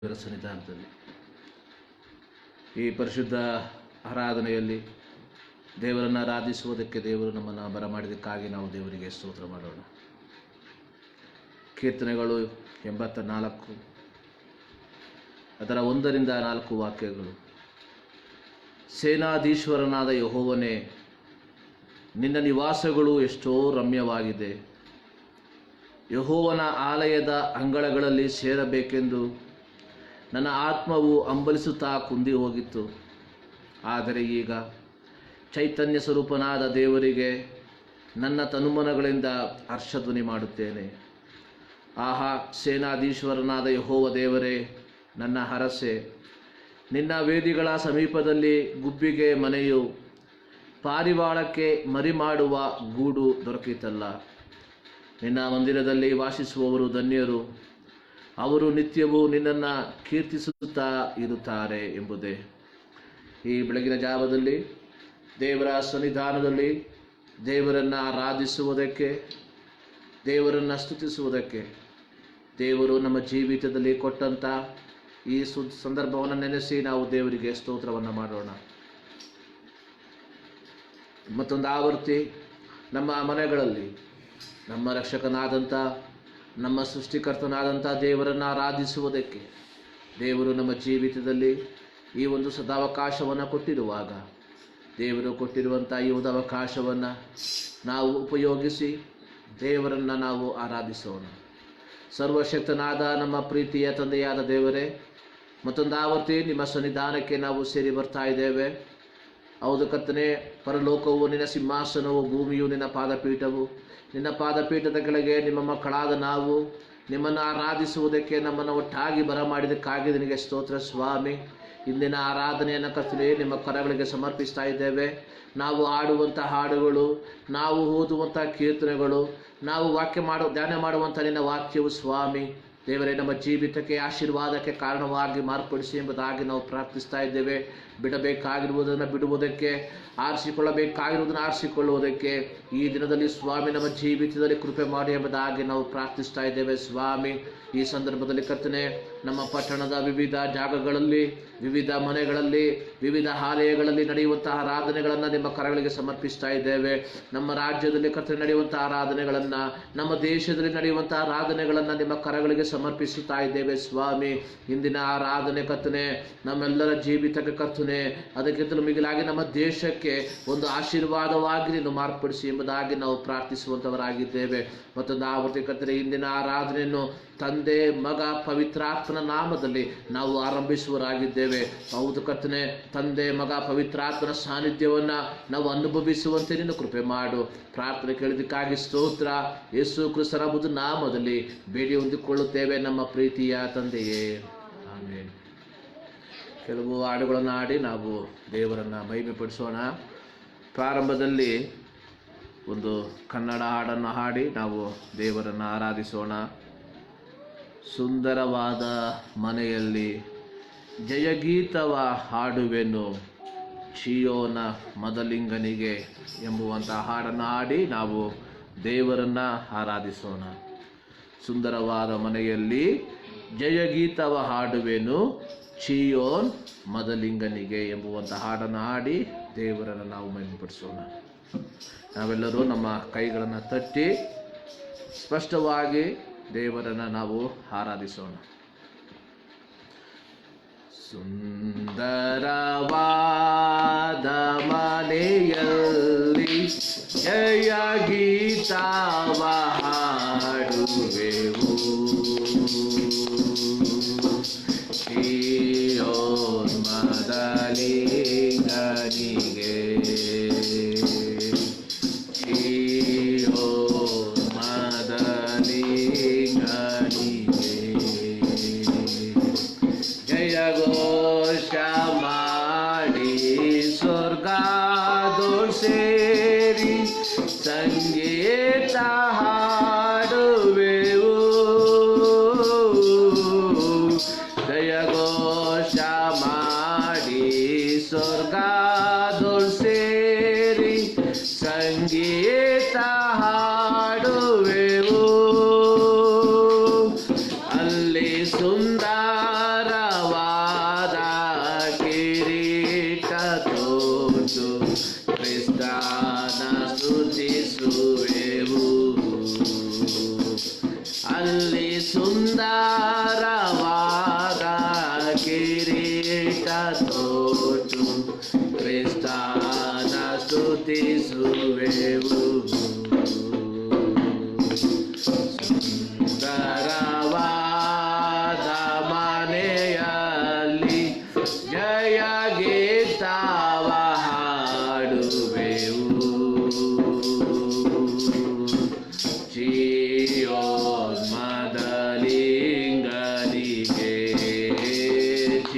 ದೇವರ ಸನ್ನಿಧಾನದಲ್ಲಿ ಈ ಪರಿಶುದ್ಧ ಆರಾಧನೆಯಲ್ಲಿ ದೇವರನ್ನು ಆರಾಧಿಸುವುದಕ್ಕೆ ದೇವರು ನಮ್ಮನ್ನು ಬರಮಾಡಿದ್ದಕ್ಕಾಗಿ ನಾವು ದೇವರಿಗೆ ಸ್ತೋತ್ರ ಮಾಡೋಣ. ಕೀರ್ತನೆಗಳು 84 ಅದರ 1ರಿಂದ 4 ವಾಕ್ಯಗಳು. ಸೇನಾಧೀಶ್ವರನಾದ ಯೆಹೋವನೇ, ನಿನ್ನ ನಿವಾಸಗಳು ಎಷ್ಟೋ ರಮ್ಯವಾಗಿದೆ. ಯೆಹೋವನ ಆಲಯದ ಅಂಗಳಗಳಲ್ಲಿ ಸೇರಬೇಕೆಂದು ನನ್ನ ಆತ್ಮವು ಹಂಬಲಿಸುತ್ತಾ ಕುಂದಿ ಹೋಗಿತ್ತು. ಆದರೆ ಈಗ ಚೈತನ್ಯ ಸ್ವರೂಪನಾದ ದೇವರಿಗೆ ನನ್ನ ತನುಮನಗಳಿಂದ ಹರ್ಷಧ್ವನಿ ಮಾಡುತ್ತೇನೆ. ಆಹಾ, ಸೇನಾಧೀಶ್ವರನಾದ ಯೆಹೋವ ದೇವರೇ, ನನ್ನ ಅರಸೆ, ನಿನ್ನ ವೇದಿಗಳ ಸಮೀಪದಲ್ಲಿ ಗುಬ್ಬಿಗೆ ಮನೆಯು ಪಾರಿವಾಳಕ್ಕೆ ಮರಿಮಾಡುವ ಗೂಡು ದೊರಕಿತಲ್ಲ. ನಿನ್ನ ಮಂದಿರದಲ್ಲಿ ವಾಸಿಸುವವರು ಧನ್ಯರು, ಅವರು ನಿತ್ಯವೂ ನಿನ್ನನ್ನು ಕೀರ್ತಿಸುತ್ತಾ ಇರುತ್ತಾರೆ ಎಂಬುದೇ. ಈ ಬೆಳಗಿನ ಜಾವದಲ್ಲಿ ದೇವರ ಸನ್ನಿಧಾನದಲ್ಲಿ ದೇವರನ್ನು ಆರಾಧಿಸುವುದಕ್ಕೆ, ದೇವರನ್ನು ಸ್ತುತಿಸುವುದಕ್ಕೆ ದೇವರು ನಮ್ಮ ಜೀವಿತದಲ್ಲಿ ಕೊಟ್ಟಂಥ ಈ ಸಂದರ್ಭವನ್ನು ನೆನೆಸಿ ನಾವು ದೇವರಿಗೆ ಸ್ತೋತ್ರವನ್ನು ಮಾಡೋಣ. ಮತ್ತೊಂದು ಆವರ್ತಿ ನಮ್ಮ ಮನೆಗಳಲ್ಲಿ ನಮ್ಮ ರಕ್ಷಕನಾದಂಥ, ನಮ್ಮ ಸೃಷ್ಟಿಕರ್ತನಾದಂಥ ದೇವರನ್ನು ಆರಾಧಿಸುವುದಕ್ಕೆ ದೇವರು ನಮ್ಮ ಜೀವಿತದಲ್ಲಿ ಈ ಒಂದು ಸದಾವಕಾಶವನ್ನು ಕೊಟ್ಟಿರುವಾಗ, ದೇವರು ಕೊಟ್ಟಿರುವಂಥ ಈ ಒಂದು ಅವಕಾಶವನ್ನು ನಾವು ಉಪಯೋಗಿಸಿ ದೇವರನ್ನು ನಾವು ಆರಾಧಿಸೋಣ. ಸರ್ವಶಕ್ತನಾದ ನಮ್ಮ ಪ್ರೀತಿಯ ತಂದೆಯಾದ ದೇವರೇ, ಮತ್ತೊಂದು ಆವರ್ತಿ ನಿಮ್ಮ ಸನ್ನಿಧಾನಕ್ಕೆ ನಾವು ಸೇರಿ ಬರ್ತಾ ಇದ್ದೇವೆ. ಹೌದು ಕರ್ತನೇ, ಪರಲೋಕವು ನಿನ್ನ ಸಿಂಹಾಸನವು, ಭೂಮಿಯು ನಿನ್ನ ಪಾದಪೀಠವು. ನಿನ್ನ ಪಾದಪೀಠದ ಕೆಳಗೆ ನಿಮ್ಮ ಮಕ್ಕಳಾದ ನಾವು ನಿಮ್ಮನ್ನು ಆರಾಧಿಸುವುದಕ್ಕೆ ನಮ್ಮನ್ನು ಒಟ್ಟಾಗಿ ಬರಮಾಡಿದ್ದಕ್ಕಾಗಿ ನಿನಗೆ ಸ್ತೋತ್ರ ಸ್ವಾಮಿ. ಇಂದಿನ ಆರಾಧನೆಯನ್ನು ಕರ್ತನೇ ನಿಮ್ಮ ಕರಗಳಿಗೆ ಸಮರ್ಪಿಸ್ತಾ ಇದ್ದೇವೆ. ನಾವು ಆಡುವಂಥ ಹಾಡುಗಳು, ನಾವು ಓದುವಂಥ ಕೀರ್ತನೆಗಳು, ನಾವು ಧ್ಯಾನ ಮಾಡುವಂಥ ನಿನ್ನ ವಾಕ್ಯವು ಸ್ವಾಮಿ ದೇವರೇ ನಮ್ಮ ಜೀವಿತಕ್ಕೆ ಆಶೀರ್ವಾದಕ್ಕೆ ಕಾರಣವಾಗಿ ಮಾರ್ಪಡಿಸಿ ಎಂಬುದಾಗಿ ನಾವು ಪ್ರಾರ್ಥಿಸ್ತಾ ಇದ್ದೇವೆ. ಬಿಡಬೇಕಾಗಿರುವುದನ್ನು ಬಿಡುವುದಕ್ಕೆ, ಆರಿಸಿಕೊಳ್ಳಬೇಕಾಗಿರುವುದನ್ನು ಆರಿಸಿಕೊಳ್ಳುವುದಕ್ಕೆ ಈ ದಿನದಲ್ಲಿ ಸ್ವಾಮಿ ನಮ್ಮ ಜೀವಿತದಲ್ಲಿ ಕೃಪೆ ಮಾಡಿ ಎಂಬುದಾಗಿ ನಾವು ಪ್ರಾರ್ಥಿಸ್ತಾ ಇದ್ದೇವೆ ಸ್ವಾಮಿ. ಈ ಸಂದರ್ಭದಲ್ಲಿ ಕರ್ತನೆ, ನಮ್ಮ ಪಟ್ಟಣದ ವಿವಿಧ ಜಾಗಗಳಲ್ಲಿ, ವಿವಿಧ ಮನೆಗಳಲ್ಲಿ, ವಿವಿಧ ಆಲಯಗಳಲ್ಲಿ ನಡೆಯುವಂತಹ ಆರಾಧನೆಗಳನ್ನು ನಿಮ್ಮ ಕರಗಳಿಗೆ ಸಮರ್ಪಿಸ್ತಾ ಇದ್ದೇವೆ. ನಮ್ಮ ರಾಜ್ಯದಲ್ಲಿ ಕರ್ತನೆ ನಡೆಯುವಂತಹ ಆರಾಧನೆಗಳನ್ನು, ನಮ್ಮ ದೇಶದಲ್ಲಿ ನಡೆಯುವಂತಹ ಆರಾಧನೆಗಳನ್ನು ನಿಮ್ಮ ಕರಗಳಿಗೆ ಸಮರ್ಪಿಸುತ್ತಾ ಇದ್ದೇವೆ ಸ್ವಾಮಿ. ಇಂದಿನ ಆರಾಧನೆ ಕರ್ತನೆ ನಮ್ಮೆಲ್ಲರ ಜೀವಿತಕ್ಕೆ ಕರ್ತನೆ, ಅದಕ್ಕಿಂತಲೂ ಮಿಗಿಲಾಗಿ ನಮ್ಮ ದೇಶಕ್ಕೆ ಒಂದು ಆಶೀರ್ವಾದವಾಗಿ ನೀನು ಮಾರ್ಪಡಿಸಿ ಎಂಬುದಾಗಿ ನಾವು ಪ್ರಾರ್ಥಿಸುವಂಥವರಾಗಿದ್ದೇವೆ. ಮತ್ತೊಂದು ಆವರ್ತಿ ಕರ್ತನೆ, ಇಂದಿನ ಆರಾಧನೆಯನ್ನು ತಂದೆ, ಮಗ, ಪವಿತ್ರಾತ್ಮನ ನಾಮದಲ್ಲಿ ನಾವು ಆರಂಭಿಸುವರಾಗಿದ್ದೇವೆ. ಹೌದು ಕರ್ತನೆ, ತಂದೆ, ಮಗ, ಪವಿತ್ರಾತ್ಮನ ಸಾನ್ನಿಧ್ಯವನ್ನು ನಾವು ಅನುಭವಿಸುವಂತೆ ನೀನು ಕೃಪೆ ಮಾಡು. ಪ್ರಾರ್ಥನೆ ಕೇಳಿದಕ್ಕಾಗಿ ಸ್ತೋತ್ರ. ಯೇಸು ಕ್ರಿಸ್ತನ ಬುದ್ಧ ನಾಮದಲ್ಲಿ ಬೇಡಿ ಹೊಂದಿಕೊಳ್ಳುತ್ತೇವೆ ನಮ್ಮ ಪ್ರೀತಿಯ ತಂದೆಯೇ, ಆಮೇಲೆ. ಕೆಲವು ಹಾಡುಗಳನ್ನು ಹಾಡಿ ನಾವು ದೇವರನ್ನು ಮಹಿಮೆಪಡಿಸೋಣ. ಪ್ರಾರಂಭದಲ್ಲಿ ಒಂದು ಕನ್ನಡ ಹಾಡನ್ನು ಹಾಡಿ ನಾವು ದೇವರನ್ನು ಆರಾಧಿಸೋಣ. ಸುಂದರವಾದ ಮನೆಯಲ್ಲಿ ಜಯಗೀತವ ಹಾಡುವೆನು ಚೀಯೋನ ಮದಲಿಂಗನಿಗೆ ಎಂಬುವಂಥ ಹಾಡನ್ನು ಹಾಡಿ ನಾವು ದೇವರನ್ನು ಆರಾಧಿಸೋಣ. ಸುಂದರವಾದ ಮನೆಯಲ್ಲಿ ಜಯಗೀತವ ಹಾಡುವೆನು ಚೀಯೋನ್ ಮದಲಿಂಗನಿಗೆ ಎಂಬುವಂಥ ಹಾಡನ್ನು ಹಾಡಿ ದೇವರನ್ನು ನಾವು ಮಹಿಮೆಪಡಿಸೋಣ. ನಾವೆಲ್ಲರೂ ನಮ್ಮ ಕೈಗಳನ್ನು ತಟ್ಟಿ ಸ್ಪಷ್ಟವಾಗಿ ದೇವರನ್ನು ನಾವು ಆರಾಧಿಸೋಣ. ಸುಂದರವಾದ ಮನೆಯಲ್ಲಿ ಜಯ ಗೀತವ ಹಾಡುವೆವು ಚೀಯೋನ್ ಮದಲಿಂಗನಿಗೆ, ಚೀಯೋನ್ ಮದಲಿಂಗನಿಗೆ ಜಯ ಘೋಷ ಮಾಡಿ ಸ್ವರ್ಗದೋಳ್ ಸೇರಿ ಸಂಗೀತ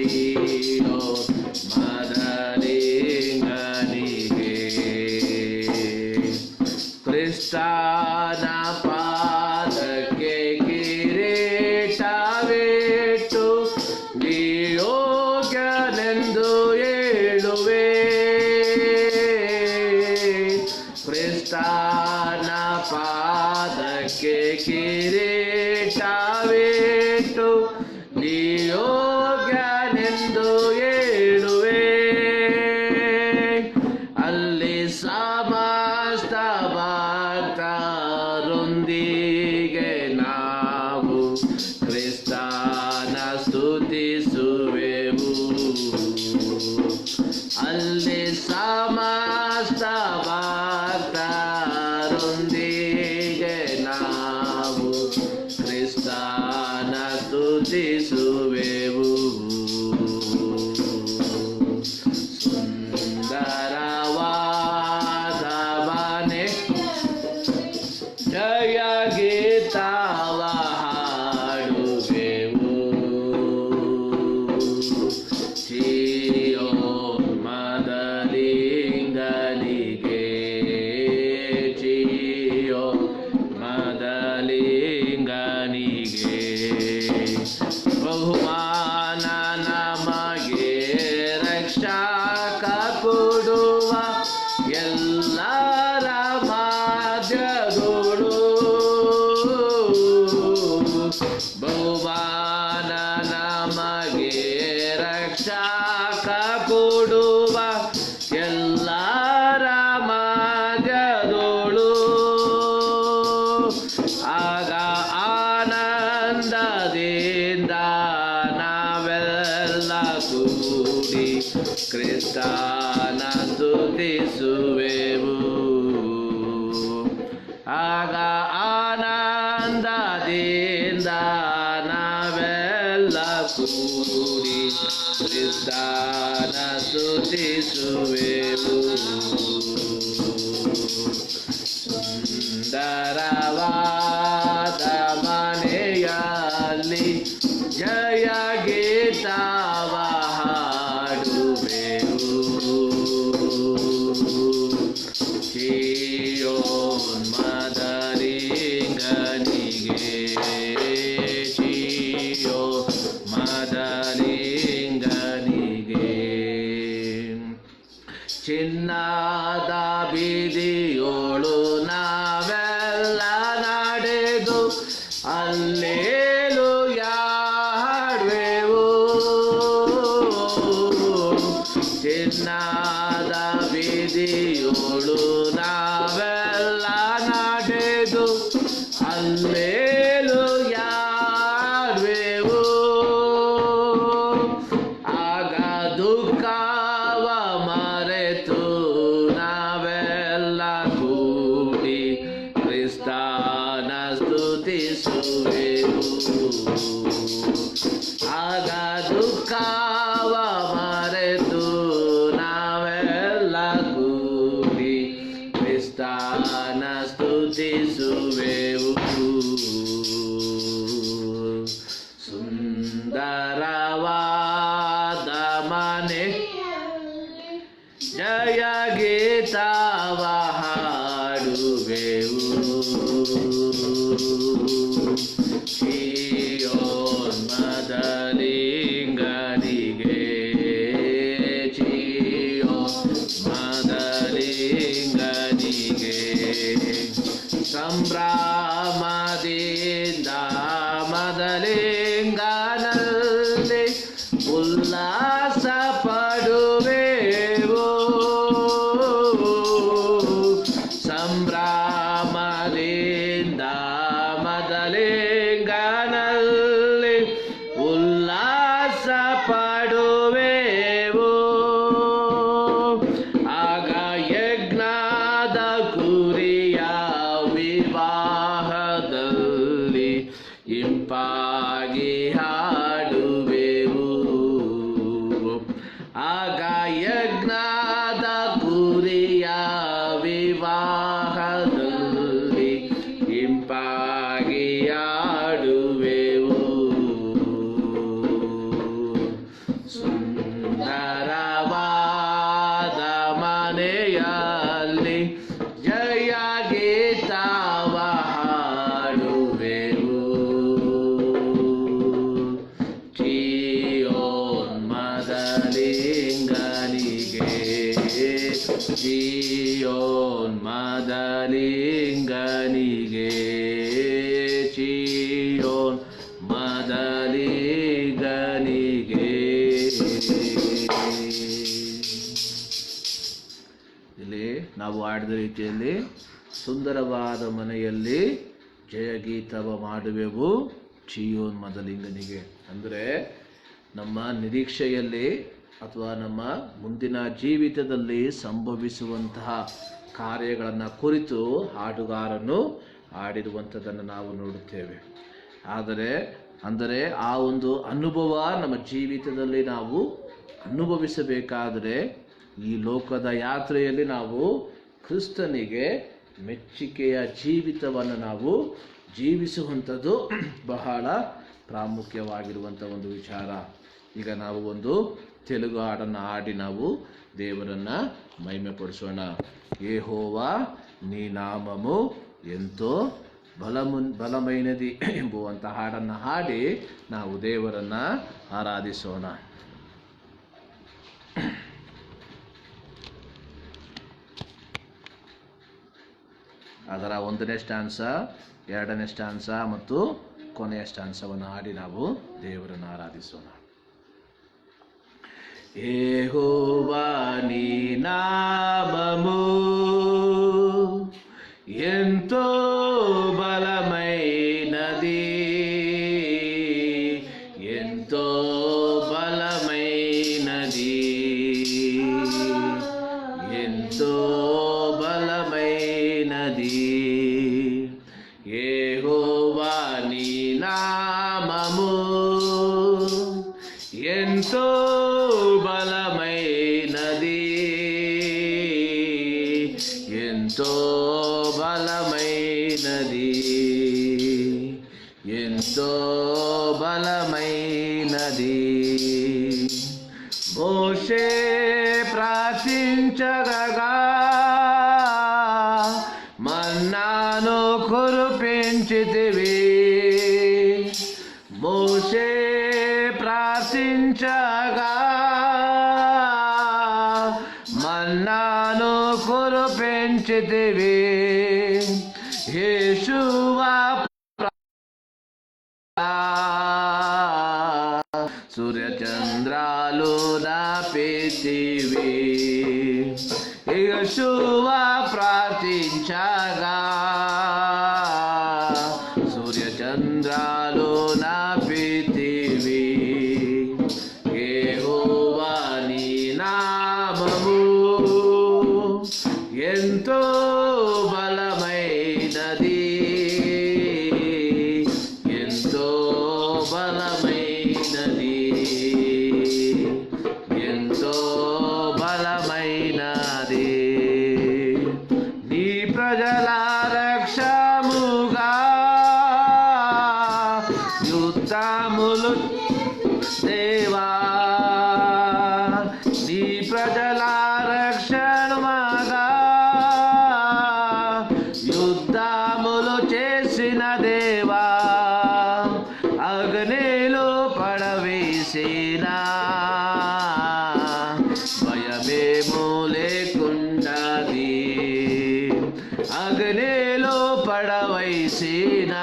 ಜೀಯೋ ಮದಲಿಂಗನಿಗೆ ಕ್ರಿಸ್ತನ ಪಾದಕ್ಕೆ ಕಿರೀಟವಿಟ್ಟು ಯೋಗ್ಯನೆಂದು ಹೇಳುವೆ ಕ್ರಿಸ್ತನ ಪಾದಕ್ಕೆ ಕಿರೀಟವಿಟ್ಟು ಯೋಗ್ಯನೆಂದು ಹೇಳುವೆ ಅಲ್ಲಿ ಸಮಸ್ತ ಭಕ್ತರೊಂದಿಗೆ ನಾವು ಕ್ರಿಸ್ತನ ಸ್ತುತಿಸುವೆವು ಅಲ್ಲಿ ಸಮಸ್ತ ಭಕ್ತರೊಂದಿಗೆ ನಾವು ಕ್ರಿಸ್ತನ ಸ್ತುತಿಸುವೆವು ಸುಂದರವಾದ ಮನೆ ಜಯ ಗೀತವ ಹಾಡುವೆವು ಜೀಯೋನ್ ಮದಲಿಂಗನಿಗೆ ಜೀಯೋನ್ ಮದಲಿಂಗನಿಗೆ ಬಹುಮಾನ ನಮಗೆ ರಕ್ಷಕ ಕೊಡುವ ಎಲ್ಲರ ಮಾಧ್ಯಗಳು ಬಹುಮಾನ ನಮಗೆ ರಕ್ಷಕ ಕೊಡುವ ಎಲ್ಲರ ಮಾಧ್ಯಗಳು ಆಗ ಆನಂದದಿಂದ ನಾವೆಲ್ಲ ಕೂಡಿ ಕ್ರಿಸ್ತನ ಸ್ತುತಿಸುವೆವು ಆಗ ಆನಂದದಿಂದ ನಾವೆಲ್ಲ ಕೂಡಿ ಕ್ರಿಸ್ತನ ಸ್ತುತಿಸುವೆವು ಸುಂದರವಾದ ಮನೆಯಲ್ಲಿ ಜಯ ಗೀತವ ಹಾಡುವೆವು ಜೀಯೋನ್ ಮದಲಿಂಗನಿಗೆ ಜೀಯೋನ್ ಮದಲಿಂಗನಿಗೆ ಚಿನ್ನದ ಬೀದಿಯೋಳು ನಾವೆಲ್ಲ ನಡೆದು ಅಲ್ಲೇಲೂಯಾ ಹಾಡುವೆವು ಚಿನ್ನದ ಬೀದಿಯೋಳು ನಾವೆಲ್ಲ ನಡೆದು ಅಲ್ಲೇಲೂಯಾ ಹಾಡುವೆವು ಆಗ ದುಃಖವ ಮರೆತು ನಾವೆಲ್ಲ ಕೂಡಿ ಕ್ರಿಸ್ತನ ಸ್ತುತಿಸುವೆವು ಆಗ ದುಃಖವ ಮರೆತು ನಾವೆಲ್ಲ ಕೂಡಿ ಕ್ರಿಸ್ತನ ಸ್ತುತಿಸುವೆವು ಸುಂದರವಾದ ಮನೆ ಜಯ ಗೀತವ ಹಾಡುವೆವು ಜೀಯೋನ್ ಮದಲಿಂಗನಿಗೆ ಜೀಯೋನ್ ಮದಲಿಂಗನಿಗೆ ಸಂಭ್ರಮದಿಂದ ಮದಲಿಂಗನಲ್ಲಿ ಉಲ್ಲಾಸ ಪಡುವೆವು ಸಂಭ್ರಮದಿಂದ ಮದಲಿಂಗನಲ್ಲಿ ಉಲ್ಲಾಸ ಪಡುವೆವು ಆಗ ಯಜ್ಞದ ಕುರಿಯ ವಿವಾಹದಲ್ಲಿ ಇಂಪಾಗಿ ಹಾಡುವೆವು ಚಿಯೋನ್ಮದಲಿಂಗನಿಗೆ ಚಿಯೋನ್ಮದಲಿಂಗನಿಗೆ. ಇಲ್ಲಿ ನಾವು ಆಡಿದ ರೀತಿಯಲ್ಲಿ ಸುಂದರವಾದ ಮನೆಯಲ್ಲಿ ಜಯಗೀತವ ಮಾಡುವೆವು ಚಿಯೋನ್ಮದಲಿಂಗನಿಗೆ. ಅಂದರೆ ನಮ್ಮ ನಿರೀಕ್ಷೆಯಲ್ಲಿ ಅಥವಾ ನಮ್ಮ ಮುಂದಿನ ಜೀವಿತದಲ್ಲಿ ಸಂಭವಿಸುವಂತಹ ಕಾರ್ಯಗಳನ್ನು ಕುರಿತು ಹಾಡುಗಾರನು ಹಾಡಿರುವಂಥದ್ದನ್ನು ನಾವು ನೋಡುತ್ತೇವೆ. ಅಂದರೆ ಆ ಒಂದು ಅನುಭವ ನಮ್ಮ ಜೀವಿತದಲ್ಲಿ ನಾವು ಅನುಭವಿಸಬೇಕಾದರೆ ಈ ಲೋಕದ ಯಾತ್ರೆಯಲ್ಲಿ ನಾವು ಕ್ರಿಸ್ತನಿಗೆ ಮೆಚ್ಚುಗೆಯ ಜೀವಿತವನ್ನು ನಾವು ಜೀವಿಸುವಂಥದ್ದು ಬಹಳ ಪ್ರಾಮುಖ್ಯವಾಗಿರುವಂಥ ಒಂದು ವಿಚಾರ. ಈಗ ನಾವು ಒಂದು ತೆಲುಗು ಹಾಡನ್ನು ಹಾಡಿ ನಾವು ದೇವರನ್ನು ಮಹಿಮೆಪಡಿಸೋಣ. ಯೆಹೋವಾ నీ నామము ఎంతో ಬಲమైనది ಎಂಬುವಂಥ ಹಾಡನ್ನು ಹಾಡಿ ನಾವು ದೇವರನ್ನು ಆರಾಧಿಸೋಣ. ಅದರ 1ನೇ ಸ್ಟಾನ್ಸ, 2ನೇ ಸ್ಟಾನ್ಸ ಮತ್ತು ಕೊನೆಯ ಸ್ಟಾನ್ಸವನ್ನು ಹಾಡಿ ನಾವು ದೇವರನ್ನು ಆರಾಧಿಸೋಣ. ಯೆಹೋವಾ నీ నామము ఎంతో బలమైనది, ఎంతో బలమైనది, ఎంతో బలమైనది. యెహోవా నీ నామము ఎంతో బలమైనది, ఎంతో బలమైనది, ఎంతో బలమైనది. మోషే ప్రార్థించగా మన్నాను కురిపించితివి. మోషే ప్రార్థించగా మన్నాను కురిపించితివి. యేషువా సూర్యచంద్రాలు నాపితివి. యేషువా ప్రార్థించగా సూర్యచంద్రాలు నాపితివి. యెహోవా నీ నామము ఎంతో బలమైనది, ఎంతో బలమైనది, ఎంతో బలమైనది. నీ ప్రజల రక్షముగా యుద్ధములు దేవా, నీ ప్రజల రక్షణగా యుద్ధములు చేసిన దేవా. అగ్నిలో పడవేసిన భయమేమో లేకుండాది. అగ్నిలో పడవేసిన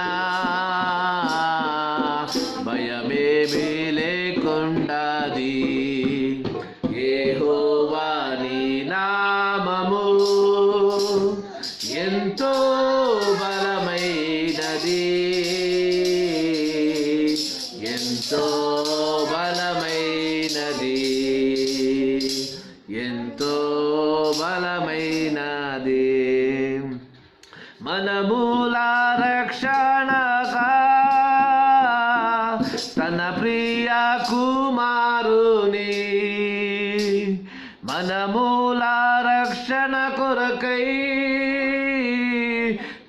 భయమేమీ లేకుండాది. యెహోవా నీ నామము ఎంతో బలమైనది, ఎంతో బలమైనది, ఎంతో బలమైనది. మనముల రక్షణగా తన ప్రియ కుమారుని, మనముల రక్షణ కొరకై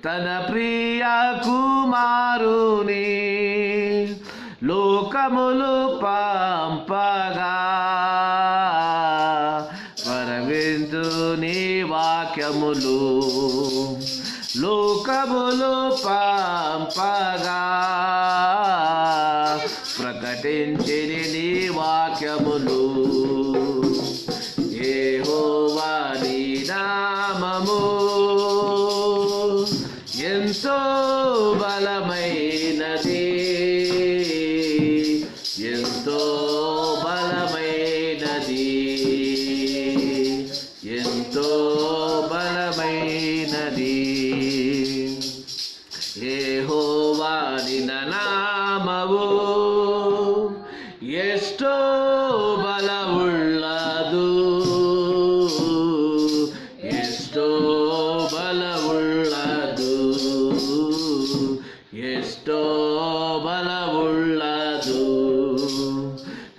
తన ప్రియ కుమారుని లోకములు పంపగా పరవిందు నీ వాక్యములు. లోకములు పంపగా ప్రకటించిని నీ వాక్యములు. యెహోవా నీ ಬಲಮೈನದಿ, ಎಂತೋ ಬಲಮೈನದಿ. ಯೆಹೋವಾ ನಿನ್ನ ನಾಮವು ಎಷ್ಟೋ ಬಲವುಳ್ಳದು, ಎಷ್ಟೋ ಬಲವುಳ್ಳದು, ಎಷ್ಟೋ ಬಲವುಳ್ಳದು.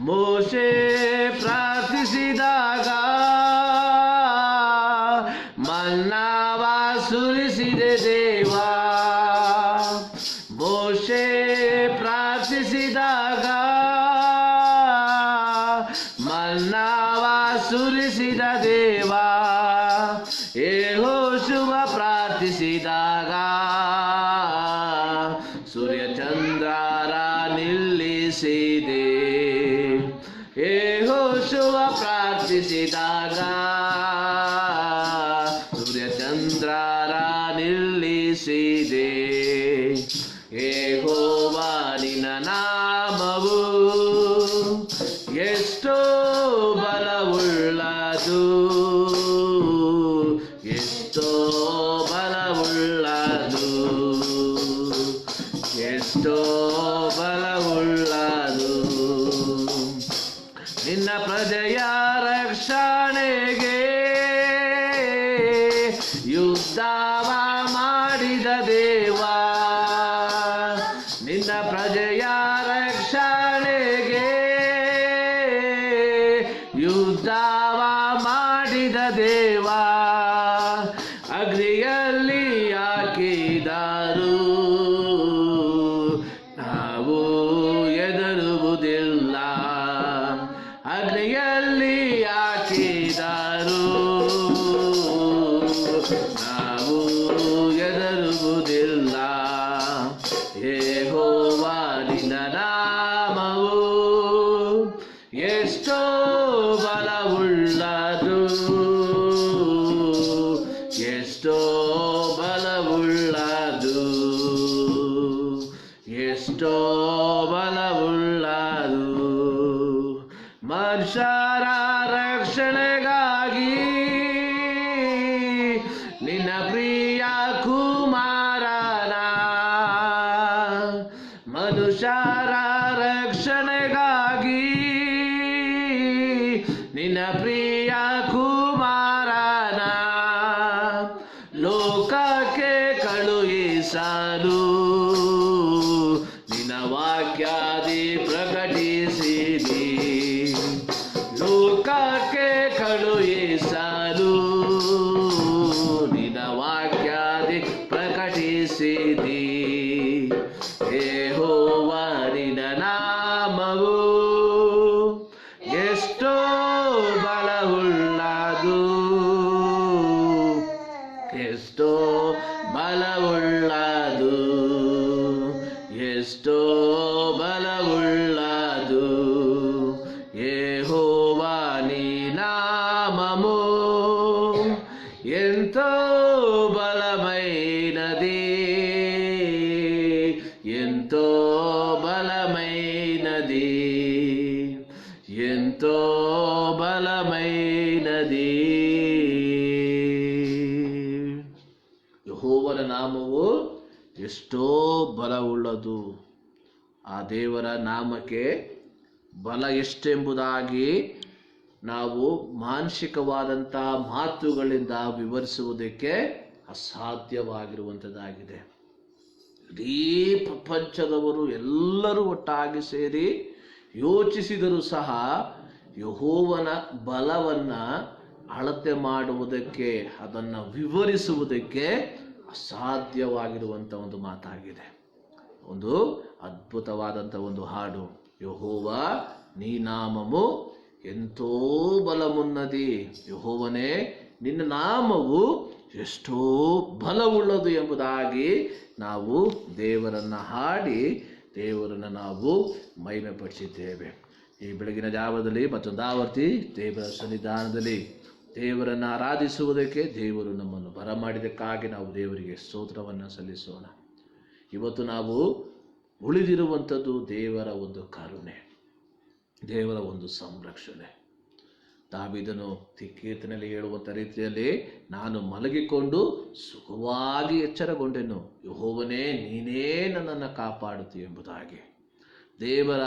ಮೋಶೆ ಪ್ರಾರ್ಥಿಸಿದಾಗ ಮನ್ನಾವ ಸುರಿಸಿದೆ ದೇವ, ಮೋಶೆ ಪ್ರಾರ್ಥಿಸಿದಾಗ ಮನ್ನಾವ ಸುರಿಸಿದ ದೇವ. ಯೆಹೋಶುವ ಪ್ರಾರ್ಥಿಸಿದಾಗ ಸೂರ್ಯಚಂದ್ರರ ನಿಲ್ಲಿಸಿದೆ. ಯೆಹೋಶುವ ಪ್ರಾರ್ಥಿಸಿದಾಗ ಸೂರ್ಯಚಂದ್ರರ ನಿಲ್ಲಿಸಿದೆ. ಯೆಹೋವಾ ನಿನ್ನ ನಾಮವು ಎಷ್ಟೋ ಬಲವುಳ್ಳದು, ಎಷ್ಟೋ ಬಲವುಳ್ಳದು, ಎಷ್ಟೋ ಬಲವುಳ್ಳದು. ನಿನ್ನ ಪ್ರಜೆಯ ರಕ್ಷಣೆಗೆ ಯುದ್ಧವ ಮಾಡಿದ ದೇವ, ನಿನ್ನ ಪ್ರಜೆಯ ರಕ್ಷಣೆಗೆ ಯುದ್ಧವ ಮಾಡಿದ ದೇವ. ಅಗ್ನಿಯಲ್ಲಿ ಹಾಕಿದರು ನಾವು ಹೆದರುವುದಿಲ್ಲ, ಅಗ್ನಿಯಲ್ಲಿ ಹಾಕಿದರು ನಾವು ಹೆದರುವುದಿಲ್ಲ. ಯೆಹೋವಾ ನಿನ್ನ ನಾಮವು ಎಷ್ಟೋ ಬಲವುಳ್ಳದು, ಎಷ್ಟೋ ಬಲವುಳ್ಳದು, ಎಷ್ಟೋ ಬಲವುಳ್ಳದು. ಮನುಷ್ಯರ ರಕ್ಷಣೆಗಾಗಿ ನಿನ್ನ ಪ್ರಿಯ ಕುಮಾರನ, ಮನುಷ್ಯರ ರಕ್ಷಣೆಗಾಗಿ ನಿನ್ನ ಪ್ರಿಯ ಕುಮಾರನ ಲೋಕಕ್ಕೆ ಕಳುಹಿಸಲು ನಿನ್ನ ವಾಕ್ಯಾದಿ ಪ್ರಕಟಿಸಿದಿ. ಲೋಕಕ್ಕೆ ಕಳುಹಿಸಲು ನಿನ್ನ ವಾಕ್ಯಾದಿ ಪ್ರಕಟಿಸಿದಿ. ಯೆಹೋವಾ ನಿನ್ನ ನಾಮವು ಎಷ್ಟೋ ಬಲವುಳ್ಳದು, ಎಷ್ಟೋ ಬಲವುಳ್ಳದು, ಎಷ್ಟೋ ಬಲವುಳ್ಳದು. ಯೆಹೋವಾ ನೀ ನಾಮము ఎంతో బలమైనది, ఎంతో బలమైనది, ఎంతో బలమైనది. ಯೆಹೋವನ ನಾಮವು ಎಷ್ಟೋ ಬಲವುಳ್ಳದು. ಆ ದೇವರ ನಾಮಕ್ಕೆ ಬಲ ಎಷ್ಟೆಂಬುದಾಗಿ ನಾವು ಮಾನಸಿಕವಾದಂಥ ಮಾತುಗಳಿಂದ ವಿವರಿಸುವುದಕ್ಕೆ ಅಸಾಧ್ಯವಾಗಿರುವಂಥದ್ದಾಗಿದೆ. ಇಡೀ ಪ್ರಪಂಚದವರು ಎಲ್ಲರೂ ಒಟ್ಟಾಗಿ ಸೇರಿ ಯೋಚಿಸಿದರೂ ಸಹ ಯೆಹೋವನ ಬಲವನ್ನು ಅಳತೆ ಮಾಡುವುದಕ್ಕೆ, ಅದನ್ನು ವಿವರಿಸುವುದಕ್ಕೆ ಅಸಾಧ್ಯವಾಗಿರುವಂಥ ಒಂದು ಮಾತಾಗಿದೆ. ಒಂದು ಅದ್ಭುತವಾದಂಥ ಒಂದು ಹಾಡು, ಯೆಹೋವಾ ನೀ ನಾಮము ಎಂತೋ ಬಲమున్నది. ಯೆಹೋವನೇ ನಿನ್ನ ನಾಮವು ಎಷ್ಟೋ ಬಲವುಳ್ಳದು ಎಂಬುದಾಗಿ ನಾವು ದೇವರನ್ನು ಹಾಡಿ ದೇವರನ್ನು ನಾವು ಮಹಿಮೆಪಡಿಸಿದ್ದೇವೆ. ಈ ಬೆಳಗಿನ ಜಾವದಲ್ಲಿ ಮತ್ತೊಂದು ಆವರ್ತಿ ದೇವರ ಸನ್ನಿಧಾನದಲ್ಲಿ ದೇವರನ್ನು ಆರಾಧಿಸುವುದಕ್ಕೆ ದೇವರು ನಮ್ಮನ್ನು ಬರಮಾಡಿದ್ದಕ್ಕಾಗಿ ನಾವು ದೇವರಿಗೆ ಸ್ತೋತ್ರವನ್ನು ಸಲ್ಲಿಸೋಣ. ಇವತ್ತು ನಾವು ಉಳಿದಿರುವಂಥದ್ದು ದೇವರ ಒಂದು ಕರುಣೆ. ದೇವರ ಒಂದು ಸಂರಕ್ಷಣೆ. ದಾವೀದನು ಕೀರ್ತನೆಯಲ್ಲಿ ಹೇಳುವಂಥ ರೀತಿಯಲ್ಲಿ, ನಾನು ಮಲಗಿಕೊಂಡು ಸುಖವಾಗಿ ಎಚ್ಚರಗೊಂಡೆನು, ಯೆಹೋವನೇ ನೀನೇ ನನ್ನನ್ನು ಕಾಪಾಡುತ್ತಿ ಎಂಬುದಾಗಿ. ದೇವರ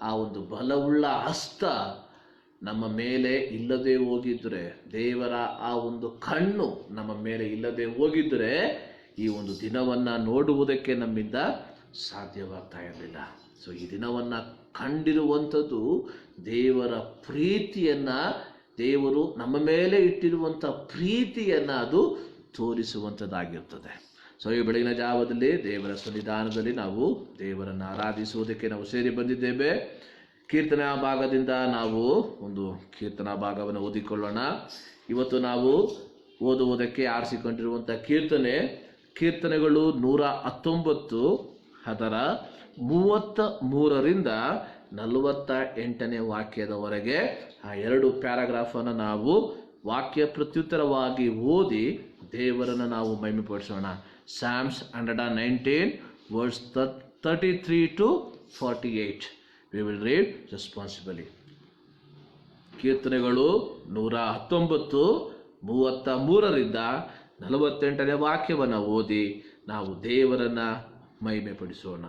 ಆ ಒಂದು ಬಲವುಳ್ಳ ಹಸ್ತ ನಮ್ಮ ಮೇಲೆ ಇಲ್ಲದೆ ಹೋಗಿದ್ದರೆ, ದೇವರ ಆ ಒಂದು ಕಣ್ಣು ನಮ್ಮ ಮೇಲೆ ಇಲ್ಲದೆ ಹೋಗಿದ್ದರೆ ಈ ಒಂದು ದಿನವನ್ನು ನೋಡುವುದಕ್ಕೆ ನಮ್ಮಿಂದ ಸಾಧ್ಯವಾಗ್ತಾ ಇರಲಿಲ್ಲ. ಸೊ ಈ ದಿನವನ್ನು ಕಂಡಿರುವಂಥದ್ದು ದೇವರ ಪ್ರೀತಿಯನ್ನು, ದೇವರು ನಮ್ಮ ಮೇಲೆ ಇಟ್ಟಿರುವಂಥ ಪ್ರೀತಿಯನ್ನು ಅದು ತೋರಿಸುವಂಥದ್ದಾಗಿರ್ತದೆ. ಸೊ ಈ ಬೆಳಗಿನ ಜಾವದಲ್ಲಿ ದೇವರ ಸನ್ನಿಧಾನದಲ್ಲಿ ನಾವು ದೇವರನ್ನು ಆರಾಧಿಸುವುದಕ್ಕೆ ನಾವು ಸೇರಿ ಬಂದಿದ್ದೇವೆ. ಕೀರ್ತನಾ ಭಾಗದಿಂದ ನಾವು ಒಂದು ಕೀರ್ತನಾ ಭಾಗವನ್ನು ಓದಿಕೊಳ್ಳೋಣ. ಇವತ್ತು ನಾವು ಓದುವುದಕ್ಕೆ ಆರಿಸಿಕೊಂಡಿರುವಂಥ ಕೀರ್ತನೆಗಳು 119, ಅದರ 33ರಿಂದ 48ನೇ ವಾಕ್ಯದವರೆಗೆ ಆ 2 ಪ್ಯಾರಾಗ್ರಾಫನ್ನು ನಾವು ವಾಕ್ಯ ಪ್ರತ್ಯುತ್ತರವಾಗಿ ಓದಿ ದೇವರನ್ನು ನಾವು ಮಹಿಮೆಪಡಿಸೋಣ. Psalms 119 verse 33 to 48. We will read responsibly. ಕೀರ್ತನೆಗಳು 119, 33ರಿಂದ 48ನೇ ವಾಕ್ಯವನ್ನು ಓದಿ ನಾವು ದೇವರನ್ನು ಮಹಿಮೆಪಡಿಸೋಣ.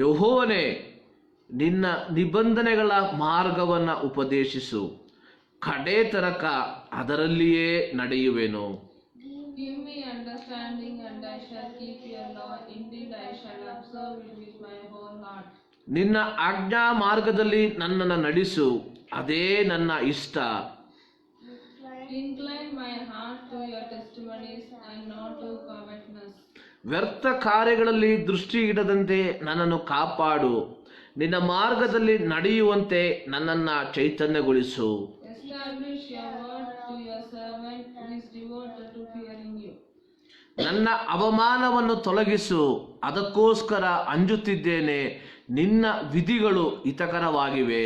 ಯೆಹೋವನೇ, ನಿನ್ನ ನಿಬಂಧನೆಗಳ ಮಾರ್ಗವನ್ನು ಉಪದೇಶಿಸು, ಕಡೇ ತನಕ ಅದರಲ್ಲಿಯೇ ನಡೆಯುವೆನು. Give me understanding, and I shall keep your law. Indeed, I shall observe it with my whole heart. ನಿನ್ನ ಆಜ್ಞಾ ಮಾರ್ಗದಲ್ಲಿ ನನ್ನನ್ನು ನಡೆಸು, ಅದೇ ನನ್ನ ಇಷ್ಟ. Incline my heart to your testimonies and not to covetousness. ವ್ಯರ್ಥ ಕಾರ್ಯಗಳಲ್ಲಿ ದೃಷ್ಟಿ ಇಡದಂತೆ ನನ್ನನ್ನು ಕಾಪಾಡು, ನಿನ್ನ ಮಾರ್ಗದಲ್ಲಿ ನಡೆಯುವಂತೆ ನನ್ನನ್ನು ಚೈತನ್ಯಗೊಳಿಸು. Establish your word to your servant who is devoted to fearing you. ನನ್ನ ಅವಮಾನವನ್ನು ತೊಲಗಿಸು, ಅದಕ್ಕೋಸ್ಕರ ಅಂಜುತ್ತಿದ್ದೇನೆ, ನಿನ್ನ ವಿಧಿಗಳು ಹಿತಕರವಾಗಿವೆ.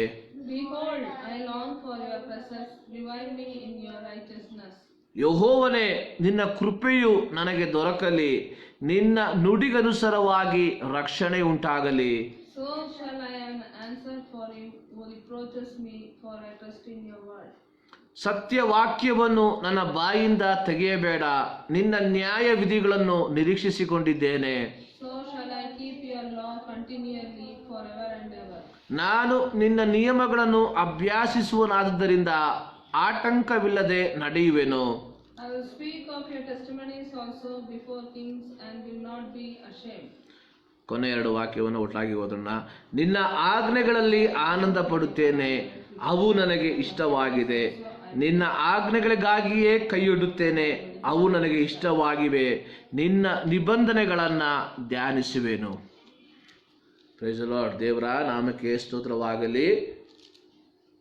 Behold, I long for your presence. Revive me in your righteousness. ಯೆಹೋವನೇ, ನಿನ್ನ ಕೃಪೆಯು ನನಗೆ ದೊರಕಲಿ, ನಿನ್ನ ನುಡಿಗನುಸಾರವಾಗಿ ರಕ್ಷಣೆ ಉಂಟಾಗಲಿ. So shall I answer for him who reproaches me, for I trust in your word. ಸತ್ಯವಾಕ್ಯವನ್ನು ನನ್ನ ಬಾಯಿಂದ ತೆಗೆಯಬೇಡ, ನಿನ್ನ ನ್ಯಾಯ ವಿಧಿಗಳನ್ನು ನಿರೀಕ್ಷಿಸಿಕೊಂಡಿದ್ದೇನೆ. So shall I keep your law continually forever and ever. ನಾನು ನಿನ್ನ ನಿಯಮಗಳನ್ನು ಅಭ್ಯಾಸಿಸುವನಾದ್ದರಿಂದ ಆಟಂಕವಿಲ್ಲದೆ ನಡೆಯುವೆನು. I will speak of your testimonies also before kings and will not be ashamed. ಕೊನೆ 2 ವಾಕ್ಯವನ್ನು ಒಟ್ಟಾಗಿ ಓದೋಣ. ನಿನ್ನ ಆಜ್ಞೆಗಳಲ್ಲಿ ಆನಂದ ಪಡುತ್ತೇನೆ, ಅವು ನನಗೆ ಇಷ್ಟವಾಗಿದೆ. ನಿನ್ನ ಆಜ್ಞೆಗಳಿಗಾಗಿಯೇ ಕೈಯಿಡುತ್ತೇನೆ, ಅವು ನನಗೆ ಇಷ್ಟವಾಗಿವೆ. ನಿನ್ನ ನಿಬಂಧನೆಗಳನ್ನು ಧ್ಯಾನಿಸುವೆನು. Price the lord. ದೇವರ ನಾಮಕ್ಕೆ ಸ್ತೋತ್ರವಾಗಲಿ.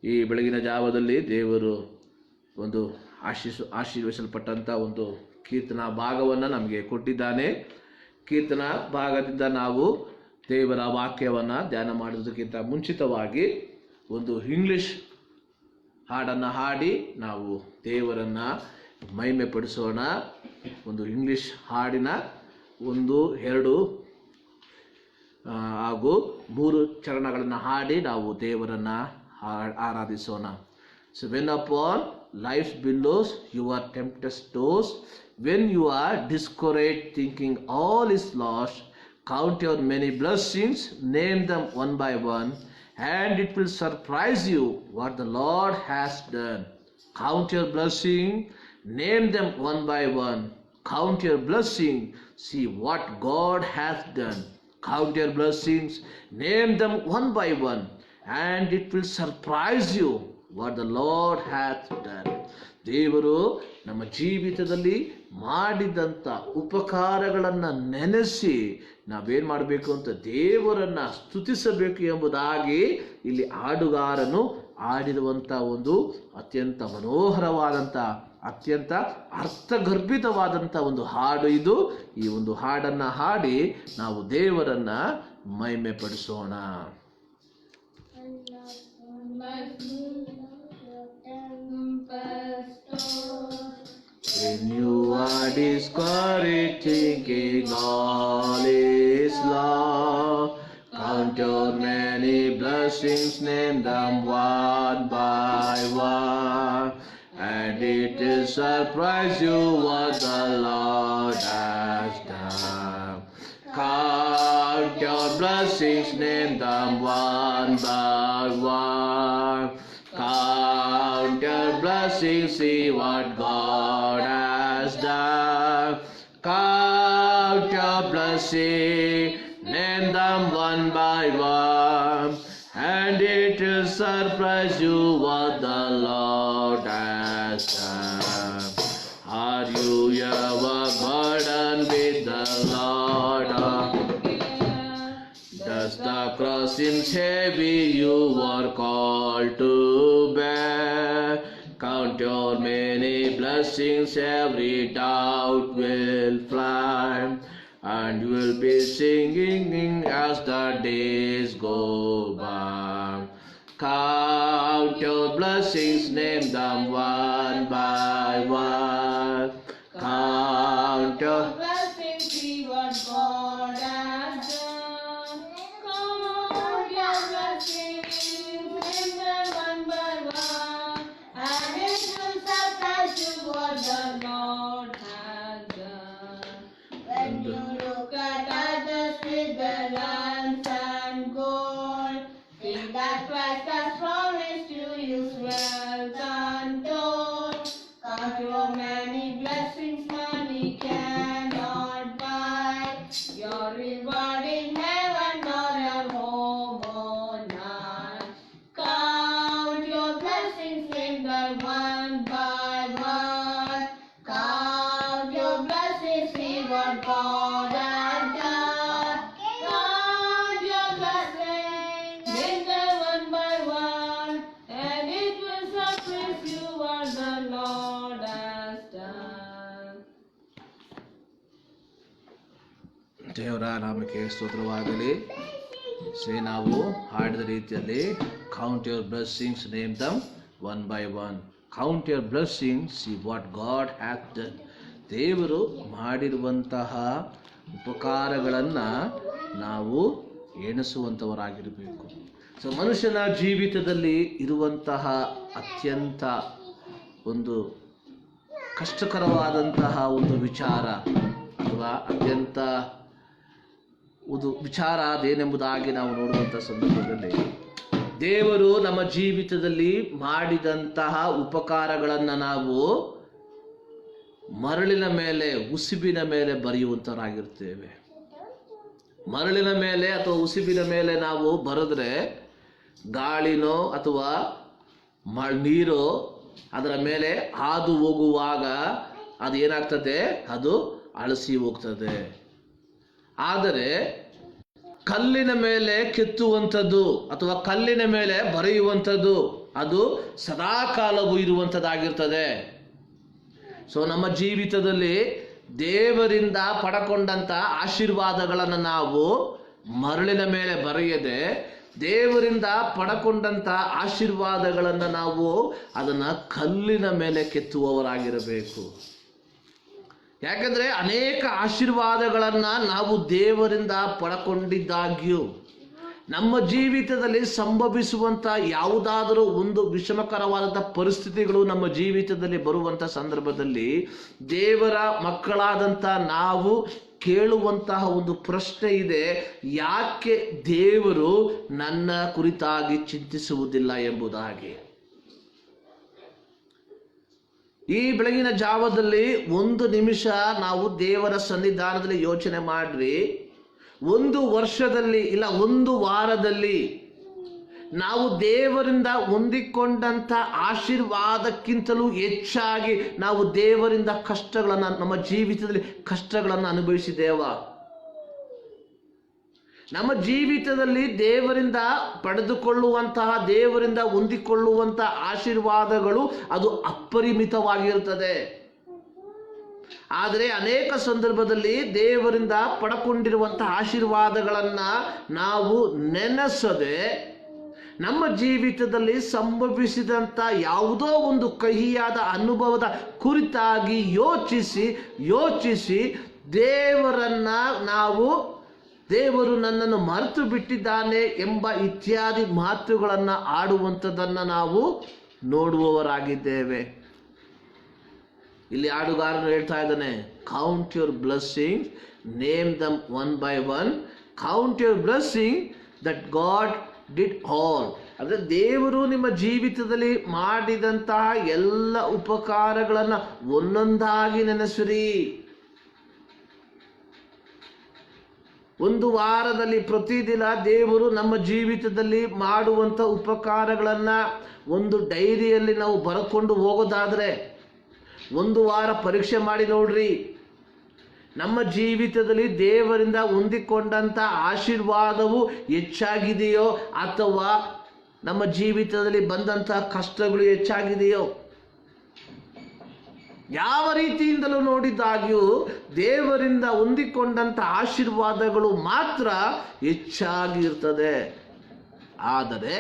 ಈ ಬೆಳಗಿನ ಜಾವದಲ್ಲಿ ದೇವರು ಒಂದು ಆಶೀರ್ವದಿಸಲ್ಪಟ್ಟಂಥ ಒಂದು ಕೀರ್ತನಾ ಭಾಗವನ್ನು ನಮಗೆ ಕೊಟ್ಟಿದ್ದಾನೆ. ಕೀರ್ತನಾ ಭಾಗದಿಂದ ನಾವು ದೇವರ ವಾಕ್ಯವನ್ನು ಧ್ಯಾನ ಮಾಡೋದಕ್ಕಿಂತ ಮುಂಚಿತವಾಗಿ ಒಂದು ಇಂಗ್ಲಿಷ್ ಹಾಡನ್ನು ಹಾಡಿ ನಾವು ದೇವರನ್ನು ಮಹಿಮೆ ಪಡಿಸೋಣ. ಒಂದು ಇಂಗ್ಲಿಷ್ ಹಾಡಿನ 1, 2 ಹಾಗೂ 3 ಚರಣಗಳನ್ನು ಹಾಡಿ ನಾವು ದೇವರನ್ನು ಆರಾಧಿಸೋಣ. So when upon life's billows you are tempest tossed, when you are discouraged thinking all is lost, count your many blessings, name them one by one, and it will surprise you what the Lord has done. Count your blessing, name them one by one. Count your blessing, see what God has done. Count your blessings, name them one by one, and it will surprise you what the Lord hath done. ದೇವರು ನಮ್ಮ ಜೀವಿತದಲ್ಲಿ ಮಾಡಿದಂಥ ಉಪಕಾರಗಳನ್ನು ನೆನೆಸಿ ನಾವೇನು ಮಾಡಬೇಕು ಅಂತ ದೇವರನ್ನು ಸ್ತುತಿಸಬೇಕು ಎಂಬುದಾಗಿ ಇಲ್ಲಿ ಹಾಡುಗಾರನು ಹಾಡಿರುವಂಥ ಒಂದು ಅತ್ಯಂತ ಮನೋಹರವಾದಂಥ ಅತ್ಯಂತ ಅರ್ಥಗರ್ಭಿತವಾದಂಥ ಒಂದು ಹಾಡು ಇದು. ಈ ಒಂದು ಹಾಡನ್ನು ಹಾಡಿ ನಾವು ದೇವರನ್ನು ಮಹಿಮೆ ಪಡಿಸೋಣ. When you are discouraged thinking all is lost, count your many blessings. blessings, name them one by one. And it will surprise you what the Lord has done. Count your blessings, name them one by one. Count your blessings, see what God has done. Count your blessings, name them one by one. And it will surprise you what the Lord has done. Are you ever burdened with the Lord? Does the cross seems heavy you are called to bear? Count your many blessings, every doubt will fly. And you will be singing as the days go by. Count your blessings, name them one by one. Count your blessings, see what God has done. Count your blessings, name them one by one. And it will surprise you what the Lord has done. When you look at others with their lands and gold, think that Christ has promised you wealth untold. Count your many blessings money cannot buy, your reward in heaven or your home on earth. Count your blessings in the one by one. Count your blessings, see what God has done. Count your blessings, name them one by one, and it will surprise you what the Lord has done. ದೇವರ ನಾಮಕ್ಕೆ ಸ್ತೋತ್ರವಾಗಲಿ. ನಾವು ಹಾಡಿದ ರೀತಿಯಲ್ಲಿ count your blessings, name dum one by one. Count your blessings, see what god hath done. ದೇವರು ಮಾಡಿರುವಂತಹ ಉಪಕಾರಗಳನ್ನು ನಾವು ಎಣಿಸುವಂಥವರಾಗಿರಬೇಕು. So ಮನುಷ್ಯನ ಜೀವಿತದಲ್ಲಿ ಇರುವಂತಹ ಅತ್ಯಂತ ಒಂದು ಕಷ್ಟಕರವಾದಂತಹ ಒಂದು ವಿಚಾರ ಅಥವಾ ಅತ್ಯಂತ ಒಂದು ವಿಚಾರ ಅದೇನೆಂಬುದಾಗಿ ನಾವು ನೋಡುವಂಥ ಸಂದರ್ಭದಲ್ಲಿ ದೇವರು ನಮ್ಮ ಜೀವಿತದಲ್ಲಿ ಮಾಡಿದಂತಹ ಉಪಕಾರಗಳನ್ನು ನಾವು ಮರಳಿನ ಮೇಲೆ, ಉಸುಬಿನ ಮೇಲೆ ಬರೆಯುವಂಥವರಾಗಿರ್ತೇವೆ. ಮರಳಿನ ಮೇಲೆ ಅಥವಾ ಉಸುಬಿನ ಮೇಲೆ ನಾವು ಬರೆದ್ರೆ ಗಾಳಿನೋ ಅಥವಾ ನೀರೋ ಅದರ ಮೇಲೆ ಹಾದು ಹೋಗುವಾಗ ಅದು ಏನಾಗ್ತದೆ, ಅದು ಅಳಿಸಿ ಹೋಗ್ತದೆ. ಆದರೆ ಕಲ್ಲಿನ ಮೇಲೆ ಕೆತ್ತುವಂಥದ್ದು ಅಥವಾ ಕಲ್ಲಿನ ಮೇಲೆ ಬರೆಯುವಂಥದ್ದು ಅದು ಸದಾಕಾಲವೂ ಇರುವಂಥದ್ದಾಗಿರ್ತದೆ. ಸೊ ನಮ್ಮ ಜೀವಿತದಲ್ಲಿ ದೇವರಿಂದ ಪಡಕೊಂಡಂಥ ಆಶೀರ್ವಾದಗಳನ್ನು ನಾವು ಮರಳಿನ ಮೇಲೆ ಬರೆಯದೆ ದೇವರಿಂದ ಪಡಕೊಂಡಂಥ ಆಶೀರ್ವಾದಗಳನ್ನು ನಾವು ಅದನ್ನು ಕಲ್ಲಿನ ಮೇಲೆ ಕೆತ್ತುವವರಾಗಿರಬೇಕು. ಯಾಕೆಂದರೆ ಅನೇಕ ಆಶೀರ್ವಾದಗಳನ್ನು ನಾವು ದೇವರಿಂದ ಪಡಕೊಂಡಿದ್ದಾಗ್ಯೂ ನಮ್ಮ ಜೀವಿತದಲ್ಲಿ ಸಂಭವಿಸುವಂಥ ಯಾವುದಾದರೂ ಒಂದು ವಿಷಮಕರವಾದಂಥ ಪರಿಸ್ಥಿತಿಗಳು ನಮ್ಮ ಜೀವಿತದಲ್ಲಿ ಬರುವಂಥ ಸಂದರ್ಭದಲ್ಲಿ ದೇವರ ಮಕ್ಕಳಾದಂಥ ನಾವು ಕೇಳುವಂತಹ ಒಂದು ಪ್ರಶ್ನೆ ಇದೆ, ಯಾಕೆ ದೇವರು ನನ್ನ ಕುರಿತಾಗಿ ಚಿಂತಿಸುವುದಿಲ್ಲ ಎಂಬುದಾಗಿ. ಈ ಬೆಳಗಿನ ಜಾವದಲ್ಲಿ ಒಂದು ನಿಮಿಷ ನಾವು ದೇವರ ಸನ್ನಿಧಾನದಲ್ಲಿ ಯೋಚನೆ ಮಾಡ್ರಿ. ಒಂದು ವರ್ಷದಲ್ಲಿ ಇಲ್ಲ ಒಂದು ವಾರದಲ್ಲಿ ನಾವು ದೇವರಿಂದ ಹೊಂದಿಕೊಂಡಂಥ ಆಶೀರ್ವಾದಕ್ಕಿಂತಲೂ ಹೆಚ್ಚಾಗಿ ನಾವು ದೇವರಿಂದ ಕಷ್ಟಗಳನ್ನು, ನಮ್ಮ ಜೀವಿತದಲ್ಲಿ ಕಷ್ಟಗಳನ್ನು ಅನುಭವಿಸಿದ್ದೇವ? ನಮ್ಮ ಜೀವಿತದಲ್ಲಿ ದೇವರಿಂದ ಪಡೆದುಕೊಳ್ಳುವಂತಹ, ದೇವರಿಂದ ಹೊಂದಿಕೊಳ್ಳುವಂತಹ ಆಶೀರ್ವಾದಗಳು ಅದು ಅಪರಿಮಿತವಾಗಿರುತ್ತದೆ. ಆದರೆ ಅನೇಕ ಸಂದರ್ಭದಲ್ಲಿ ದೇವರಿಂದ ಪಡ್ಕೊಂಡಿರುವಂತಹ ಆಶೀರ್ವಾದಗಳನ್ನು ನಾವು ನೆನೆಸದೆ ನಮ್ಮ ಜೀವಿತದಲ್ಲಿ ಸಂಭವಿಸಿದಂಥ ಯಾವುದೋ ಒಂದು ಕಹಿಯಾದ ಅನುಭವದ ಕುರಿತಾಗಿ ಯೋಚಿಸಿ ದೇವರನ್ನು ನಾವು ದೇವರು ನನ್ನನ್ನು ಮರೆತು ಬಿಟ್ಟಿದ್ದಾನೆ ಎಂಬ ಇತ್ಯಾದಿ ಮಾತುಗಳನ್ನು ಆಡುವಂಥದ್ದನ್ನು ನಾವು ನೋಡುವವರಾಗಿದ್ದೇವೆ. ಇಲ್ಲಿ ಹಾಡುಗಾರನು ಹೇಳ್ತಾ ಇದ್ದಾನೆ, count your blessing, name dum one by one, count your blessing that god did all. ಅಂದರೆ ದೇವರು ನಿಮ್ಮ ಜೀವಿತದಲ್ಲಿ ಮಾಡಿದಂತಹ ಎಲ್ಲ ಉಪಕಾರಗಳನ್ನು ಒಂದೊಂದಾಗಿ ನೆನೆಸಿರಿ. ಒಂದು ವಾರದಲ್ಲಿ ಪ್ರತಿದಿನ ದೇವರು ನಮ್ಮ ಜೀವಿತದಲ್ಲಿ ಮಾಡುವಂಥ ಉಪಕಾರಗಳನ್ನು ಒಂದು ಡೈರಿಯಲ್ಲಿ ನಾವು ಬರ್ಕೊಂಡು ಹೋಗೋದಾದರೆ ಒಂದು ವಾರ ಪರೀಕ್ಷೆ ಮಾಡಿ ನೋಡ್ರಿ. ನಮ್ಮ ಜೀವಿತದಲ್ಲಿ ದೇವರಿಂದ ಹೊಂದಿಕೊಂಡಂಥ ಆಶೀರ್ವಾದವು ಹೆಚ್ಚಾಗಿದೆಯೋ ಅಥವಾ ನಮ್ಮ ಜೀವಿತದಲ್ಲಿ ಬಂದಂಥ ಕಷ್ಟಗಳು ಹೆಚ್ಚಾಗಿದೆಯೋ? ಯಾವ ರೀತಿಯಿಂದಲೂ ನೋಡಿದಾಗ್ಯೂ ದೇವರಿಂದ ಹೊಂದಿಕೊಂಡಂಥ ಆಶೀರ್ವಾದಗಳು ಮಾತ್ರ ಹೆಚ್ಚಾಗಿರ್ತದೆ. ಆದರೆ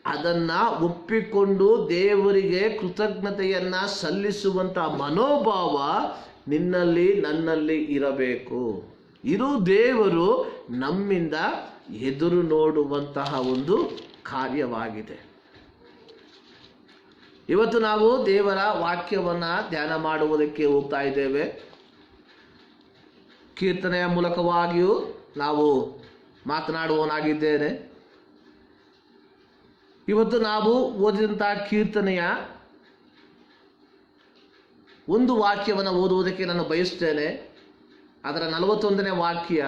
ಅದನ್ನು ಒಪ್ಪಿಕೊಂಡು ದೇವರಿಗೆ ಕೃತಜ್ಞತೆಯನ್ನು ಸಲ್ಲಿಸುವಂಥ ಮನೋಭಾವ ನಿನ್ನಲ್ಲಿ ನನ್ನಲ್ಲಿ ಇರಬೇಕು. ಇದು ದೇವರು ನಮ್ಮಿಂದ ಎದುರು ನೋಡುವಂತಹ ಒಂದು ಕಾರ್ಯವಾಗಿದೆ. ಇವತ್ತು ನಾವು ದೇವರ ವಾಕ್ಯವನ್ನು ಧ್ಯಾನ ಮಾಡುವುದಕ್ಕೆ ಹೋಗ್ತಾ ಇದ್ದೇವೆ. ಕೀರ್ತನೆಯ ಮೂಲಕವಾಗಿಯೂ ನಾವು ಮಾತನಾಡುವವನಾಗಿದ್ದೇನೆ. ಇವತ್ತು ನಾವು ಓದಿದಂತಹ ಕೀರ್ತನೆಯ ಒಂದು ವಾಕ್ಯವನ್ನು ಓದುವುದಕ್ಕೆ ನಾನು ಬಯಸ್ತೇನೆ. ಅದರ 41ನೇ ವಾಕ್ಯ,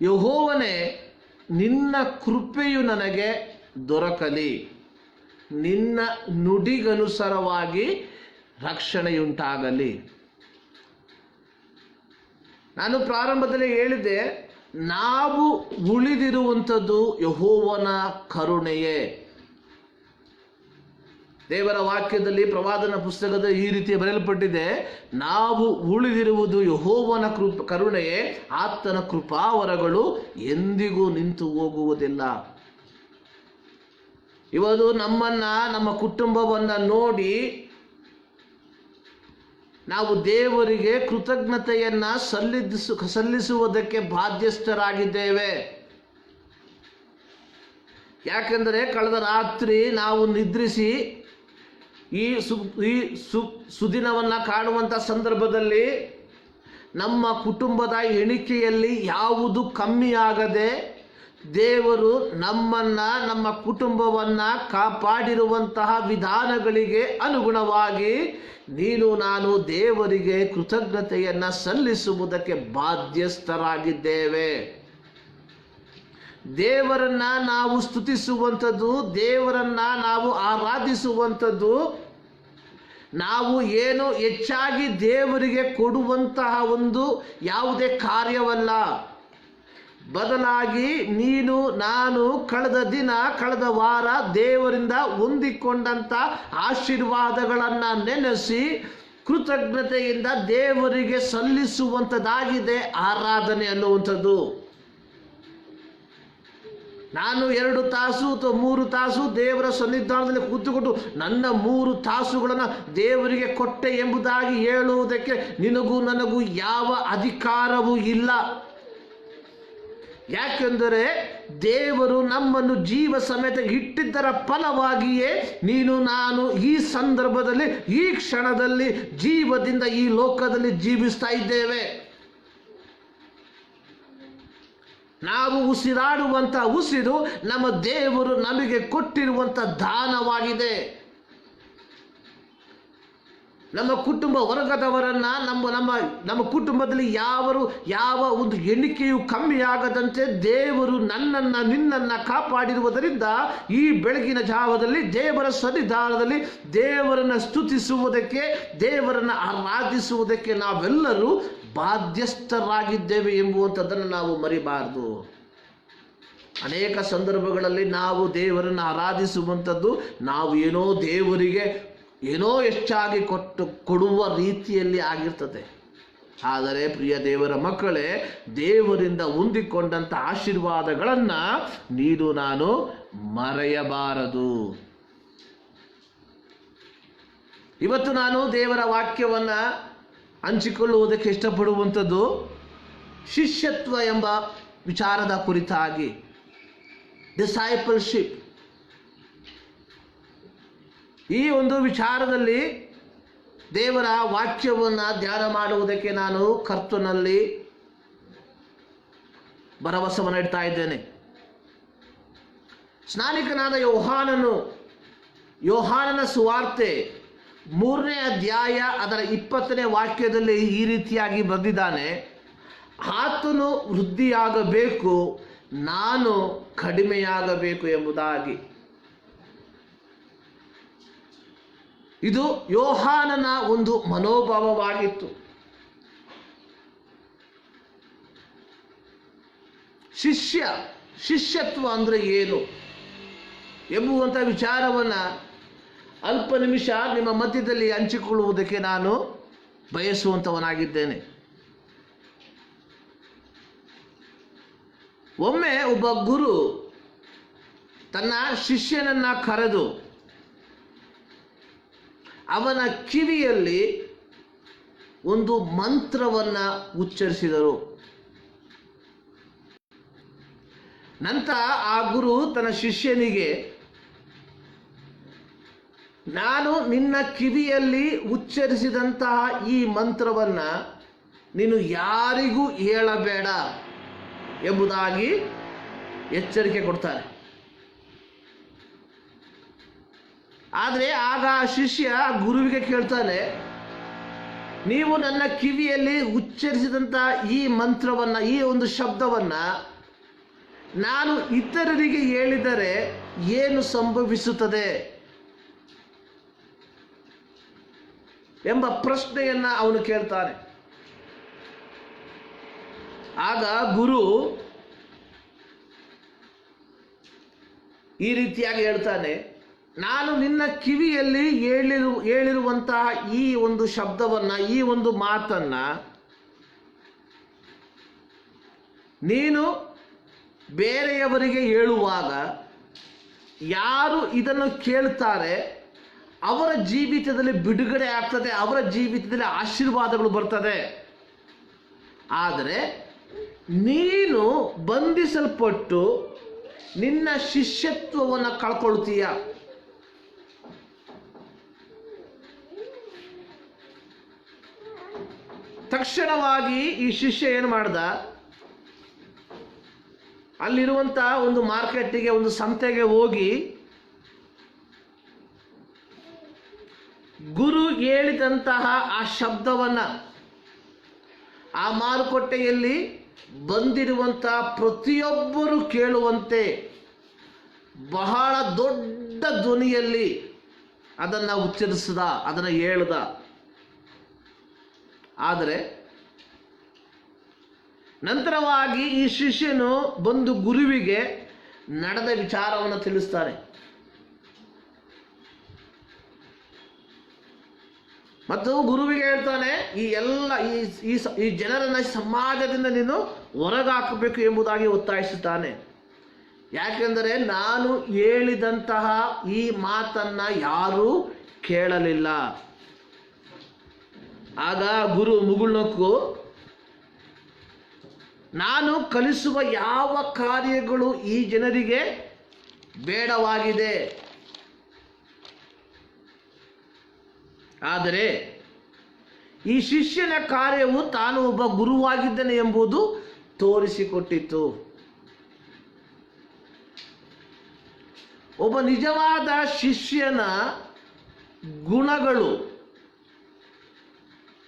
ಯೆಹೋವನೇ ನಿನ್ನ ಕೃಪೆಯು ನನಗೆ ದೊರಕಲಿ, ನಿನ್ನ ನುಡಿಗನುಸಾರವಾಗಿ ರಕ್ಷಣೆಯುಂಟಾಗಲಿ. ನಾನು ಪ್ರಾರಂಭದಲ್ಲಿ ಹೇಳಿದೆ, ನಾವು ಉಳಿದಿರುವಂಥದ್ದು ಯೆಹೋವನ ಕರುಣೆಯೇ. ದೇವರ ವಾಕ್ಯದಲ್ಲಿ ಪ್ರವಾದನ ಪುಸ್ತಕದ ಈ ರೀತಿ ಬರೆಯಲ್ಪಟ್ಟಿದೆ, ನಾವು ಉಳಿದಿರುವುದು ಯೆಹೋವನ ಕರುಣೆಯೇ, ಆತನ ಕೃಪಾವರಗಳು ಎಂದಿಗೂ ನಿಂತು ಹೋಗುವುದಿಲ್ಲ. ಇವತ್ತು ನಮ್ಮ ಕುಟುಂಬವನ್ನು ನೋಡಿ ನಾವು ದೇವರಿಗೆ ಕೃತಜ್ಞತೆಯನ್ನು ಸಲ್ಲಿಸುವುದಕ್ಕೆ ಬಾಧ್ಯಸ್ಥರಾಗಿದ್ದೇವೆ. ಯಾಕೆಂದರೆ ಕಳೆದ ರಾತ್ರಿ ನಾವು ನಿದ್ರಿಸಿ ಈ ಸುದಿನವನ್ನು ಕಾಣುವಂಥ ಸಂದರ್ಭದಲ್ಲಿ ನಮ್ಮ ಕುಟುಂಬದ ಎಣಿಕೆಯಲ್ಲಿ ಯಾವುದು ಕಮ್ಮಿಯಾಗದೆ ದೇವರು ನಮ್ಮನ್ನು, ನಮ್ಮ ಕುಟುಂಬವನ್ನು ಕಾಪಾಡಿರುವಂತಹ ವಿಧಾನಗಳಿಗೆ ಅನುಗುಣವಾಗಿ ನೀನು ನಾನು ದೇವರಿಗೆ ಕೃತಜ್ಞತೆಯನ್ನು ಸಲ್ಲಿಸುವುದಕ್ಕೆ ಬಾಧ್ಯಸ್ಥರಾಗಿದ್ದೇವೆ. ದೇವರನ್ನ ನಾವು ಸ್ತುತಿಸುವಂಥದ್ದು, ದೇವರನ್ನ ನಾವು ಆರಾಧಿಸುವಂಥದ್ದು ನಾವು ಏನು ಹೆಚ್ಚಾಗಿ ದೇವರಿಗೆ ಕೊಡುವಂತಹ ಒಂದು ಯಾವುದೇ ಕಾರ್ಯವಲ್ಲ. ಬದಲಾಗಿ ನೀನು ನಾನು ಕಳೆದ ವಾರ ದೇವರಿಂದ ಹೊಂದಿಕೊಂಡಂಥ ಆಶೀರ್ವಾದಗಳನ್ನು ನೆನೆಸಿ ಕೃತಜ್ಞತೆಯಿಂದ ದೇವರಿಗೆ ಸಲ್ಲಿಸುವಂಥದ್ದಾಗಿದೆ ಆರಾಧನೆ ಅನ್ನುವಂಥದ್ದು. ನಾನು 2 ತಾಸು ಅಥವಾ 3 ತಾಸು ದೇವರ ಸನ್ನಿಧಾನದಲ್ಲಿ ಕೂತುಕೊಂಡು ನನ್ನ 3 ತಾಸುಗಳನ್ನು ದೇವರಿಗೆ ಕೊಟ್ಟೆ ಎಂಬುದಾಗಿ ಹೇಳುವುದಕ್ಕೆ ನಿನಗೂ ನನಗೂ ಯಾವ ಅಧಿಕಾರವೂ ಇಲ್ಲ. ಯಾಕೆಂದರೆ ದೇವರು ನಮ್ಮನ್ನು ಜೀವ ಸಮೇತ ಇಟ್ಟಿದ್ದರ ಫಲವಾಗಿಯೇ ನೀನು ನಾನು ಈ ಸಂದರ್ಭದಲ್ಲಿ ಈ ಕ್ಷಣದಲ್ಲಿ ಜೀವದಿಂದ ಈ ಲೋಕದಲ್ಲಿ ಜೀವಿಸ್ತಾ ಇದ್ದೇವೆ. ನಾವು ಉಸಿರಾಡುವಂಥ ಉಸಿರು ನಮ್ಮ ದೇವರು ನಮಗೆ ಕೊಟ್ಟಿರುವಂಥ ದಾನವಾಗಿದೆ. ನಮ್ಮ ಕುಟುಂಬ ವರ್ಗದವರನ್ನು ನಮ್ಮ ಕುಟುಂಬದಲ್ಲಿ ಯಾವ ಒಂದು ಎಣಿಕೆಯು ಕಮ್ಮಿಯಾಗದಂತೆ ದೇವರು ನಿನ್ನನ್ನು ಕಾಪಾಡಿರುವುದರಿಂದ ಈ ಬೆಳಗಿನ ಜಾವದಲ್ಲಿ ದೇವರ ಸನ್ನಿಧಾನದಲ್ಲಿ ದೇವರನ್ನು ಸ್ತುತಿಸುವುದಕ್ಕೆ, ದೇವರನ್ನು ಆರಾಧಿಸುವುದಕ್ಕೆ ನಾವೆಲ್ಲರೂ ಬಾಧ್ಯಸ್ಥರಾಗಿದ್ದೇವೆ ಎಂಬುವಂಥದ್ದನ್ನು ನಾವು ಮರಿಬಾರದು. ಅನೇಕ ಸಂದರ್ಭಗಳಲ್ಲಿ ನಾವು ದೇವರನ್ನು ಆರಾಧಿಸುವಂಥದ್ದು ನಾವು ದೇವರಿಗೆ ಹೆಚ್ಚಾಗಿ ಕೊಡುವ ರೀತಿಯಲ್ಲಿ ಆಗಿರ್ತದೆ. ಆದರೆ ಪ್ರಿಯ ದೇವರ ಮಕ್ಕಳೇ, ದೇವರಿಂದ ಹೊಂದಿಕೊಂಡಂಥ ಆಶೀರ್ವಾದಗಳನ್ನು ನೀನು ನಾನು ಮರೆಯಬಾರದು. ಇವತ್ತು ನಾನು ದೇವರ ವಾಕ್ಯವನ್ನು ಹಂಚಿಕೊಳ್ಳುವುದಕ್ಕೆ ಇಷ್ಟಪಡುವಂಥದ್ದು ಶಿಷ್ಯತ್ವ ಎಂಬ ವಿಚಾರದ ಕುರಿತಾಗಿ, ಡಿಸೈಪಲ್ಶಿಪ್, ಈ ಒಂದು ವಿಚಾರದಲ್ಲಿ ದೇವರ ವಾಕ್ಯವನ್ನು ಧ್ಯಾನ ಮಾಡುವುದಕ್ಕೆ ನಾನು ಕರ್ತನಲ್ಲಿ ಭರವಸೆಯನ್ನು ಇಡ್ತಾ ಇದ್ದೇನೆ. ಸ್ನಾನಿಕನಾದ ಯೋಹಾನನ ಸುವಾರ್ತೆ 3ನೇ ಅಧ್ಯಾಯ ಅದರ 20ನೇ ವಾಕ್ಯದಲ್ಲಿ ಈ ರೀತಿಯಾಗಿ ಬರೆದಿದ್ದಾನೆ, ಆತನು ವೃದ್ಧಿಯಾಗಬೇಕು, ನಾನು ಕಡಿಮೆಯಾಗಬೇಕು ಎಂಬುದಾಗಿ. ಇದು ಯೋಹಾನನ ಒಂದು ಮನೋಭಾವವಾಗಿತ್ತು. ಶಿಷ್ಯತ್ವ ಅಂದರೆ ಏನು ಎಂಬುವಂಥ ವಿಚಾರವನ್ನು ಅಲ್ಪ ನಿಮಿಷ ನಿಮ್ಮ ಮಧ್ಯದಲ್ಲಿ ಹಂಚಿಕೊಳ್ಳುವುದಕ್ಕೆ ನಾನು ಬಯಸುವಂಥವನಾಗಿದ್ದೇನೆ. ಒಮ್ಮೆ ಒಬ್ಬ ಗುರು ತನ್ನ ಶಿಷ್ಯನನ್ನು ಕರೆದು ಅವನ ಕಿವಿಯಲ್ಲಿ ಒಂದು ಮಂತ್ರವನ್ನು ಉಚ್ಚರಿಸಿದರು. ನಂತರ ಆ ಗುರು ತನ್ನ ಶಿಷ್ಯನಿಗೆ, ನಾನು ನಿನ್ನ ಕಿವಿಯಲ್ಲಿ ಉಚ್ಚರಿಸಿದಂತಹ ಈ ಮಂತ್ರವನ್ನು ನೀನು ಯಾರಿಗೂ ಹೇಳಬೇಡ ಎಂಬುದಾಗಿ ಎಚ್ಚರಿಕೆ ಕೊಡ್ತಾರೆ. ಆದರೆ ಆಗ ಆ ಶಿಷ್ಯ ಗುರುವಿಗೆ ಕೇಳ್ತಾನೆ, ನೀವು ನನ್ನ ಕಿವಿಯಲ್ಲಿ ಉಚ್ಚರಿಸಿದಂಥ ಈ ಮಂತ್ರವನ್ನು, ಈ ಒಂದು ಶಬ್ದವನ್ನು ನಾನು ಇತರರಿಗೆ ಹೇಳಿದರೆ ಏನು ಸಂಭವಿಸುತ್ತದೆ ಎಂಬ ಪ್ರಶ್ನೆಯನ್ನು ಅವನು ಕೇಳ್ತಾನೆ. ಆಗ ಗುರು ಈ ರೀತಿಯಾಗಿ ಹೇಳ್ತಾನೆ, ನಾನು ನಿನ್ನ ಕಿವಿಯಲ್ಲಿ ಹೇಳಿರುವಂತಹ ಈ ಒಂದು ಶಬ್ದವನ್ನು, ಈ ಒಂದು ಮಾತನ್ನು ನೀನು ಬೇರೆಯವರಿಗೆ ಹೇಳುವಾಗ ಯಾರು ಇದನ್ನು ಕೇಳ್ತಾರೆ ಅವರ ಜೀವಿತದಲ್ಲಿ ಬಿಡುಗಡೆ ಆಗ್ತದೆ, ಅವರ ಜೀವಿತದಲ್ಲಿ ಆಶೀರ್ವಾದಗಳು ಬರ್ತದೆ. ಆದರೆ ನೀನು ಬಂಧಿಸಲ್ಪಟ್ಟು ನಿನ್ನ ಶಿಷ್ಯತ್ವವನ್ನು ಕಳ್ಕೊಳ್ತೀಯ. ತಕ್ಷಣವಾಗಿ ಈ ಶಿಷ್ಯ ಏನು ಮಾಡ್ದ, ಅಲ್ಲಿರುವಂಥ ಒಂದು ಮಾರ್ಕೆಟಿಗೆ, ಒಂದು ಸಂತೆಗೆ ಹೋಗಿ ಗುರು ಹೇಳಿದಂತಹ ಆ ಶಬ್ದವನ್ನು ಆ ಮಾರುಕಟ್ಟೆಯಲ್ಲಿ ಬಂದಿರುವಂಥ ಪ್ರತಿಯೊಬ್ಬರು ಕೇಳುವಂತೆ ಬಹಳ ದೊಡ್ಡ ಧ್ವನಿಯಲ್ಲಿ ಅದನ್ನು ಉಚ್ಚರಿಸಿದ, ಅದನ್ನು ಹೇಳ್ದ. ಆದರೆ ನಂತರವಾಗಿ ಈ ಶಿಷ್ಯನು ಬಂದು ಗುರುವಿಗೆ ನಡೆದ ವಿಚಾರವನ್ನು ತಿಳಿಸ್ತಾನೆ. ಮತ್ತು ಗುರುವಿಗೆ ಹೇಳ್ತಾನೆ, ಈ ಜನರನ್ನು ಸಮಾಜದಿಂದ ನೀನು ಹೊರಗಾಕಬೇಕು ಎಂಬುದಾಗಿ ಒತ್ತಾಯಿಸುತ್ತಾನೆ. ಯಾಕೆಂದರೆ ನಾನು ಹೇಳಿದಂತಹ ಈ ಮಾತನ್ನು ಯಾರೂ ಕೇಳಲಿಲ್ಲ. ಆಗ ಗುರು ಮುಗುಳ್ನಕ್ಕು, ನಾನು ಕಲಿಸುವ ಯಾವ ಕಾರ್ಯಗಳು ಈ ಜನರಿಗೆ ಬೇಡವಾಗಿದೆ, ಆದರೆ ಈ ಶಿಷ್ಯನ ಕಾರ್ಯವು ತಾನು ಒಬ್ಬ ಗುರುವಾಗಿದ್ದಾನೆ ಎಂಬುದು ತೋರಿಸಿಕೊಟ್ಟಿತು. ಒಬ್ಬ ನಿಜವಾದ ಶಿಷ್ಯನ ಗುಣಗಳು,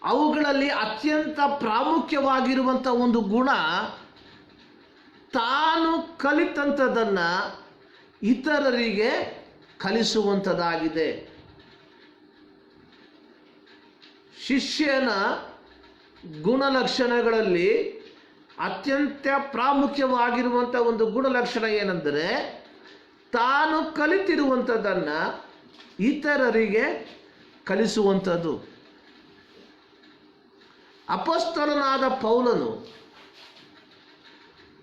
ಅವುಗಳಲ್ಲಿ ಅತ್ಯಂತ ಪ್ರಾಮುಖ್ಯವಾಗಿರುವಂಥ ಒಂದು ಗುಣ, ತಾನು ಕಲಿತಂಥದ್ದನ್ನು ಇತರರಿಗೆ ಕಲಿಸುವಂಥದ್ದಾಗಿದೆ. ಶಿಷ್ಯನ ಗುಣಲಕ್ಷಣಗಳಲ್ಲಿ ಅತ್ಯಂತ ಪ್ರಾಮುಖ್ಯವಾಗಿರುವಂಥ ಒಂದು ಗುಣಲಕ್ಷಣ ಏನೆಂದರೆ, ತಾನು ಕಲಿತಿರುವಂಥದ್ದನ್ನು ಇತರರಿಗೆ ಕಲಿಸುವಂಥದ್ದು. ಅಪೊಸ್ತಲನಾದ ಪೌಲನು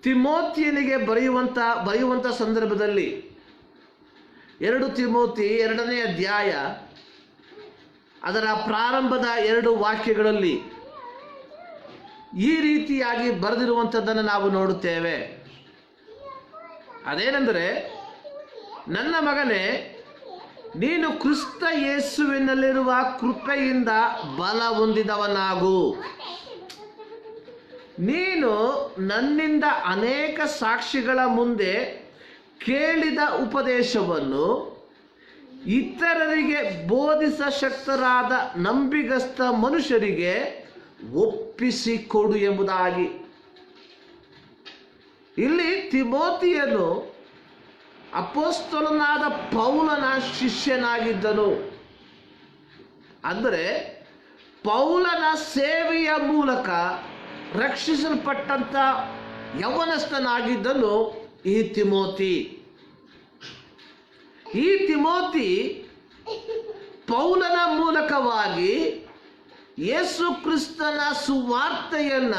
ತಿಮೋತಿಯನಿಗೆ ಬರೆಯುವಂಥ ಸಂದರ್ಭದಲ್ಲಿ 2 ತಿಮೋತಿ 2ನೇ ಅಧ್ಯಾಯ ಅದರ ಪ್ರಾರಂಭದ 2 ವಾಕ್ಯಗಳಲ್ಲಿ ಈ ರೀತಿಯಾಗಿ ಬರೆದಿರುವಂಥದ್ದನ್ನು ನಾವು ನೋಡುತ್ತೇವೆ. ಅದೇನೆಂದರೆ, ನನ್ನ ಮಗನೇ, ನೀನು ಕ್ರಿಸ್ತ ಯೇಸುವಿನಲ್ಲಿರುವ ಕೃಪೆಯಿಂದ ಬಲ ಹೊಂದಿದವನಾಗು. ನೀನು ನನ್ನಿಂದ ಅನೇಕ ಸಾಕ್ಷಿಗಳ ಮುಂದೆ ಕೇಳಿದ ಉಪದೇಶವನ್ನು ಇತರರಿಗೆ ಬೋಧಿಸಶಕ್ತರಾದ ನಂಬಿಗಸ್ತ ಮನುಷ್ಯರಿಗೆ ಒಪ್ಪಿಸಿಕೊಡು ಎಂಬುದಾಗಿ. ಇಲ್ಲಿ ತಿಮೋತಿಯನು ಅಪೊಸ್ತಲನಾದ ಪೌಲನ ಶಿಷ್ಯನಾಗಿದ್ದನು. ಅಂದರೆ ಪೌಲನ ಸೇವೆಯ ಮೂಲಕ ರಕ್ಷಿಸಲ್ಪಟ್ಟಂತ ಯೌವನಸ್ಥನಾಗಿದ್ದನು ಈ ತಿಮೋತಿ. ಈ ತಿಮೋತಿ ಪೌಲನ ಮೂಲಕವಾಗಿ ಯೇಸು ಕ್ರಿಸ್ತನ ಸುವಾರ್ತೆಯನ್ನ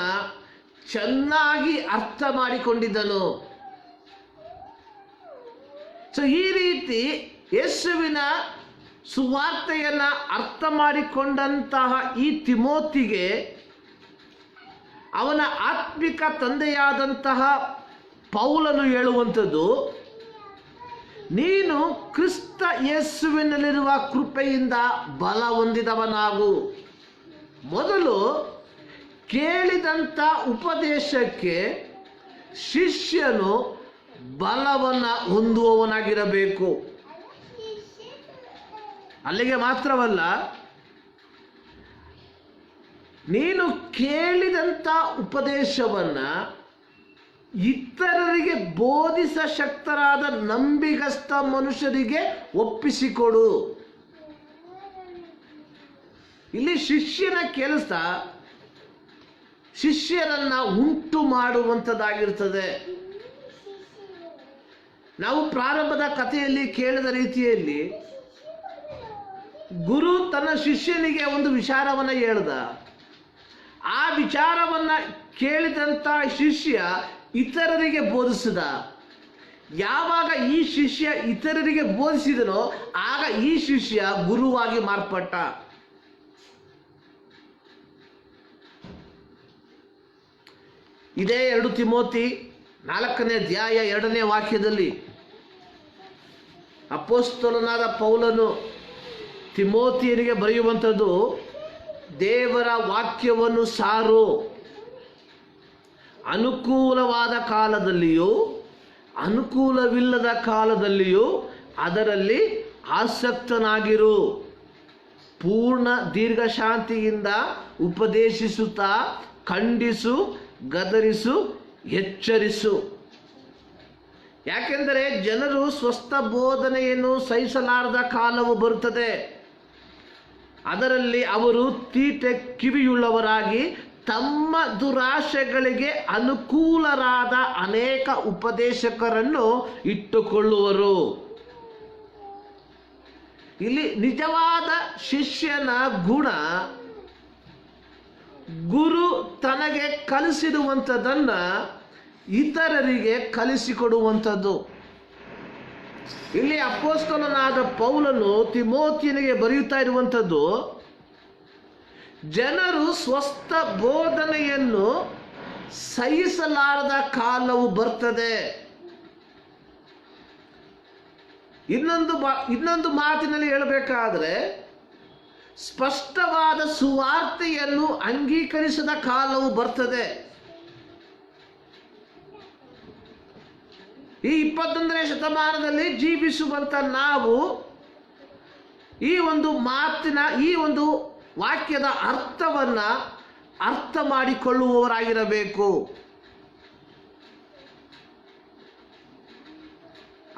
ಚೆನ್ನಾಗಿ ಅರ್ಥ ಮಾಡಿಕೊಂಡಿದ್ದನು. ಈ ರೀತಿ ಯೇಸುವಿನ ಸುವಾರ್ತೆಯನ್ನ ಅರ್ಥ ಮಾಡಿಕೊಂಡಂತಹ ಈ ತಿಮೋತಿಗೆ ಅವನ ಆತ್ಮಿಕ ತಂದೆಯಾದಂತಹ ಪೌಲನು ಹೇಳುವಂಥದ್ದು, ನೀನು ಕ್ರಿಸ್ತ ಯೇಸುವಿನಲ್ಲಿರುವ ಕೃಪೆಯಿಂದ ಬಲ ಹೊಂದಿದವನಾಗು. ಮೊದಲು ಕೇಳಿದಂಥ ಉಪದೇಶಕ್ಕೆ ಶಿಷ್ಯನು ಬಲವನ್ನು ಹೊಂದುವವನಾಗಿರಬೇಕು. ಅಲ್ಲಿಗೆ ಮಾತ್ರವಲ್ಲ, ನೀನು ಕೇಳಿದಂಥ ಉಪದೇಶವನ್ನು ಇತರರಿಗೆ ಬೋಧಿಸಶಕ್ತರಾದ ನಂಬಿಗಸ್ತ ಮನುಷ್ಯರಿಗೆ ಒಪ್ಪಿಸಿಕೊಡು. ಇಲ್ಲಿ ಶಿಷ್ಯನ ಕೆಲಸ ಶಿಷ್ಯರನ್ನ ಉಂಟು ಮಾಡುವಂಥದ್ದಾಗಿರ್ತದೆ. ನಾವು ಪ್ರಾರಂಭದ ಕಥೆಯಲ್ಲಿ ಕೇಳಿದ ರೀತಿಯಲ್ಲಿ ಗುರು ತನ್ನ ಶಿಷ್ಯನಿಗೆ ಒಂದು ವಿಚಾರವನ್ನು ಹೇಳ್ದ. ಆ ವಿಚಾರವನ್ನು ಕೇಳಿದಂಥ ಶಿಷ್ಯ ಇತರರಿಗೆ ಬೋಧಿಸಿದ. ಯಾವಾಗ ಈ ಶಿಷ್ಯ ಇತರರಿಗೆ ಬೋಧಿಸಿದನೋ ಆಗ ಈ ಶಿಷ್ಯ ಗುರುವಾಗಿ ಮಾರ್ಪಟ್ಟ. ಇದೇ 2 ತಿಮೋತಿ 4ನೇ ಅಧ್ಯಾಯ 2ನೇ ವಾಕ್ಯದಲ್ಲಿ ಅಪೊಸ್ತಲನಾದ ಪೌಲನು ತಿಮೋತಿಯನಿಗೆ ಬರೆಯುವಂಥದ್ದು, ದೇವರ ವಾಕ್ಯವನ್ನು ಸಾರು, ಅನುಕೂಲವಾದ ಕಾಲದಲ್ಲಿಯೂ ಅನುಕೂಲವಿಲ್ಲದ ಕಾಲದಲ್ಲಿಯೂ ಅದರಲ್ಲಿ ಆಸಕ್ತನಾಗಿರು. ಪೂರ್ಣ ದೀರ್ಘಶಾಂತಿಯಿಂದ ಉಪದೇಶಿಸುತ್ತಾ ಖಂಡಿಸು, ಗದರಿಸು, ಎಚ್ಚರಿಸು. ಯಾಕೆಂದರೆ ಜನರು ಸ್ವಸ್ಥ ಬೋಧನೆಯನ್ನು ಸಹಿಸಲಾರದ ಕಾಲವು ಬರುತ್ತದೆ. ಅದರಲ್ಲಿ ಅವರು ತೀಟೆ ಕಿವಿಯುಳ್ಳವರಾಗಿ ತಮ್ಮ ದುರಾಶೆಗಳಿಗೆ ಅನುಕೂಲರಾದ ಅನೇಕ ಉಪದೇಶಕರನ್ನು ಇಟ್ಟುಕೊಳ್ಳುವರು. ಇಲ್ಲಿ ನಿಜವಾದ ಶಿಷ್ಯನ ಗುಣ ಗುರು ತನಗೆ ಕಲಿಸಿರುವಂಥದ್ದನ್ನ ಇತರರಿಗೆ ಕಲಿಸಿಕೊಡುವಂಥದ್ದು. ಇಲ್ಲಿ ಅಪೊಸ್ತಲನಾದ ಪೌಲನು ತಿಮೋತಿಯನಿಗೆ ಬರೆಯುತ್ತಾ ಇರುವಂಥದ್ದು, ಜನರು ಸ್ವಸ್ಥ ಬೋಧನೆಯನ್ನು ಸಹಿಸಲಾರದ ಕಾಲವು ಬರ್ತದೆ. ಇನ್ನೊಂದು ಮಾತಿನಲ್ಲಿ ಹೇಳಬೇಕಾದ್ರೆ, ಸ್ಪಷ್ಟವಾದ ಸುವಾರ್ತೆಯನ್ನು ಅಂಗೀಕರಿಸದ ಕಾಲವು ಬರ್ತದೆ. ಈ 21ನೇ ಶತಮಾನದಲ್ಲಿ ಜೀವಿಸುವಂತ ನಾವು ಈ ಒಂದು ಮಾತಿನ, ಈ ಒಂದು ವಾಕ್ಯದ ಅರ್ಥವನ್ನ ಅರ್ಥ ಮಾಡಿಕೊಳ್ಳುವವರಾಗಿರಬೇಕು.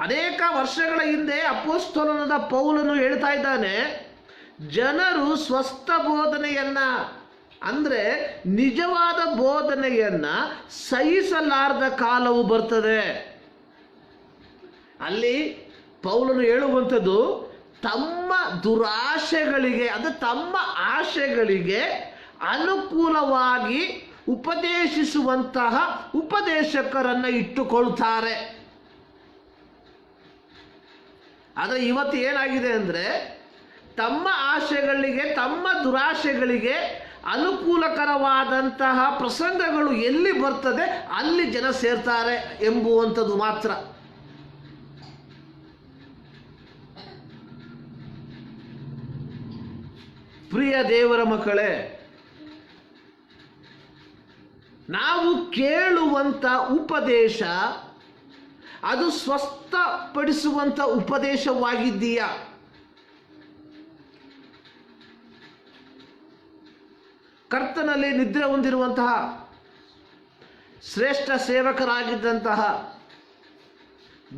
ಅನೇಕ ವರ್ಷಗಳ ಹಿಂದೆ ಅಪೊಸ್ತಲನಾದ ಪೌಲನು ಹೇಳ್ತಾ ಇದ್ದಾನೆ, ಜನರು ಸ್ವಸ್ಥ ಬೋಧನೆಯನ್ನ, ಅಂದ್ರೆ ನಿಜವಾದ ಬೋಧನೆಯನ್ನ ಸಹಿಸಲಾರದ ಕಾಲವು ಬರ್ತದೆ. ಅಲ್ಲಿ ಪೌಲನು ಹೇಳುವಂಥದ್ದು, ತಮ್ಮ ದುರಾಶೆಗಳಿಗೆ, ಅಂದರೆ ತಮ್ಮ ಆಶೆಗಳಿಗೆ ಅನುಕೂಲವಾಗಿ ಉಪದೇಶಿಸುವಂತಹ ಉಪದೇಶಕರನ್ನು ಇಟ್ಟುಕೊಳ್ತಾರೆ. ಆದರೆ ಇವತ್ತು ಏನಾಗಿದೆ ಅಂದರೆ, ತಮ್ಮ ಆಶೆಗಳಿಗೆ, ತಮ್ಮ ದುರಾಶೆಗಳಿಗೆ ಅನುಕೂಲಕರವಾದಂತಹ ಪ್ರಸಂಗಗಳು ಎಲ್ಲಿ ಬರ್ತದೆ ಅಲ್ಲಿ ಜನ ಸೇರ್ತಾರೆ ಎಂಬುವಂಥದ್ದು ಮಾತ್ರ. ಪ್ರಿಯ ದೇವರ ಮಕ್ಕಳೇ, ನಾವು ಕೇಳುವಂಥ ಉಪದೇಶ ಅದು ಸ್ವಸ್ಥಪಡಿಸುವಂಥ ಉಪದೇಶವಾಗಿದ್ದೀಯಾ? ಕರ್ತನಲ್ಲಿ ನಿದ್ರೆ ಹೊಂದಿರುವಂತಹ ಶ್ರೇಷ್ಠ ಸೇವಕರಾಗಿದ್ದಂತಹ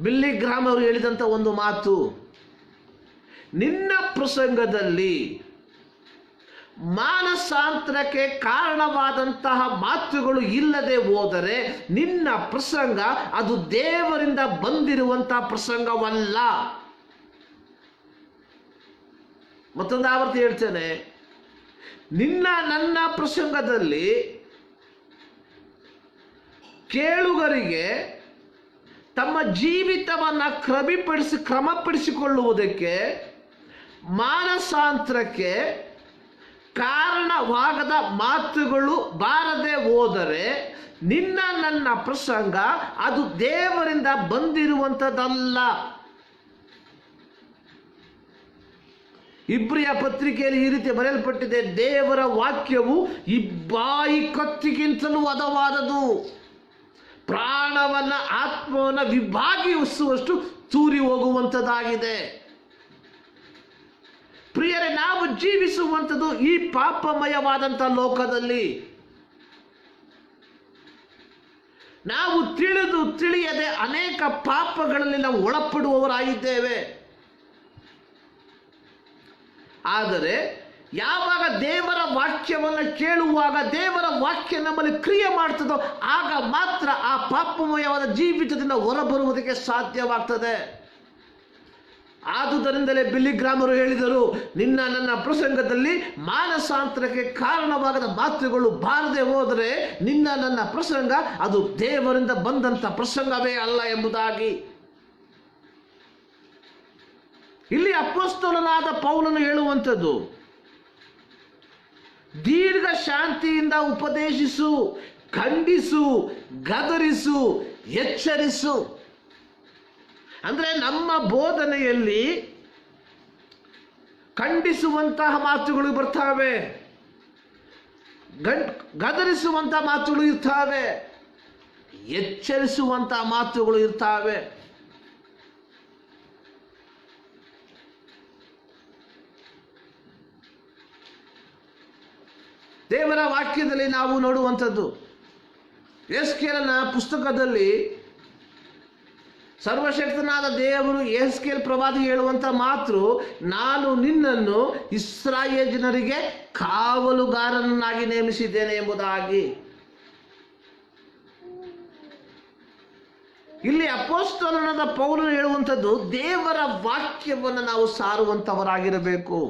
ಬಿಲ್ಲಿ ಗ್ರಾಮ್ ಅವರು ಹೇಳಿದಂಥ ಒಂದು ಮಾತು, ನಿನ್ನ ಪ್ರಸಂಗದಲ್ಲಿ ಮಾನಸಾಂತರಕ್ಕೆ ಕಾರಣವಾದಂತಹ ಮಾತುಗಳು ಇಲ್ಲದೆ ಹೋದರೆ ನಿನ್ನ ಪ್ರಸಂಗ ಅದು ದೇವರಿಂದ ಬಂದಿರುವಂತಹ ಪ್ರಸಂಗವಲ್ಲ. ಮತ್ತೊಂದು ಆವರ್ತಿ ಹೇಳ್ತೇನೆ, ನಿನ್ನ ನನ್ನ ಪ್ರಸಂಗದಲ್ಲಿ ಕೇಳುಗರಿಗೆ ತಮ್ಮ ಜೀವಿತವನ್ನು ಕ್ರಮಪಡಿಸಿಕೊಳ್ಳುವುದಕ್ಕೆ ಮಾನಸಾಂತರಕ್ಕೆ ಕಾರಣವಾಗದ ಮಾತುಗಳು ಬಾರದೆ ಹೋದರೆ ನಿನ್ನ ನನ್ನ ಪ್ರಸಂಗ ಅದು ದೇವರಿಂದ ಬಂದಿರುವಂಥದ್ದಲ್ಲ. ಇಬ್ರಿಯ ಪತ್ರಿಕೆಯಲ್ಲಿ ಈ ರೀತಿ ಬರೆಯಲ್ಪಟ್ಟಿದೆ, ದೇವರ ವಾಕ್ಯವು ಇಬ್ಬಾಯಿ ಕತ್ತಿಗಿಂತಲೂ ಹದವಾದದು, ಪ್ರಾಣವನ್ನ ಆತ್ಮವನ್ನು ವಿಭಾಗಿಸುವಷ್ಟು ತೂರಿ ಹೋಗುವಂಥದ್ದಾಗಿದೆ. ಪ್ರಿಯರೇ, ನಾವು ಜೀವಿಸುವಂಥದ್ದು ಈ ಪಾಪಮಯವಾದಂಥ ಲೋಕದಲ್ಲಿ. ನಾವು ತಿಳಿದು ತಿಳಿಯದೆ ಅನೇಕ ಪಾಪಗಳಲ್ಲಿ ನಾವು ಒಳಪಡುವವರಾಗಿದ್ದೇವೆ. ಆದರೆ ಯಾವಾಗ ದೇವರ ವಾಕ್ಯವನ್ನು ಕೇಳುವಾಗ ದೇವರ ವಾಕ್ಯ ನಮ್ಮಲ್ಲಿ ಕ್ರಿಯೆ ಮಾಡ್ತದೋ ಆಗ ಮಾತ್ರ ಆ ಪಾಪಮಯವಾದ ಜೀವಿತದಿಂದ ಹೊರಬರುವುದಕ್ಕೆ ಸಾಧ್ಯವಾಗ್ತದೆ. ಆದುದರಿಂದಲೇ ಬಿಲ್ಲಿ ಗ್ರಾಮ್ ಅವರು ಹೇಳಿದರು, ನಿನ್ನ ನನ್ನ ಪ್ರಸಂಗದಲ್ಲಿ ಮಾನಸಾಂತರಕ್ಕೆ ಕಾರಣವಾಗದ ಮಾತುಗಳು ಬಾರದೆ ಹೋದರೆ ನಿನ್ನ ನನ್ನ ಪ್ರಸಂಗ ಅದು ದೇವರಿಂದ ಬಂದಂಥ ಪ್ರಸಂಗವೇ ಅಲ್ಲ ಎಂಬುದಾಗಿ. ಇಲ್ಲಿ ಅಪೊಸ್ತಲನಾದ ಪೌಲನು ಹೇಳುವಂಥದ್ದು, ದೀರ್ಘ ಶಾಂತಿಯಿಂದ ಉಪದೇಶಿಸು, ಖಂಡಿಸು, ಗದರಿಸು, ಎಚ್ಚರಿಸು. ಅಂದರೆ ನಮ್ಮ ಬೋಧನೆಯಲ್ಲಿ ಖಂಡಿಸುವಂತಹ ಮಾತುಗಳು ಬರ್ತಾವೆ, ಗದರಿಸುವಂತಹ ಮಾತುಗಳು ಇರ್ತಾವೆ, ಎಚ್ಚರಿಸುವಂತಹ ಮಾತುಗಳು ಇರ್ತಾವೆ. ದೇವರ ವಾಕ್ಯದಲ್ಲಿ ನಾವು ನೋಡುವಂಥದ್ದು, ಯೆಹೆಜ್ಕೇಲನ ಪುಸ್ತಕದಲ್ಲಿ ಸರ್ವಶಕ್ತನಾದ ದೇವರು ಯೆಹೆಜ್ಕೇಲ್ ಪ್ರವಾದಿ ಹೇಳುವಂಥ ಮಾತು, ನಾನು ನಿನ್ನನ್ನು ಇಸ್ರಾಯೇಲ್ ಜನರಿಗೆ ಕಾವಲುಗಾರನನ್ನಾಗಿ ನೇಮಿಸಿದ್ದೇನೆ ಎಂಬುದಾಗಿ. ಇಲ್ಲಿ ಅಪೊಸ್ತಲನಾದ ಪೌಲನು ಹೇಳುವಂಥದ್ದು, ದೇವರ ವಾಕ್ಯವನ್ನು ನಾವು ಸಾರುವಂಥವರಾಗಿರಬೇಕು.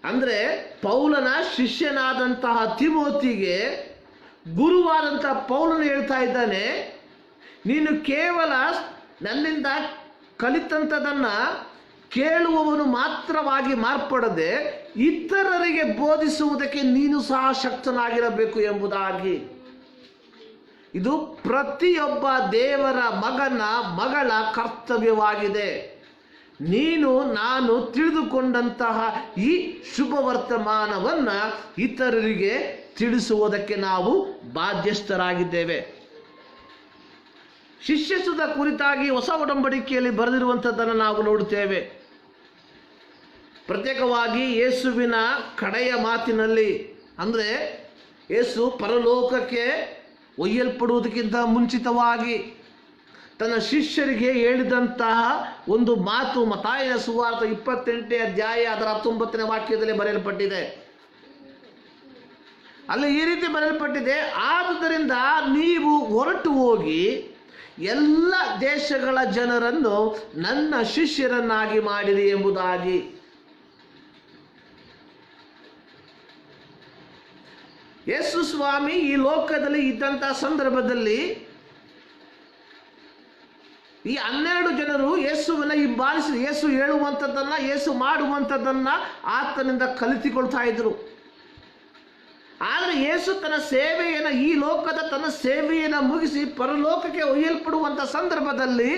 ಅಂದರೆ ಪೌಲನ ಶಿಷ್ಯನಾದಂತಹ ತಿಮೋತಿಗೆ ಗುರುವಾದಂತಹ ಪೌಲನು ಹೇಳ್ತಾ ಇದ್ದಾನೆ, ನೀನು ಕೇವಲ ನನ್ನಿಂದ ಕಲಿತಂಥದನ್ನು ಕೇಳುವವನು ಮಾತ್ರವಾಗಿ ಮಾರ್ಪಡದೆ ಇತರರಿಗೆ ಬೋಧಿಸುವುದಕ್ಕೆ ನೀನು ಸಹ ಶಕ್ತನಾಗಿರಬೇಕು ಎಂಬುದಾಗಿ. ಇದು ಪ್ರತಿಯೊಬ್ಬ ದೇವರ ಮಗಳ ಕರ್ತವ್ಯವಾಗಿದೆ. ನೀನು ನಾನು ತಿಳಿದುಕೊಂಡಂತಹ ಈ ಶುಭ ವರ್ತಮಾನವನ್ನು ಇತರರಿಗೆ ತಿಳಿಸುವುದಕ್ಕೆ ನಾವು ಬಾಧ್ಯಸ್ಥರಾಗಿದ್ದೇವೆ. ಶಿಷ್ಯಸುದ ಕುರಿತಾಗಿ ಹೊಸ ಒಡಂಬಡಿಕೆಯಲ್ಲಿ ಬರೆದಿರುವಂಥದ್ದನ್ನು ನಾವು ನೋಡುತ್ತೇವೆ. ಪ್ರತ್ಯೇಕವಾಗಿ ಯೇಸುವಿನ ಕಡೆಯ ಮಾತಿನಲ್ಲಿ, ಅಂದರೆ ಯೇಸು ಪರಲೋಕಕ್ಕೆ ಒಯ್ಯಲ್ಪಡುವುದಕ್ಕಿಂತ ಮುಂಚಿತವಾಗಿ ತನ್ನ ಶಿಷ್ಯರಿಗೆ ಹೇಳಿದಂತಹ ಒಂದು ಮಾತು ಮತ್ತಾಯನ ಸುವಾರ್ತೆ 28ನೇ ಅಧ್ಯಾಯ ಅದರ 19ನೇ ವಾಕ್ಯದಲ್ಲಿ ಬರೆಯಲ್ಪಟ್ಟಿದೆ. ಅಲ್ಲಿ ಈ ರೀತಿ ಬರೆಯಲ್ಪಟ್ಟಿದೆ, ಆದುದರಿಂದ ನೀವು ಹೊರಟು ಹೋಗಿ ಎಲ್ಲ ದೇಶಗಳ ಜನರನ್ನು ನನ್ನ ಶಿಷ್ಯರನ್ನಾಗಿ ಮಾಡಿರಿ ಎಂಬುದಾಗಿ. ಯೇಸು ಸ್ವಾಮಿ ಈ ಲೋಕದಲ್ಲಿ ಇದ್ದಂತಹ ಸಂದರ್ಭದಲ್ಲಿ ಈ 12 ಜನರು ಯೇಸುವನ್ನ ಹಿಂಬಾಲಿಸಿ ಯೇಸು ಹೇಳುವಂಥದ್ದನ್ನ, ಯೇಸು ಮಾಡುವಂಥದ್ದನ್ನ ಆತನಿಂದ ಕಲಿತುಕೊಳ್ತಾ ಇದ್ರು. ಆದರೆ ಯೇಸು ತನ್ನ ಸೇವೆಯನ್ನು, ಈ ಲೋಕದ ತನ್ನ ಸೇವೆಯನ್ನು ಮುಗಿಸಿ ಪರಲೋಕಕ್ಕೆ ಒಯ್ಯಲ್ಪಡುವಂಥ ಸಂದರ್ಭದಲ್ಲಿ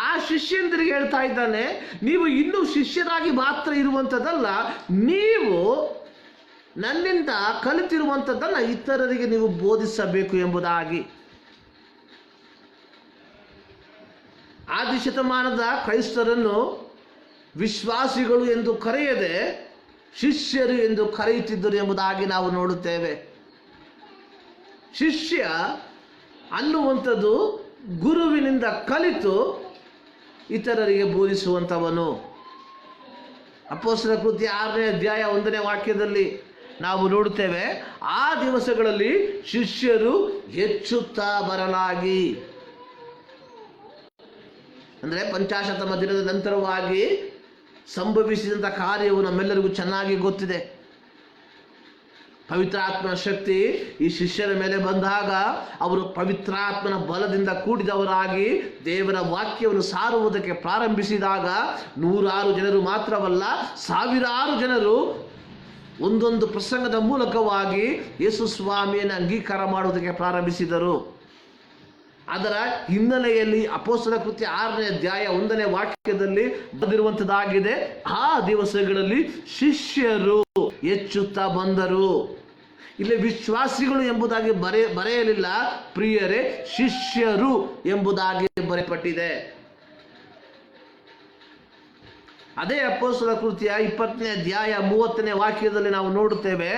ಆ ಶಿಷ್ಯಂದರಿಗೆ ಹೇಳ್ತಾ ಇದ್ದಾನೆ, ನೀವು ಇನ್ನೂ ಶಿಷ್ಯರಾಗಿ ಮಾತ್ರ ಇರುವಂಥದ್ದಲ್ಲ, ನೀವು ನನ್ನಿಂದ ಕಲಿತಿರುವಂಥದ್ದನ್ನು ಇತರರಿಗೆ ನೀವು ಬೋಧಿಸಬೇಕು ಎಂಬುದಾಗಿ. ಆದಿ ಶತಮಾನದ ಕ್ರೈಸ್ತರನ್ನು ವಿಶ್ವಾಸಿಗಳು ಎಂದು ಕರೆಯದೆ ಶಿಷ್ಯರು ಎಂದು ಕರೆಯುತ್ತಿದ್ದರು ಎಂಬುದಾಗಿ ನಾವು ನೋಡುತ್ತೇವೆ. ಶಿಷ್ಯ ಅನ್ನುವಂಥದ್ದು ಗುರುವಿನಿಂದ ಕಲಿತು ಇತರರಿಗೆ ಬೋಧಿಸುವಂಥವನು. ಅಪೊಸ್ತಲರ ಕೃತ್ಯ 6ನೇ ಅಧ್ಯಾಯ 1ನೇ ವಾಕ್ಯದಲ್ಲಿ ನಾವು ನೋಡುತ್ತೇವೆ, ಆ ದಿವಸಗಳಲ್ಲಿ ಶಿಷ್ಯರು ಹೆಚ್ಚುತ್ತಾ ಬರಲಾಗಿ. ಅಂದರೆ ಪಂಚಾಶತಮ ದಿನದ ನಂತರವಾಗಿ ಸಂಭವಿಸಿದಂಥ ಕಾರ್ಯವು ನಮ್ಮೆಲ್ಲರಿಗೂ ಚೆನ್ನಾಗಿ ಗೊತ್ತಿದೆ. ಪವಿತ್ರಾತ್ಮನ ಶಕ್ತಿ ಈ ಶಿಷ್ಯರ ಮೇಲೆ ಬಂದಾಗ ಅವರು ಪವಿತ್ರಾತ್ಮನ ಬಲದಿಂದ ಕೂಡಿದವರಾಗಿ ದೇವರ ವಾಕ್ಯವನ್ನು ಸಾರುವುದಕ್ಕೆ ಪ್ರಾರಂಭಿಸಿದಾಗ 100 ಜನರು ಮಾತ್ರವಲ್ಲ, 1000 ಜನರು ಒಂದೊಂದು ಪ್ರಸಂಗದ ಮೂಲಕವಾಗಿ ಯೇಸು ಸ್ವಾಮಿಯನ್ನು ಅಂಗೀಕಾರ ಮಾಡುವುದಕ್ಕೆ ಪ್ರಾರಂಭಿಸಿದರು. ಅದರ ಹಿನ್ನೆಲೆಯಲ್ಲಿ ಅಪೊಸ್ತಲರ ಕೃತ್ಯ 6ನೇ ಅಧ್ಯಾಯ 1ನೇ ವಾಕ್ಯದಲ್ಲಿ ಬರೆದಿರುವಂಥದ್ದಾಗಿದೆ, ಆ ದಿವಸಗಳಲ್ಲಿ ಶಿಷ್ಯರು ಹೆಚ್ಚುತ್ತಾ ಬಂದರು. ಇಲ್ಲಿ ವಿಶ್ವಾಸಿಗಳು ಎಂಬುದಾಗಿ ಬರೆಯಲಿಲ್ಲ ಪ್ರಿಯರೇ, ಶಿಷ್ಯರು ಎಂಬುದಾಗಿ ಬರೆಯಲ್ಪಟ್ಟಿದೆ. ಅದೇ ಅಪೊಸ್ತಲರ ಕೃತ್ಯ 20ನೇ ಅಧ್ಯಾಯ 30ನೇ ವಾಕ್ಯದಲ್ಲಿ ನಾವು ನೋಡುತ್ತೇವೆ,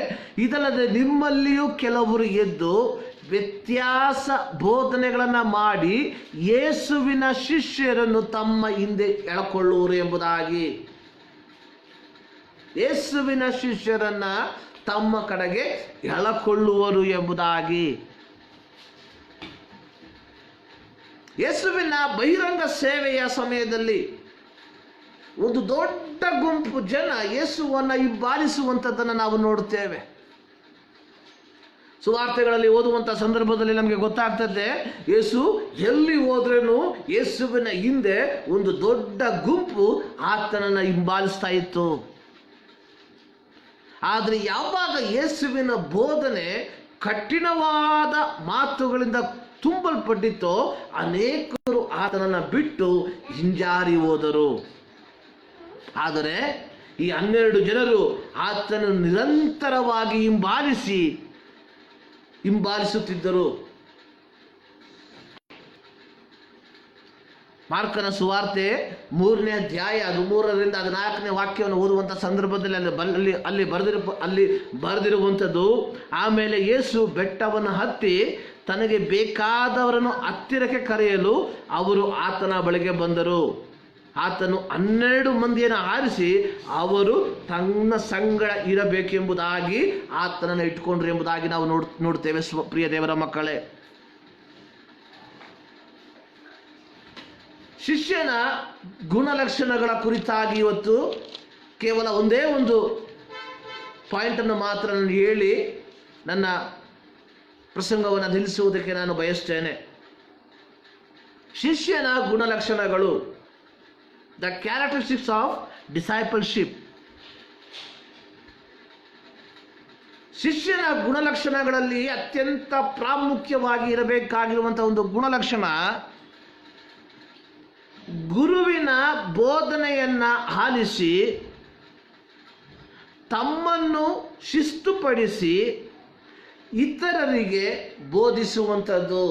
ಇದಲ್ಲದೆ ನಿಮ್ಮಲ್ಲಿಯೂ ಕೆಲವರು ಎದ್ದು ವ್ಯತ್ಯಾಸ ಬೋಧನೆಗಳನ್ನು ಮಾಡಿ ಯೇಸುವಿನ ಶಿಷ್ಯರನ್ನು ತಮ್ಮ ಹಿಂದೆ ಎಳಕೊಳ್ಳುವರು ಎಂಬುದಾಗಿ. ಯೇಸುವಿನ ಶಿಷ್ಯರನ್ನ ತಮ್ಮ ಕಡೆಗೆ ಎಳಕೊಳ್ಳುವರು ಎಂಬುದಾಗಿ. ಯೇಸುವಿನ ಬಹಿರಂಗ ಸೇವೆಯ ಸಮಯದಲ್ಲಿ ಒಂದು ದೊಡ್ಡ ಗುಂಪು ಜನ ಯೇಸುವನ್ನು ಹಿಂಬಾಲಿಸುವಂಥದ್ದನ್ನು ನಾವು ನೋಡುತ್ತೇವೆ. ಸುವಾರ್ತೆಗಳಲ್ಲಿ ಓದುವಂಥ ಸಂದರ್ಭದಲ್ಲಿ ನಮಗೆ ಗೊತ್ತಾಗ್ತದೆ, ಯೇಸು ಎಲ್ಲಿ ಹೋದ್ರೇನು ಯೇಸುವಿನ ಹಿಂದೆ ಒಂದು ದೊಡ್ಡ ಗುಂಪು ಆತನನ್ನು ಹಿಂಬಾಲಿಸ್ತಾ ಇತ್ತು. ಆದರೆ ಯಾವಾಗ ಯೇಸುವಿನ ಬೋಧನೆ ಕಠಿಣವಾದ ಮಾತುಗಳಿಂದ ತುಂಬಲ್ಪಟ್ಟಿತ್ತೋ ಅನೇಕರು ಆತನನ್ನು ಬಿಟ್ಟು ಹಿಂಜಾರಿ ಹೋದರು. ಆದರೆ ಈ 12 ಜನರು ಆತನನ್ನು ನಿರಂತರವಾಗಿ ಹಿಂಬಾಲಿಸುತ್ತಿದ್ದರು. ಮಾರ್ಕನ ಸುವಾರ್ತೆ 3ನೇ ಅಧ್ಯಾಯ 13ರಿಂದ 14ನೇ ವಾಕ್ಯವನ್ನು ಓದುವಂಥ ಸಂದರ್ಭದಲ್ಲಿ ಅಲ್ಲಿ ಬರೆದಿರುವಂಥದ್ದು, ಆಮೇಲೆ ಯೇಸು ಬೆಟ್ಟವನ್ನು ಹತ್ತಿ ತನಗೆ ಬೇಕಾದವರನ್ನು ಹತ್ತಿರಕ್ಕೆ ಕರೆಯಲು ಅವರು ಆತನ ಬಳಿಗೆ ಬಂದರು. ಆತನು 12 ಮಂದಿಯನ್ನು ಆರಿಸಿ ಅವರು ತನ್ನ ಸಂಗಡ ಇರಬೇಕೆಂಬುದಾಗಿ ಆತನನ್ನು ಇಟ್ಕೊಂಡ್ರು ಎಂಬುದಾಗಿ ನಾವು ನೋಡ್ತೇವೆ. ಪ್ರಿಯ ದೇವರ ಮಕ್ಕಳೇ, ಶಿಷ್ಯನ ಗುಣಲಕ್ಷಣಗಳ ಕುರಿತಾಗಿ ಇವತ್ತು ಕೇವಲ ಒಂದೇ ಒಂದು ಪಾಯಿಂಟನ್ನು ಮಾತ್ರ ನಾನು ಹೇಳಿ ನನ್ನ ಪ್ರಸಂಗವನ್ನು ನಿಲ್ಲಿಸುವುದಕ್ಕೆ ನಾನು ಬಯಸ್ತೇನೆ. ಶಿಷ್ಯನ ಗುಣಲಕ್ಷಣಗಳು, ದ ಕ್ಯಾರೆಕ್ಟರಿಸ್ಟಿಕ್ಸ್ ಆಫ್ ಡಿಸೈಪಲ್ಶಿಪ್. ಶಿಷ್ಯನ ಗುಣಲಕ್ಷಣಗಳಲ್ಲಿ ಅತ್ಯಂತ ಪ್ರಾಮುಖ್ಯವಾಗಿ ಇರಬೇಕಾಗಿರುವಂಥ ಒಂದು ಗುಣಲಕ್ಷಣ, ಗುರುವಿನ ಬೋಧನೆಯನ್ನು ಆಲಿಸಿ ತಮ್ಮನ್ನು ಶಿಸ್ತುಪಡಿಸಿ ಇತರರಿಗೆ ಬೋಧಿಸುವಂಥದ್ದು.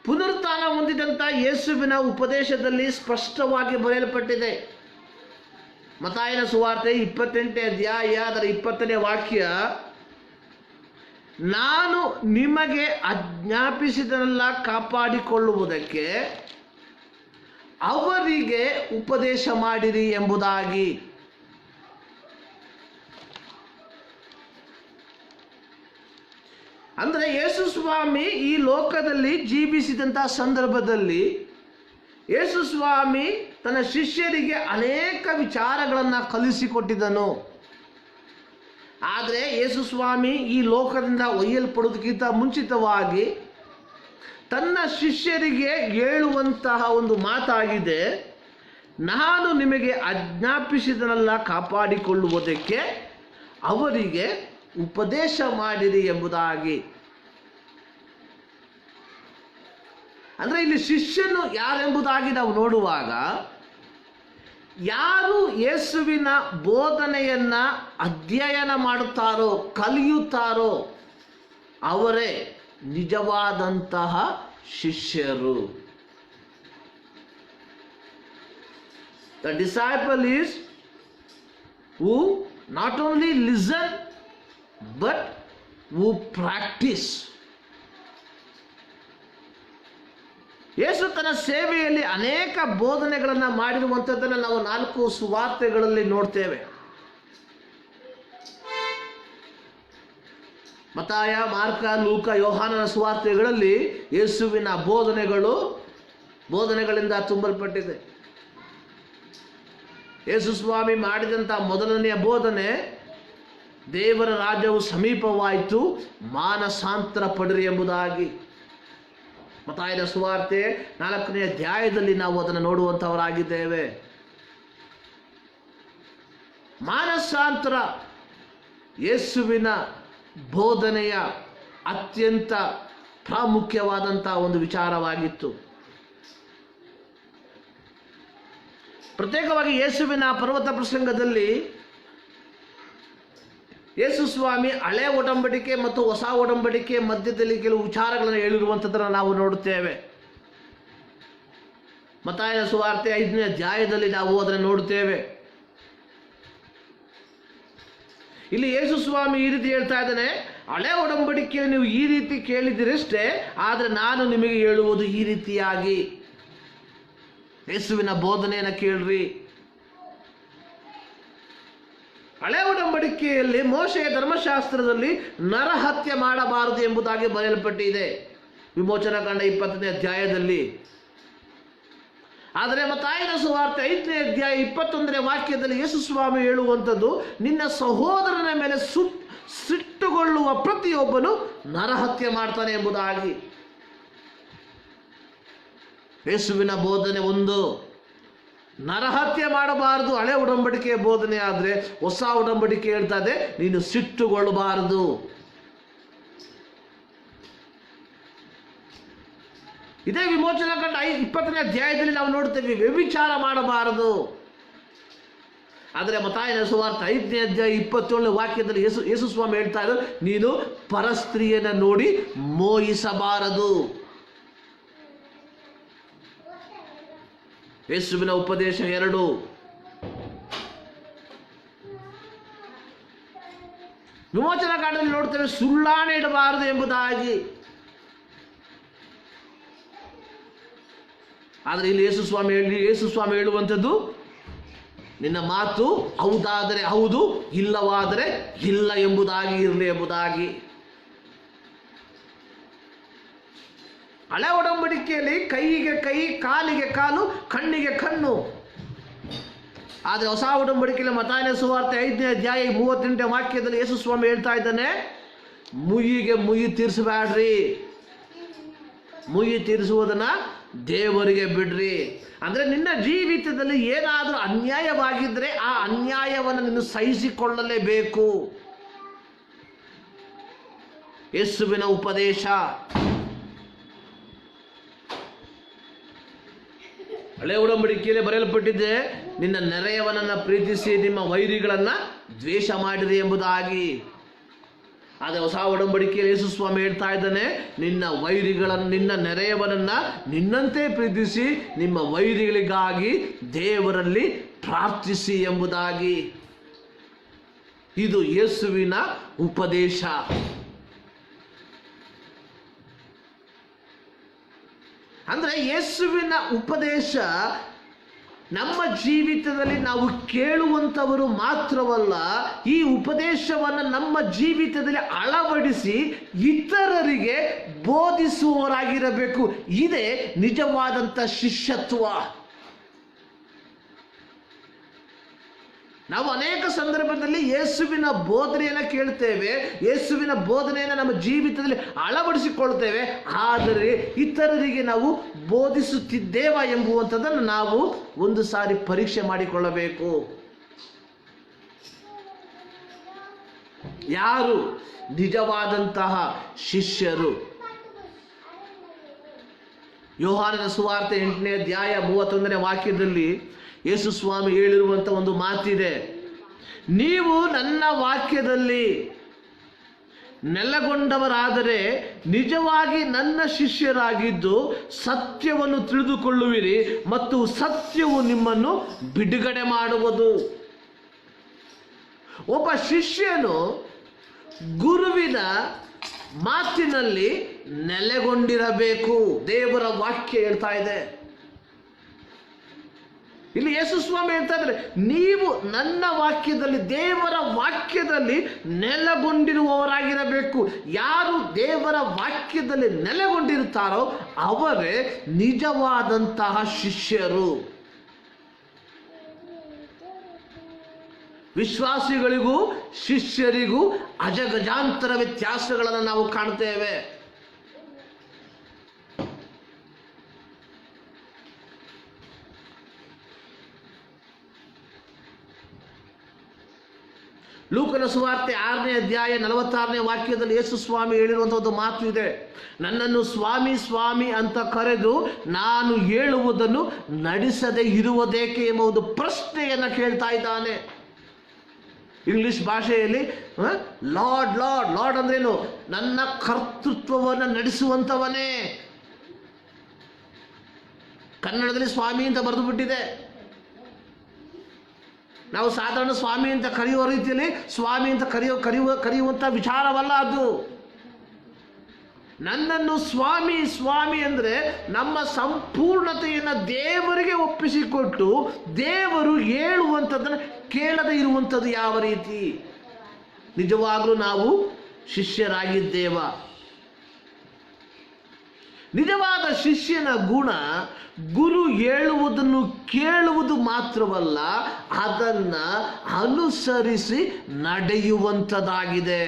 ಪುನರುತ್ಥಾನ ಹೊಂದಿದಂಥ ಯೇಸುವಿನ ಉಪದೇಶದಲ್ಲಿ ಸ್ಪಷ್ಟವಾಗಿ ಬರೆಯಲ್ಪಟ್ಟಿದೆ. ಮತ್ತಾಯನ ಸುವಾರ್ತೆ 28ನೇ ಅಧ್ಯಾಯ ಅದರ 20ನೇ ವಾಕ್ಯ, ನಾನು ನಿಮಗೆ ಆಜ್ಞಾಪಿಸಿದನ್ನೆಲ್ಲ ಕಾಪಾಡಿಕೊಳ್ಳುವುದಕ್ಕೆ ಅವರಿಗೆ ಉಪದೇಶ ಮಾಡಿರಿ ಎಂಬುದಾಗಿ. ಅಂದರೆ ಯೇಸು ಸ್ವಾಮಿ ಈ ಲೋಕದಲ್ಲಿ ಜೀವಿಸಿದಂಥ ಸಂದರ್ಭದಲ್ಲಿ ಯೇಸು ಸ್ವಾಮಿ ತನ್ನ ಶಿಷ್ಯರಿಗೆ ಅನೇಕ ವಿಚಾರಗಳನ್ನು ಕಲಿಸಿಕೊಟ್ಟಿದ್ದನು. ಆದರೆ ಯೇಸು ಸ್ವಾಮಿ ಈ ಲೋಕದಿಂದ ಒಯ್ಯಲ್ಪಡುವುದಕ್ಕಿಂತ ಮುಂಚಿತವಾಗಿ ತನ್ನ ಶಿಷ್ಯರಿಗೆ ಹೇಳುವಂತಹ ಒಂದು ಮಾತಾಗಿದೆ, ನಾನು ನಿಮಗೆ ಆಜ್ಞಾಪಿಸಿದನೆಲ್ಲ ಕಾಪಾಡಿಕೊಳ್ಳುವುದಕ್ಕೆ ಅವರಿಗೆ ಉಪದೇಶ ಮಾಡಿರಿ ಎಂಬುದಾಗಿ. ಅಂದರೆ ಇಲ್ಲಿ ಶಿಷ್ಯನು ಯಾರೆಂಬುದಾಗಿ ನಾವು ನೋಡುವಾಗ, ಯಾರು ಯೇಸುವಿನ ಬೋಧನೆಯನ್ನ ಅಧ್ಯಯನ ಮಾಡುತ್ತಾರೋ, ಕಲಿಯುತ್ತಾರೋ, ಅವರೇ ನಿಜವಾದಂತಹ ಶಿಷ್ಯರು. The disciple is who not only listen but who practice. ಯೇಸು ತನ್ನ ಸೇವೆಯಲ್ಲಿ ಅನೇಕ ಬೋಧನೆಗಳನ್ನು ಮಾಡಿರುವಂಥದ್ದನ್ನು ನಾವು 4 ಸುವಾರ್ತೆಗಳಲ್ಲಿ ನೋಡ್ತೇವೆ. ಮತ್ತಾಯ, ಮಾರ್ಕ, ಲೂಕ, ಯೋಹಾನನ ಸುವಾರ್ತೆಗಳಲ್ಲಿ ಯೇಸುವಿನ ಬೋಧನೆಗಳಿಂದ ತುಂಬಲ್ಪಟ್ಟಿದೆ. ಯೇಸು ಸ್ವಾಮಿ ಮಾಡಿದಂಥ ಮೊದಲನೆಯ ಬೋಧನೆ, ದೇವರ ರಾಜ್ಯವು ಸಮೀಪವಾಯಿತು, ಮಾನಸಾಂತರ ಪಡಿರಿ ಎಂಬುದಾಗಿ. ಮತ್ತಾಯನ ಸುವಾರ್ತೆ 4ನೇ ಅಧ್ಯಾಯದಲ್ಲಿ ನಾವು ಅದನ್ನು ನೋಡುವಂಥವರಾಗಿದ್ದೇವೆ. ಮಾನಸಾಂತರ ಯೇಸುವಿನ ಬೋಧನೆಯ ಅತ್ಯಂತ ಪ್ರಾಮುಖ್ಯವಾದಂಥ ಒಂದು ವಿಚಾರವಾಗಿತ್ತು. ಪ್ರತ್ಯೇಕವಾಗಿ ಯೇಸುವಿನ ಪರ್ವತ ಪ್ರಸಂಗದಲ್ಲಿ ಯೇಸು ಸ್ವಾಮಿ ಹಳೆ ಒಡಂಬಡಿಕೆ ಮತ್ತು ಹೊಸ ಒಡಂಬಡಿಕೆ ಮಧ್ಯದಲ್ಲಿ ಕೆಲವು ವಿಚಾರಗಳನ್ನು ಹೇಳಿರುವಂಥದ್ದನ್ನು ನಾವು ನೋಡುತ್ತೇವೆ. ಮತ್ತಾಯನ ಸುವಾರ್ತೆ 5ನೇ ಅಧ್ಯಾಯದಲ್ಲಿ ನಾವು ಅದನ್ನು ನೋಡುತ್ತೇವೆ. ಇಲ್ಲಿ ಯೇಸು ಸ್ವಾಮಿ ಈ ರೀತಿ ಹೇಳ್ತಾ ಇದ್ದಾನೆ, ಹಳೆ ಒಡಂಬಡಿಕೆಯಲ್ಲಿ ನೀವು ಈ ರೀತಿ ಕೇಳಿದಿರಷ್ಟೇ, ಆದರೆ ನಾನು ನಿಮಗೆ ಹೇಳುವುದು ಈ ರೀತಿಯಾಗಿ. ಯೇಸುವಿನ ಬೋಧನೆಯನ್ನು ಕೇಳ್ರಿ. ಹಳೆ ಒಡಂಬಡಿಕೆಯಲ್ಲಿ ಮೋಶೆಯ ಧರ್ಮಶಾಸ್ತ್ರದಲ್ಲಿ ನರಹತ್ಯೆ ಮಾಡಬಾರದು ಎಂಬುದಾಗಿ ಬರೆಯಲ್ಪಟ್ಟಿದೆ, ವಿಮೋಚನಾ ಕಾಂಡ 20ನೇ ಅಧ್ಯಾಯದಲ್ಲಿ. ಆದರೆ ಮತ್ತಾಯನ ಸುವಾರ್ತೆ 5ನೇ ಅಧ್ಯಾಯ 21ನೇ ವಾಕ್ಯದಲ್ಲಿ ಯೇಸು ಸ್ವಾಮಿ ಹೇಳುವಂಥದ್ದು, ನಿನ್ನ ಸಹೋದರನ ಮೇಲೆ ಸಿಟ್ಟುಗೊಳ್ಳುವ ಪ್ರತಿಯೊಬ್ಬನು ನರಹತ್ಯೆ ಮಾಡ್ತಾನೆ ಎಂಬುದಾಗಿ. ಯೇಸುವಿನ ಬೋಧನೆ ಒಂದು, ನರಹತ್ಯೆ ಮಾಡಬಾರದು ಹಳೆ ಒಡಂಬಡಿಕೆಯ ಬೋಧನೆ. ಆದರೆ ಹೊಸ ಒಡಂಬಡಿಕೆ ಹೇಳ್ತಾ ಇದೆ, ನೀನು ಸಿಟ್ಟುಗೊಳ್ಳಬಾರದು. ಇದೇ ವಿಮೋಚನಾ ಕಾಂಡ 20ನೇ ಅಧ್ಯಾಯದಲ್ಲಿ ನಾವು ನೋಡ್ತೇವೆ, ವ್ಯಭಿಚಾರ ಮಾಡಬಾರದು. ಆದರೆ ಮತ್ತಾಯನ ಸುವಾರ್ತೆ 5ನೇ ಅಧ್ಯಾಯ 27ನೇ ವಾಕ್ಯದಲ್ಲಿ ಯೇಸು ಸ್ವಾಮಿ ಹೇಳ್ತಾ ಇದ್ದಾರೆ, ನೀನು ಪರಸ್ತ್ರೀಯನ್ನ ನೋಡಿ ಮೋಹಿಸಬಾರದು. ಯೇಸುವಿನ ಉಪದೇಶ 2. ವಿಮೋಚನಾ ಕಾಂಡದಲ್ಲಿ ನೋಡ್ತೇವೆ, ಸುಳ್ಳಾಣೆ ಇಡಬಾರದು ಎಂಬುದಾಗಿ. ಆದರೆ ಇಲ್ಲಿ ಯೇಸು ಸ್ವಾಮಿ ಹೇಳುವಂಥದ್ದು, ನಿನ್ನ ಮಾತು ಹೌದಾದರೆ ಹೌದು, ಇಲ್ಲವಾದರೆ ಇಲ್ಲ ಎಂಬುದಾಗಿ ಇರಲಿ ಎಂಬುದಾಗಿ. ಹಳೆ ಒಡಂಬಡಿಕೆಯಲ್ಲಿ ಕೈಗೆ ಕೈ, ಕಾಲಿಗೆ ಕಾಲು, ಕಣ್ಣಿಗೆ ಕಣ್ಣು. ಆದರೆ ಹೊಸ ಒಡಂಬಡಿಕೆಯಲ್ಲಿ ಮತ್ತಾಯನ ಸುವಾರ್ತೆ 5ನೇ ಅಧ್ಯಾಯ 38ನೇ ವಾಕ್ಯದಲ್ಲಿ ಯೇಸು ಸ್ವಾಮಿ ಹೇಳ್ತಾ ಇದ್ದಾನೆ, ಮುಯ್ಯಿಗೆ ಮುಯ್ಯಿ ತೀರಿಸಬೇಡ್ರಿ, ಮುಯ್ಯಿ ತೀರಿಸುವುದನ್ನ ದೇವರಿಗೆ ಬಿಡ್ರಿ. ಅಂದರೆ ನಿನ್ನ ಜೀವಿತದಲ್ಲಿ ಏನಾದರೂ ಅನ್ಯಾಯವಾಗಿದ್ದರೆ ಆ ಅನ್ಯಾಯವನ್ನು ನೀನು ಸಹಿಸಿಕೊಳ್ಳಲೇಬೇಕು. ಯೇಸುವಿನ ಉಪದೇಶ. ಹಳೆ ಒಡಂಬಡಿಕೆಯಲ್ಲಿ ಬರೆಯಲ್ಪಟ್ಟಿದೆ, ನಿನ್ನ ನೆರೆಯವನನ್ನು ಪ್ರೀತಿಸಿ ನಿಮ್ಮ ವೈರಿಗಳನ್ನು ದ್ವೇಷ ಮಾಡಿರಿ ಎಂಬುದಾಗಿ. ಆದರೆ ಹೊಸ ಒಡಂಬಡಿಕೆಯಲ್ಲಿ ಯೇಸು ಸ್ವಾಮಿ ಹೇಳ್ತಾ ಇದ್ದಾನೆ, ನಿನ್ನ ನೆರೆಯವನನ್ನ ನಿನ್ನಂತೆ ಪ್ರೀತಿಸಿ ನಿಮ್ಮ ವೈರಿಗಳಿಗಾಗಿ ದೇವರಲ್ಲಿ ಪ್ರಾರ್ಥಿಸಿ ಎಂಬುದಾಗಿ. ಇದು ಯೇಸುವಿನ ಉಪದೇಶ. ಅಂದರೆ ಯೇಸುವಿನ ಉಪದೇಶ ನಮ್ಮ ಜೀವಿತದಲ್ಲಿ ನಾವು ಕೇಳುವಂಥವರು ಮಾತ್ರವಲ್ಲ, ಈ ಉಪದೇಶವನ್ನು ನಮ್ಮ ಜೀವಿತದಲ್ಲಿ ಅಳವಡಿಸಿ ಇತರರಿಗೆ ಬೋಧಿಸುವವರಾಗಿರಬೇಕು. ಇದೇ ನಿಜವಾದಂಥ ಶಿಷ್ಯತ್ವ. ನಾವು ಅನೇಕ ಸಂದರ್ಭದಲ್ಲಿ ಯೇಸುವಿನ ಬೋಧನೆಯನ್ನು ಕೇಳ್ತೇವೆ, ಯೇಸುವಿನ ಬೋಧನೆಯನ್ನು ನಮ್ಮ ಜೀವಿತದಲ್ಲಿ ಅಳವಡಿಸಿಕೊಳ್ತೇವೆ, ಆದರೆ ಇತರರಿಗೆ ನಾವು ಬೋಧಿಸುತ್ತಿದ್ದೇವಾ ಎಂಬುವಂಥದ್ದನ್ನು ನಾವು ಒಂದು ಸಾರಿ ಪರೀಕ್ಷೆ ಮಾಡಿಕೊಳ್ಳಬೇಕು. ಯಾರು ನಿಜವಾದಂತಹ ಶಿಷ್ಯರು? ಯೋಹಾನನ ಸುವಾರ್ತೆ 8ನೇ ಅಧ್ಯಾಯ 31ನೇ ವಾಕ್ಯದಲ್ಲಿ ಯೇಸು ಸ್ವಾಮಿ ಹೇಳಿರುವಂಥ ಒಂದು ಮಾತಿದೆ. ನೀವು ನನ್ನ ವಾಕ್ಯದಲ್ಲಿ ನೆಲೆಗೊಂಡವರಾದರೆ ನಿಜವಾಗಿ ನನ್ನ ಶಿಷ್ಯರಾಗಿದ್ದು ಸತ್ಯವನ್ನು ತಿಳಿದುಕೊಳ್ಳುವಿರಿ ಮತ್ತು ಸತ್ಯವು ನಿಮ್ಮನ್ನು ಬಿಡುಗಡೆ ಮಾಡುವುದು. ಒಬ್ಬ ಶಿಷ್ಯನು ಗುರುವಿನ ಮಾತಿನಲ್ಲಿ ನೆಲೆಗೊಂಡಿರಬೇಕು. ದೇವರ ವಾಕ್ಯ ಹೇಳ್ತಾ ಇದೆ. ಇಲ್ಲಿ ಯೇಸು ಸ್ವಾಮಿ ಹೇಳ್ತಾ ಇದ್ದಾರೆ, ನೀವು ನನ್ನ ವಾಕ್ಯದಲ್ಲಿ, ದೇವರ ವಾಕ್ಯದಲ್ಲಿ ನೆಲೆಗೊಂಡಿರುವವರಾಗಿರಬೇಕು. ಯಾರು ದೇವರ ವಾಕ್ಯದಲ್ಲಿ ನೆಲೆಗೊಂಡಿರುತ್ತಾರೋ ಅವರೇ ನಿಜವಾದಂತಹ ಶಿಷ್ಯರು. ವಿಶ್ವಾಸಿಗಳಿಗೂ ಶಿಷ್ಯರಿಗೂ ಅಜಗಜಾಂತರ ವ್ಯತ್ಯಾಸಗಳನ್ನು ನಾವು ಕಾಣ್ತೇವೆ. ಲೂಕನ ಸುವಾರ್ತೆ 6ನೇ ಅಧ್ಯಾಯ 46ನೇ ವಾಕ್ಯದಲ್ಲಿ ಯೇಸು ಸ್ವಾಮಿ ಹೇಳಿರುವಂಥ ಒಂದು ಮಾತು ಇದೆ. ನನ್ನನ್ನು ಸ್ವಾಮಿ ಸ್ವಾಮಿ ಅಂತ ಕರೆದು ನಾನು ಹೇಳುವುದನ್ನು ನಡೆಸದೆ ಇರುವುದೇಕೆ ಎಂಬ ಒಂದು ಪ್ರಶ್ನೆಯನ್ನು ಕೇಳ್ತಾ ಇದ್ದಾನೆ. ಇಂಗ್ಲಿಷ್ ಭಾಷೆಯಲ್ಲಿ ಲಾರ್ಡ್ ಲಾರ್ಡ್ ಲಾರ್ಡ್ ಅಂದ್ರೇನು? ನನ್ನ ಕರ್ತೃತ್ವವನ್ನು ನಡೆಸುವಂಥವನೇ. ಕನ್ನಡದಲ್ಲಿ ಸ್ವಾಮಿ ಅಂತ ಬರೆದು ಬಿಟ್ಟಿದೆ. ನಾವು ಸಾಧಾರಣ ಸ್ವಾಮಿ ಅಂತ ಕರೆಯುವ ರೀತಿಯಲ್ಲಿ ಸ್ವಾಮಿ ಅಂತ ಕರೆಯುವಂಥ ವಿಚಾರವಲ್ಲ ಅದು. ನನ್ನನ್ನು ಸ್ವಾಮಿ ಸ್ವಾಮಿ ಅಂದರೆ ನಮ್ಮ ಸಂಪೂರ್ಣತೆಯನ್ನು ದೇವರಿಗೆ ಒಪ್ಪಿಸಿಕೊಟ್ಟು ದೇವರು ಹೇಳುವಂಥದ್ದನ್ನು ಕೇಳದೆ ಇರುವಂಥದ್ದು ಯಾವ ರೀತಿ? ನಿಜವಾಗಲೂ ನಾವು ಶಿಷ್ಯರಾಗಿದ್ದೇವ? ನಿಜವಾದ ಶಿಷ್ಯನ ಗುಣ ಗುರು ಹೇಳುವುದನ್ನು ಕೇಳುವುದು ಮಾತ್ರವಲ್ಲ, ಅದನ್ನು ಅನುಸರಿಸಿ ನಡೆಯುವಂಥದ್ದಾಗಿದೆ.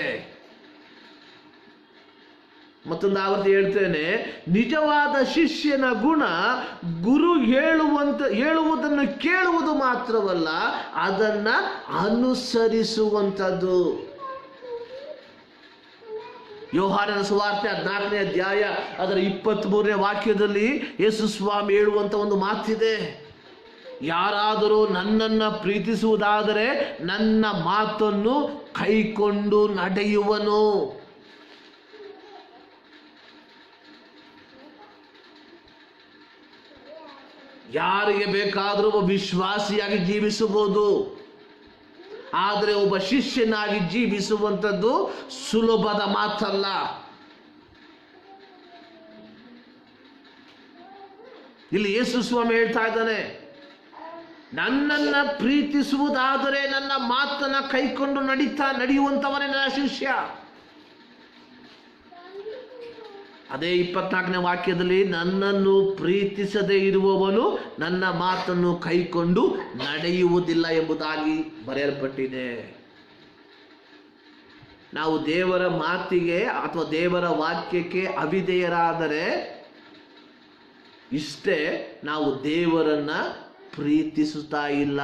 ಮತ್ತೊಂದು ಆವರ್ತಿ ಹೇಳ್ತೇನೆ, ನಿಜವಾದ ಶಿಷ್ಯನ ಗುಣ ಗುರು ಹೇಳುವುದನ್ನು ಕೇಳುವುದು ಮಾತ್ರವಲ್ಲ, ಅದನ್ನು ಅನುಸರಿಸುವಂಥದ್ದು. ಯೋಹಾನನ ಸುವಾರ್ತೆ 14ನೇ ಅಧ್ಯಾಯ ಅದರ 23ನೇ ವಾಕ್ಯದಲ್ಲಿ ಯೇಸು ಸ್ವಾಮಿ ಹೇಳುವಂಥ ಒಂದು ಮಾತಿದೆ. ಯಾರಾದರೂ ನನ್ನನ್ನು ಪ್ರೀತಿಸುವುದಾದರೆ ನನ್ನ ಮಾತನ್ನು ಕೈಕೊಂಡು ನಡೆಯುವನು. ಯಾರಿಗೆ ಬೇಕಾದರೂ ಒಬ್ಬ ವಿಶ್ವಾಸಿಯಾಗಿ ಜೀವಿಸಬಹುದು, ಆದರೆ ಒಬ್ಬ ಶಿಷ್ಯನಾಗಿ ಜೀವಿಸುವಂಥದ್ದು ಸುಲಭದ ಮಾತಲ್ಲ. ಇಲ್ಲಿ ಯೇಸು ಸ್ವಾಮಿ ಹೇಳ್ತಾ ಇದ್ದಾನೆ, ನನ್ನನ್ನು ಪ್ರೀತಿಸುವುದಾದರೆ ನನ್ನ ಮಾತನ್ನ ಕೈಕೊಂಡು ನಡೆಯುವಂಥವನೇ ನನ್ನ ಶಿಷ್ಯ. ಅದೇ 24ನೇ ವಾಕ್ಯದಲ್ಲಿ ನನ್ನನ್ನು ಪ್ರೀತಿಸದೇ ಇರುವವನು ನನ್ನ ಮಾತನ್ನು ಕೈಕೊಂಡು ನಡೆಯುವುದಿಲ್ಲ ಎಂಬುದಾಗಿ ಬರೆಯಲ್ಪಟ್ಟಿದೆ. ನಾವು ದೇವರ ಮಾತಿಗೆ ಅಥವಾ ದೇವರ ವಾಕ್ಯಕ್ಕೆ ಅವಿಧೇಯರಾದರೆ ಇಷ್ಟೇ, ನಾವು ದೇವರನ್ನ ಪ್ರೀತಿಸುತ್ತಾ ಇಲ್ಲ.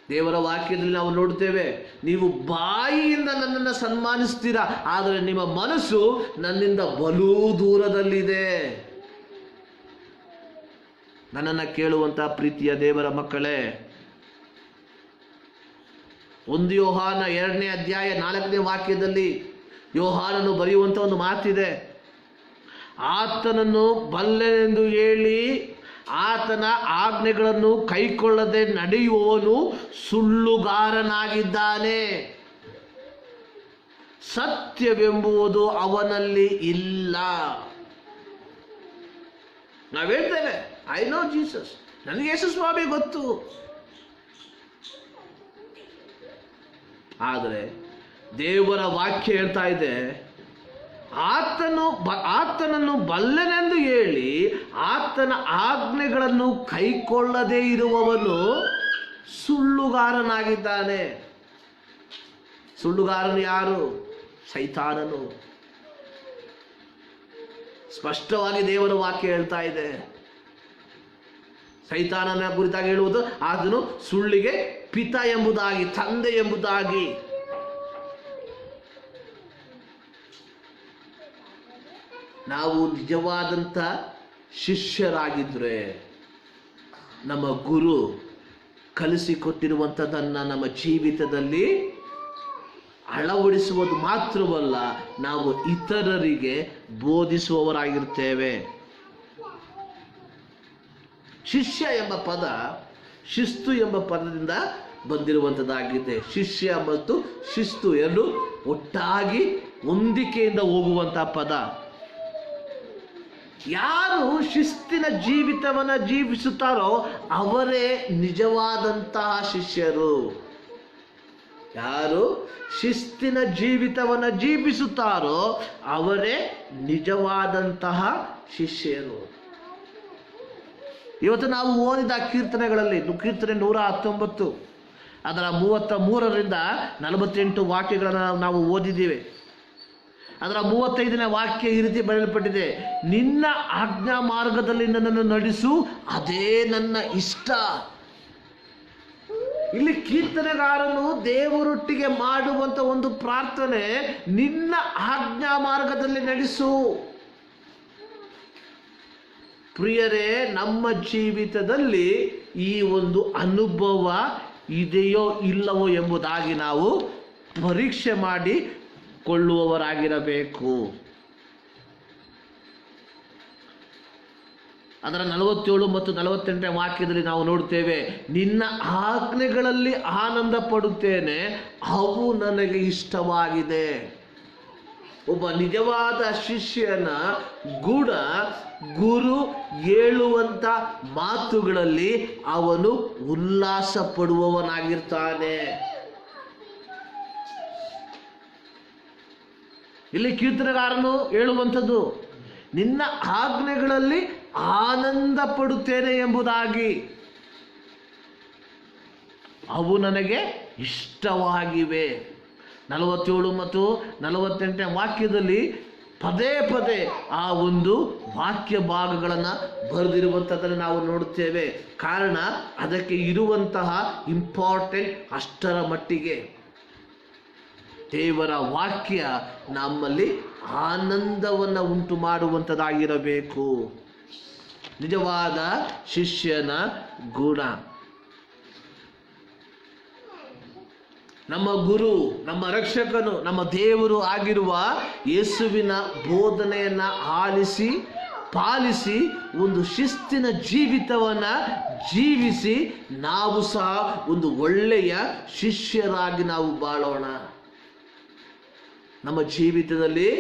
ದೇವರ ವಾಕ್ಯದಲ್ಲಿ ನಾವು ನೋಡ್ತೇವೆ, ನೀವು ಬಾಯಿಯಿಂದ ನನ್ನನ್ನು ಸನ್ಮಾನಿಸ್ತೀರಾ, ಆದರೆ ನಿಮ್ಮ ಮನಸ್ಸು ನನ್ನಿಂದ ಬಲೂ ದೂರದಲ್ಲಿದೆ. ನನ್ನನ್ನು ಕೇಳುವಂತ ಪ್ರೀತಿಯ ದೇವರ ಮಕ್ಕಳೇ, 1 ಯೋಹಾನ 2ನೇ ಅಧ್ಯಾಯ 4ನೇ ವಾಕ್ಯದಲ್ಲಿ ಯೋಹಾನನು ಬರೆಯುವಂತ ಒಂದು ಮಾತಿದೆ. ಆತನನ್ನು ಬಲ್ಲೆನೆಂದು ಹೇಳಿ ಆತನ ಆಜ್ಞೆಗಳನ್ನು ಕೈಕೊಳ್ಳದೆ ನಡೆಯುವವನು ಸುಳ್ಳುಗಾರನಾಗಿದ್ದಾನೆ, ಸತ್ಯವೆಂಬುವುದು ಅವನಲ್ಲಿ ಇಲ್ಲ. ನಾವು ಹೇಳ್ತೇವೆ, ಐ ನೋ ಜೀಸಸ್, ನನಗೆ ಯೇಸು ಸ್ವಾಮಿ ಗೊತ್ತು. ಆದರೆ ದೇವರ ವಾಕ್ಯ ಹೇಳ್ತಾ ಇದೆ, ಆತನನ್ನು ಬಲ್ಲೆನೆಂದು ಹೇಳಿ ಆತನ ಆಜ್ಞೆಗಳನ್ನು ಕೈಕೊಳ್ಳದೇ ಇರುವವನು ಸುಳ್ಳುಗಾರನಾಗಿದ್ದಾನೆ. ಸುಳ್ಳುಗಾರನು ಯಾರು? ಸೈತಾನನು. ಸ್ಪಷ್ಟವಾಗಿ ದೇವರ ವಾಕ್ಯ ಹೇಳ್ತಾ ಇದೆ. ಸೈತಾನನ ಕುರಿತಾಗಿ ಹೇಳುವುದು ಆತನು ಸುಳ್ಳಿಗೆ ಪಿತ ಎಂಬುದಾಗಿ, ತಂದೆ ಎಂಬುದಾಗಿ. ನಾವು ನಿಜವಾದಂಥ ಶಿಷ್ಯರಾಗಿದ್ರೆ ನಮ್ಮ ಗುರು ಕಲಿಸಿಕೊಟ್ಟಿರುವಂಥದ್ದನ್ನು ನಮ್ಮ ಜೀವಿತದಲ್ಲಿ ಅಳವಡಿಸುವುದು ಮಾತ್ರವಲ್ಲ, ನಾವು ಇತರರಿಗೆ ಬೋಧಿಸುವವರಾಗಿರ್ತೇವೆ. ಶಿಷ್ಯ ಎಂಬ ಪದ ಶಿಸ್ತು ಎಂಬ ಪದದಿಂದ ಬಂದಿರುವಂಥದ್ದಾಗಿದೆ. ಶಿಷ್ಯ ಮತ್ತು ಶಿಸ್ತು ಎರಡು ಒಟ್ಟಾಗಿ ಹೊಂದಿಕೆಯಿಂದ ಹೋಗುವಂಥ ಪದ. ಯಾರು ಶಿಸ್ತಿನ ಜೀವಿತವನ್ನು ಜೀವಿಸುತ್ತಾರೋ ಅವರೇ ನಿಜವಾದಂತಹ ಶಿಷ್ಯರು. ಯಾರು ಶಿಸ್ತಿನ ಜೀವಿತವನ್ನು ಜೀವಿಸುತ್ತಾರೋ ಅವರೇ ನಿಜವಾದಂತಹ ಶಿಷ್ಯರು. ಇವತ್ತು ನಾವು ಓದಿದ ಕೀರ್ತನೆಗಳಲ್ಲಿ ಕೀರ್ತನೆ 119 ಅದರ 33ರಿಂದ 48 ವಾಕ್ಯಗಳನ್ನು ನಾವು ಓದಿದ್ದೀವಿ. ಅದರ 35ನೇ ವಾಕ್ಯ ಈ ರೀತಿ ಬರೆಯಲ್ಪಟ್ಟಿದೆ: ನಿನ್ನ ಆಜ್ಞಾ ಮಾರ್ಗದಲ್ಲಿ ನನ್ನನ್ನು ನಡೆಸು, ಅದೇ ನನ್ನ ಇಷ್ಟ. ಇಲ್ಲಿ ಕೀರ್ತನೆಗಾರನು ದೇವರೊಟ್ಟಿಗೆ ಮಾಡುವಂಥ ಒಂದು ಪ್ರಾರ್ಥನೆ, ನಿನ್ನ ಆಜ್ಞಾ ಮಾರ್ಗದಲ್ಲಿ ನಡೆಸು. ಪ್ರಿಯರೇ, ನಮ್ಮ ಜೀವಿತದಲ್ಲಿ ಈ ಒಂದು ಅನುಭವ ಇದೆಯೋ ಇಲ್ಲವೋ ಎಂಬುದಾಗಿ ನಾವು ಪರೀಕ್ಷೆ ಮಾಡಿ ಕೊಳ್ಳುವವರಾಗಿರಬೇಕು. ಅದರ 47 ಮತ್ತು 48ನೇ ವಾಕ್ಯದಲ್ಲಿ ನಾವು ನೋಡ್ತೇವೆ, ನಿನ್ನ ಆಜ್ಞೆಗಳಲ್ಲಿ ಆನಂದ ಪಡುತ್ತೇನೆ, ಅವು ನನಗೆ ಇಷ್ಟವಾಗಿದೆ. ಒಬ್ಬ ನಿಜವಾದ ಶಿಷ್ಯನ ಗುಣ, ಗುರು ಹೇಳುವಂಥ ಮಾತುಗಳಲ್ಲಿ ಅವನು ಉಲ್ಲಾಸ ಪಡುವವನಾಗಿರ್ತಾನೆ. ಇಲ್ಲಿ ಕೀರ್ತನೆಗಾರನು ಹೇಳುವಂಥದ್ದು, ನಿನ್ನ ಆಜ್ಞೆಗಳಲ್ಲಿ ಆನಂದ ಪಡುತ್ತೇನೆ ಎಂಬುದಾಗಿ, ಅವು ನನಗೆ ಇಷ್ಟವಾಗಿವೆ. 47 ಮತ್ತು 48ನೇ ವಾಕ್ಯದಲ್ಲಿ ಪದೇ ಪದೇ ಆ ಒಂದು ವಾಕ್ಯ ಭಾಗಗಳನ್ನು ಬರೆದಿರುವಂಥದ್ದನ್ನು ನಾವು ನೋಡುತ್ತೇವೆ. ಕಾರಣ ಅದಕ್ಕೆ ಇರುವಂತಹ ಇಂಪಾರ್ಟೆಂಟ್ ಅಷ್ಟರ ಮಟ್ಟಿಗೆ. ದೇವರ ವಾಕ್ಯ ನಮ್ಮಲ್ಲಿ ಆನಂದವನ್ನು ಉಂಟು ಮಾಡುವಂಥದ್ದಾಗಿರಬೇಕು. ನಿಜವಾದ ಶಿಷ್ಯನ ಗುಣ. ನಮ್ಮ ಗುರು, ನಮ್ಮ ರಕ್ಷಕನು, ನಮ್ಮ ದೇವರು ಆಗಿರುವ ಯೇಸುವಿನ ಬೋಧನೆಯನ್ನು ಆಲಿಸಿ ಪಾಲಿಸಿ ಒಂದು ಶಿಸ್ತಿನ ಜೀವಿತವನ್ನು ಜೀವಿಸಿ ನಾವು ಸಹ ಒಂದು ಒಳ್ಳೆಯ ಶಿಷ್ಯರಾಗಿ ನಾವು ಬಾಳೋಣ. ನಮ್ಮ ಜೀವಿತದಲ್ಲಿ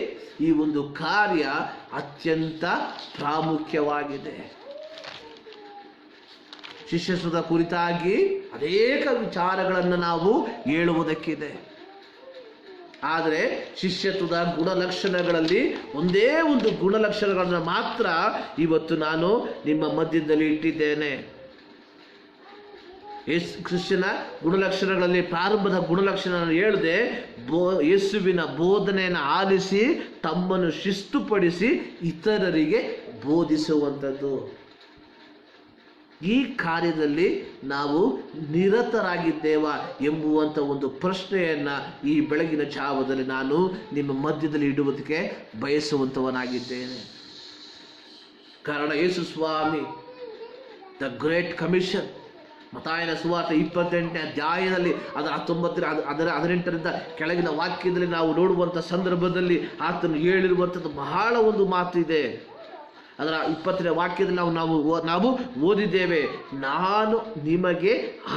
ಈ ಒಂದು ಕಾರ್ಯ ಅತ್ಯಂತ ಪ್ರಾಮುಖ್ಯವಾಗಿದೆ. ಶಿಷ್ಯತ್ವದ ಕುರಿತಾಗಿ ಅನೇಕ ವಿಚಾರಗಳನ್ನು ನಾವು ಹೇಳುವುದಕ್ಕಿದೆ. ಆದರೆ ಶಿಷ್ಯತ್ವದ ಗುಣಲಕ್ಷಣಗಳಲ್ಲಿ ಒಂದೇ ಒಂದು ಗುಣಲಕ್ಷಣಗಳನ್ನು ಮಾತ್ರ ಇವತ್ತು ನಾನು ನಿಮ್ಮ ಮಧ್ಯದಲ್ಲಿ ಇಟ್ಟಿದ್ದೇನೆ. ಕ್ರಿಶ್ಚಿಯನ ಗುಣಲಕ್ಷಣಗಳಲ್ಲಿ ಪ್ರಾರಂಭದ ಗುಣಲಕ್ಷಣ ಹೇಳಿದೆ, ಯೇಸುವಿನ ಬೋಧನೆಯನ್ನು ಆಲಿಸಿ ತಮ್ಮನ್ನು ಶಿಸ್ತುಪಡಿಸಿ ಇತರರಿಗೆ ಬೋಧಿಸುವಂಥದ್ದು. ಈ ಕಾರ್ಯದಲ್ಲಿ ನಾವು ನಿರತರಾಗಿದ್ದೇವಾ ಎಂಬುವಂಥ ಒಂದು ಪ್ರಶ್ನೆಯನ್ನು ಈ ಬೆಳಗಿನ ಜಾವದಲ್ಲಿ ನಾನು ನಿಮ್ಮ ಮಧ್ಯದಲ್ಲಿ ಇಡುವುದಕ್ಕೆ ಬಯಸುವಂಥವನಾಗಿದ್ದೇನೆ. ಕಾರಣ ಯೇಸು ಸ್ವಾಮಿ ದ ಗ್ರೇಟ್ ಕಮಿಷನ್ ಮತ್ತಾಯನ ಸುವಾರ್ತೆ 28ನೇ ಅಧ್ಯಾಯದಲ್ಲಿ ಅದರ 18ರಿಂದ ಕೆಳಗಿನ ವಾಕ್ಯದಲ್ಲಿ ನಾವು ನೋಡುವಂಥ ಸಂದರ್ಭದಲ್ಲಿ ಆತನು ಹೇಳಿರುವಂಥದ್ದು ಬಹಳ ಒಂದು ಮಾತು ಇದೆ. ಅದರ 20ನೇ ವಾಕ್ಯದಲ್ಲಿ ನಾವು ಓದಿದ್ದೇವೆ, ನಾನು ನಿಮಗೆ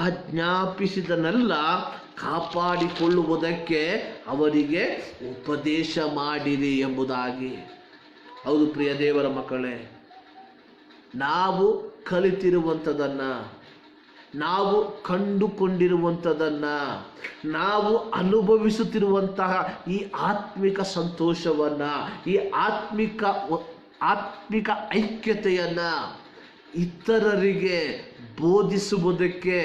ಆಜ್ಞಾಪಿಸಿದನೆಲ್ಲ ಕಾಪಾಡಿಕೊಳ್ಳುವುದಕ್ಕೆ ಅವರಿಗೆ ಉಪದೇಶ ಮಾಡಿರಿ ಎಂಬುದಾಗಿ. ಹೌದು ಪ್ರಿಯ ದೇವರ ಮಕ್ಕಳೇ, ನಾವು ಕಲಿತಿರುವಂಥದ್ದನ್ನು ನಾವು ಕಂಡುಕೊಂಡಿರುವಂಥದ್ದನ್ನು, ನಾವು ಅನುಭವಿಸುತ್ತಿರುವಂತಹ ಈ ಆತ್ಮಿಕ ಸಂತೋಷವನ್ನು, ಈ ಆತ್ಮಿಕ ಐಕ್ಯತೆಯನ್ನು ಇತರರಿಗೆ ಬೋಧಿಸುವುದಕ್ಕೆ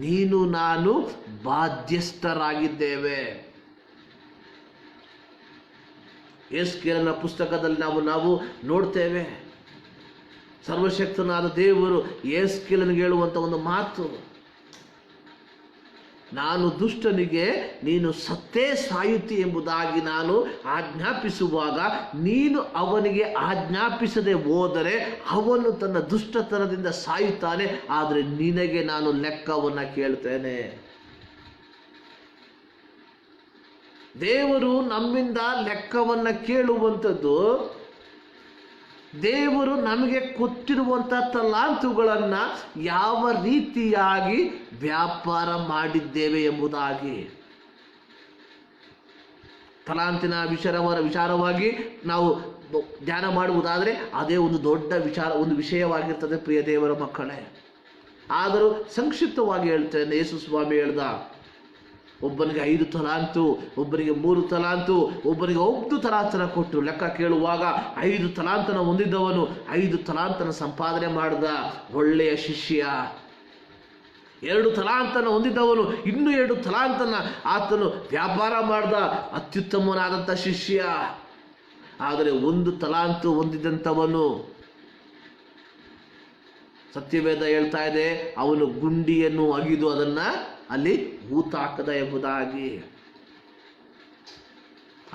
ನೀನು ನಾನು ಬಾಧ್ಯಸ್ಥರಾಗಿದ್ದೇವೆ. ಯೆಸ್ಕೇಲನ ಪುಸ್ತಕದಲ್ಲಿ ನಾವು ನೋಡ್ತೇವೆ, ಸರ್ವಶಕ್ತನಾದ ದೇವರು ಯೆಸ್ಕೇಲನಿಗೆ ಹೇಳುವಂಥ ಒಂದು ಮಾತು, ನಾನು ದುಷ್ಟನಿಗೆ ನೀನು ಸತ್ತೇ ಸಾಯುತ್ತಿ ಎಂಬುದಾಗಿ ನಾನು ಆಜ್ಞಾಪಿಸುವಾಗ ನೀನು ಅವನಿಗೆ ಆಜ್ಞಾಪಿಸದೆ ಹೋದರೆ ಅವನು ತನ್ನ ದುಷ್ಟತನದಿಂದ ಸಾಯುತ್ತಾನೆ, ಆದರೆ ನಿನಗೆ ನಾನು ಲೆಕ್ಕವನ್ನು ಕೇಳ್ತೇನೆ. ದೇವರು ನಮ್ಮಿಂದ ಲೆಕ್ಕವನ್ನು ಕೇಳುವಂಥದ್ದು, ದೇವರು ನಮಗೆ ಕೊಟ್ಟಿರುವಂಥ ತಲಾಂತುಗಳನ್ನು ಯಾವ ರೀತಿಯಾಗಿ ವ್ಯಾಪಾರ ಮಾಡಿದ್ದೇವೆ ಎಂಬುದಾಗಿ. ತಲಾಂತಿನ ವಿಚಾರವಾಗಿ ನಾವು ಧ್ಯಾನ ಮಾಡುವುದಾದರೆ ಅದೇ ಒಂದು ದೊಡ್ಡ ಒಂದು ವಿಷಯವಾಗಿರ್ತದೆ ಪ್ರಿಯ ದೇವರ ಮಕ್ಕಳೇ. ಆದರೂ ಸಂಕ್ಷಿಪ್ತವಾಗಿ ಹೇಳ್ತೇನೆ. ಯೇಸು ಸ್ವಾಮಿ ಹೇಳ್ದ, ಒಬ್ಬನಿಗೆ 5 ತಲಾಂತು, ಒಬ್ಬನಿಗೆ 3 ತಲಾಂತು, ಒಬ್ಬನಿಗೆ 1 ತಲಾಂತನ ಕೊಟ್ಟು ಲೆಕ್ಕ ಕೇಳುವಾಗ 5 ತಲಾಂತನ ಹೊಂದಿದ್ದವನು 5 ತಲಾಂತನ ಸಂಪಾದನೆ ಮಾಡಿದ ಒಳ್ಳೆಯ ಶಿಷ್ಯ. 2 ತಲಾಂತನ ಹೊಂದಿದ್ದವನು ಇನ್ನೂ 2 ತಲಾಂತನ ಆತನು ವ್ಯಾಪಾರ ಮಾಡಿದ ಅತ್ಯುತ್ತಮನಾದಂಥ ಶಿಷ್ಯ. ಆದರೆ 1 ತಲಾಂತು ಹೊಂದಿದಂಥವನು, ಸತ್ಯವೇದ ಹೇಳ್ತಾ ಇದೆ, ಅವನು ಗುಂಡಿಯನ್ನು ಅಗಿದು ಅದನ್ನು ಅಲ್ಲಿ ಹೂತಾಕದ ಎಂಬುದಾಗಿ.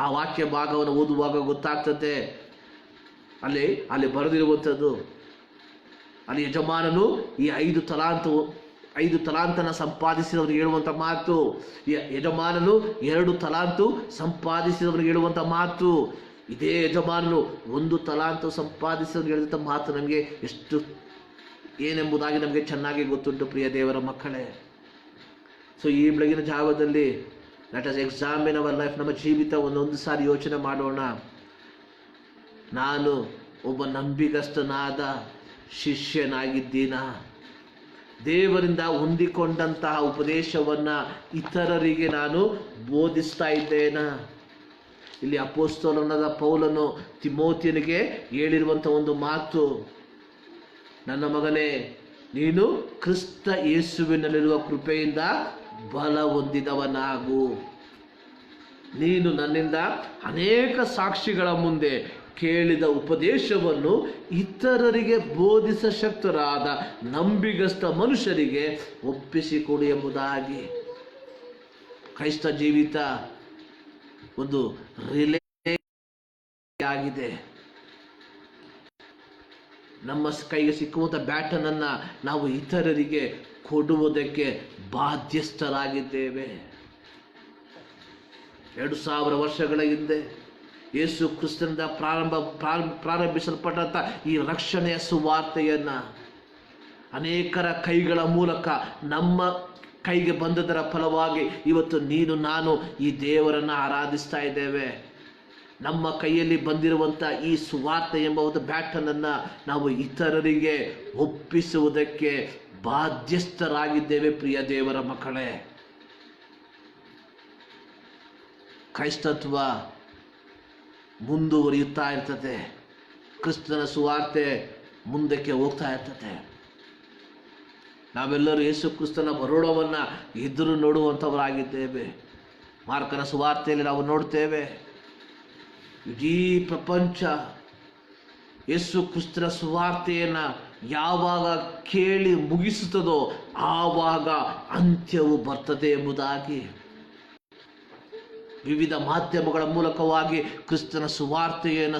ಆ ವಾಕ್ಯ ಭಾಗವನ್ನು ಓದುವಾಗ ಗೊತ್ತಾಗ್ತದೆ, ಅಲ್ಲಿ ಬರೆದಿರುವಂಥದ್ದು. ಅಲ್ಲಿ ಯಜಮಾನನು ಈ 5 ತಲಾಂತನ ಸಂಪಾದಿಸಿದವನಿಗೆ ಹೇಳುವಂಥ ಮಾತು, ಯಜಮಾನನು 2 ತಲಾಂತು ಸಂಪಾದಿಸಿದವನಿಗೆ ಹೇಳುವಂಥ ಮಾತು, ಇದೇ ಯಜಮಾನನು 1 ತಲಾಂತು ಸಂಪಾದಿಸಿದವನಿಗೆ ಹೇಳಿದಂಥ ಮಾತು ನಮಗೆ ಎಷ್ಟು ಏನೆಂಬುದಾಗಿ ನಮಗೆ ಚೆನ್ನಾಗಿ ಗೊತ್ತುಂಟು ಪ್ರಿಯ ದೇವರ ಮಕ್ಕಳೇ. ಸೊ ಈ ಬೆಳಗಿನ ಜಾವದಲ್ಲಿ let us examine our life, ನಮ್ಮ ಜೀವಿತವನ್ನು ಒಂದು ಸಾರಿ ಯೋಚನೆ ಮಾಡೋಣ. ನಾನು ಒಬ್ಬ ನಂಬಿಗಸ್ತನಾದ ಶಿಷ್ಯನಾಗಿದ್ದೀನ? ದೇವರಿಂದ ಹೊಂದಿಕೊಂಡಂತಹ ಉಪದೇಶವನ್ನು ಇತರರಿಗೆ ನಾನು ಬೋಧಿಸ್ತಾ ಇದ್ದೇನಾ? ಇಲ್ಲಿ ಅಪೊಸ್ತಲನಾದ ಪೌಲನು ತಿಮೋತಿಯನಿಗೆ ಹೇಳಿರುವಂಥ ಒಂದು ಮಾತು, ನನ್ನ ಮಗನೇ, ನೀನು ಕ್ರಿಸ್ತ ಯೇಸುವಿನಲ್ಲಿರುವ ಕೃಪೆಯಿಂದ ಬಲ ಹೊಂದಿದವನಾಗು. ನೀನು ನನ್ನಿಂದ ಅನೇಕ ಸಾಕ್ಷಿಗಳ ಮುಂದೆ ಕೇಳಿದ ಉಪದೇಶವನ್ನು ಇತರರಿಗೆ ಬೋಧಿಸಶಕ್ತರಾದ ನಂಬಿಗಸ್ತ ಮನುಷ್ಯರಿಗೆ ಒಪ್ಪಿಸಿಕೊಡು ಎಂಬುದಾಗಿ. ಕ್ರೈಸ್ತ ಜೀವಿತ ಒಂದು ರಿಲೇ ಆಗಿದೆ. ನಮ್ಮ ಕೈಗೆ ಸಿಕ್ಕುವಂಥ ಬ್ಯಾಟನನ್ನು ನಾವು ಇತರರಿಗೆ ಕೊಡುವುದಕ್ಕೆ ಬಾಧ್ಯಸ್ಥರಾಗಿದ್ದೇವೆ. 2000 ವರ್ಷಗಳ ಹಿಂದೆ ಯೇಸು ಕ್ರಿಸ್ತನಿಂದ ಪ್ರಾರಂಭಿಸಲ್ಪಟ್ಟಂಥ ಈ ರಕ್ಷಣೆಯ ಸುವಾರ್ತೆಯನ್ನು ಅನೇಕರ ಕೈಗಳ ಮೂಲಕ ನಮ್ಮ ಕೈಗೆ ಬಂದದರ ಫಲವಾಗಿ ಇವತ್ತು ನೀನು ನಾನು ಈ ದೇವರನ್ನು ಆರಾಧಿಸ್ತಾ ಇದ್ದೇವೆ. ನಮ್ಮ ಕೈಯಲ್ಲಿ ಬಂದಿರುವಂಥ ಈ ಸುವಾರ್ತೆ ಎಂಬ ಒಂದು ಬ್ಯಾಟನನ್ನು ನಾವು ಇತರರಿಗೆ ಒಪ್ಪಿಸುವುದಕ್ಕೆ ಬಾಧ್ಯಸ್ಥರಾಗಿದ್ದೇವೆ ಪ್ರಿಯ ದೇವರ ಮಕ್ಕಳೇ. ಕ್ರೈಸ್ತತ್ವ ಮುಂದುವರಿಯುತ್ತಾ ಇರ್ತದೆ, ಕ್ರಿಸ್ತನ ಸುವಾರ್ತೆ ಮುಂದಕ್ಕೆ ಹೋಗ್ತಾ ಇರ್ತದೆ. ನಾವೆಲ್ಲರೂ ಯೇಸು ಕ್ರಿಸ್ತನ ಬರೋಣವನ್ನು ಎದುರು ನೋಡುವಂಥವರಾಗಿದ್ದೇವೆ. ಮಾರ್ಕನ ಸುವಾರ್ತೆಯಲ್ಲಿ ನಾವು ನೋಡ್ತೇವೆ, ಇಡೀ ಪ್ರಪಂಚ ಯೇಸು ಕ್ರಿಸ್ತನ ಸುವಾರ್ತೆಯನ್ನು ಯಾವಾಗ ಕೇಳಿ ಮುಗಿಸುತ್ತದೋ ಆವಾಗ ಅಂತ್ಯವು ಬರ್ತದೆ ಎಂಬುದಾಗಿ. ವಿವಿಧ ಮಾಧ್ಯಮಗಳ ಮೂಲಕವಾಗಿ ಕ್ರಿಸ್ತನ ಸುವಾರ್ತೆಯನ್ನು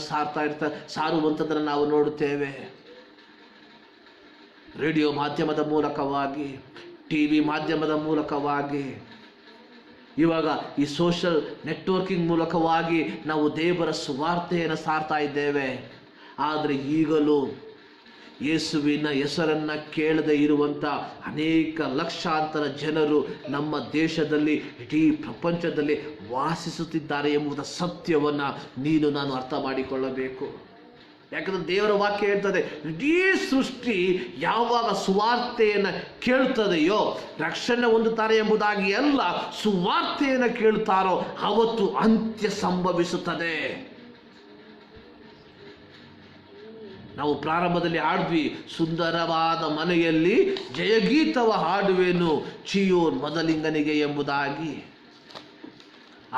ಸಾರುವಂಥದ್ದನ್ನು ನಾವು ನೋಡುತ್ತೇವೆ. ರೇಡಿಯೋ ಮಾಧ್ಯಮದ ಮೂಲಕವಾಗಿ, TV ಮಾಧ್ಯಮದ ಮೂಲಕವಾಗಿ, ಇವಾಗ ಈ ಸೋಷಲ್ ನೆಟ್ವರ್ಕಿಂಗ್ ಮೂಲಕವಾಗಿ ನಾವು ದೇವರ ಸುವಾರ್ತೆಯನ್ನು ಸಾರ್ತಾ ಇದ್ದೇವೆ. ಆದರೆ ಈಗಲೂ ಯೇಸುವಿನ ಹೆಸರನ್ನು ಕೇಳದೇ ಇರುವಂಥ ಅನೇಕ ಲಕ್ಷಾಂತರ ಜನರು ನಮ್ಮ ದೇಶದಲ್ಲಿ, ಇಡೀ ಪ್ರಪಂಚದಲ್ಲಿ ವಾಸಿಸುತ್ತಿದ್ದಾರೆ ಎಂಬುದರ ಸತ್ಯವನ್ನು ನೀನು ನಾನು ಅರ್ಥ ಮಾಡಿಕೊಳ್ಳಬೇಕು. ಯಾಕಂದ್ರೆ ದೇವರ ವಾಕ್ಯ ಹೇಳ್ತದೆ, ಇಡೀ ಸೃಷ್ಟಿ ಯಾವಾಗ ಸುವಾರ್ತೆಯನ್ನು ಕೇಳ್ತದೆಯೋ, ರಕ್ಷಣೆ ಹೊಂದುತ್ತಾರೆ ಎಂಬುದಾಗಿ ಎಲ್ಲ ಸುವಾರ್ತೆಯನ್ನು ಕೇಳುತ್ತಾರೋ ಅವತ್ತು ಅಂತ್ಯ ಸಂಭವಿಸುತ್ತದೆ. ನಾವು ಪ್ರಾರಂಭದಲ್ಲಿ ಹಾಡಿದ್ವಿ, ಸುಂದರವಾದ ಮನೆಯಲ್ಲಿ ಜಯಗೀತವ ಹಾಡುವೆನು ಚಿಯೋನ್ ಮೊದಲಿಂಗನಿಗೆ ಎಂಬುದಾಗಿ.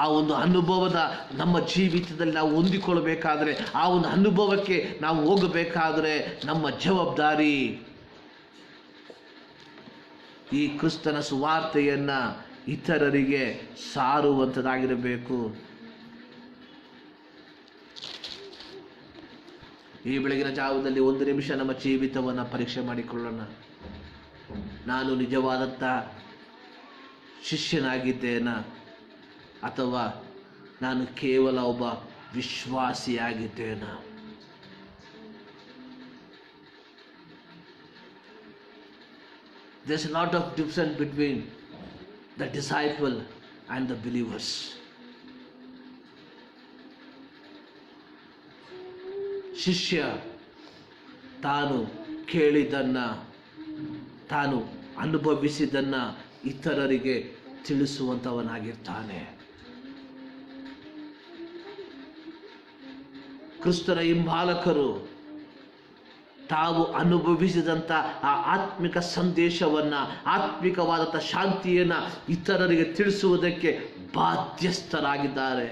ಆ ಒಂದು ಅನುಭವದ ನಮ್ಮ ಜೀವಿತದಲ್ಲಿ ನಾವು ಹೊಂದಿಕೊಳ್ಳಬೇಕಾದ್ರೆ, ಆ ಒಂದು ಅನುಭವಕ್ಕೆ ನಾವು ಹೋಗಬೇಕಾದ್ರೆ ನಮ್ಮ ಜವಾಬ್ದಾರಿ ಈ ಕ್ರಿಸ್ತನ ಸುವಾರ್ತೆಯನ್ನು ಇತರರಿಗೆ ಸಾರುವಂಥದ್ದಾಗಿರಬೇಕು. ಈ ಬೆಳಗಿನ ಜಾವದಲ್ಲಿ 1 ನಿಮಿಷ ನಮ್ಮ ಜೀವಿತವನ್ನು ಪರೀಕ್ಷೆ ಮಾಡಿಕೊಳ್ಳೋಣ. ನಾನು ನಿಜವಾದಂಥ ಶಿಷ್ಯನಾಗಿದ್ದೇನಾ, ಅಥವಾ ನಾನು ಕೇವಲ ಒಬ್ಬ ವಿಶ್ವಾಸಿಯಾಗಿದ್ದೇನಾ? There's a lot of difference between the disciple and the believers. ಶಿಷ್ಯ ತಾನು ಕೇಳಿದ್ದನ್ನ, ತಾನು ಅನುಭವಿಸಿದ್ದನ್ನ ಇತರರಿಗೆ ತಿಳಿಸುವಂಥವನಾಗಿರ್ತಾನೆ. ಕ್ರಿಸ್ತನ ಹಿಂಬಾಲಕರು ತಾವು ಅನುಭವಿಸಿದಂಥ ಆ ಆತ್ಮಿಕ ಸಂದೇಶವನ್ನು, ಆತ್ಮಿಕವಾದಂಥ ಶಾಂತಿಯನ್ನು ಇತರರಿಗೆ ತಿಳಿಸುವುದಕ್ಕೆ ಬಾಧ್ಯಸ್ಥರಾಗಿದ್ದಾರೆ.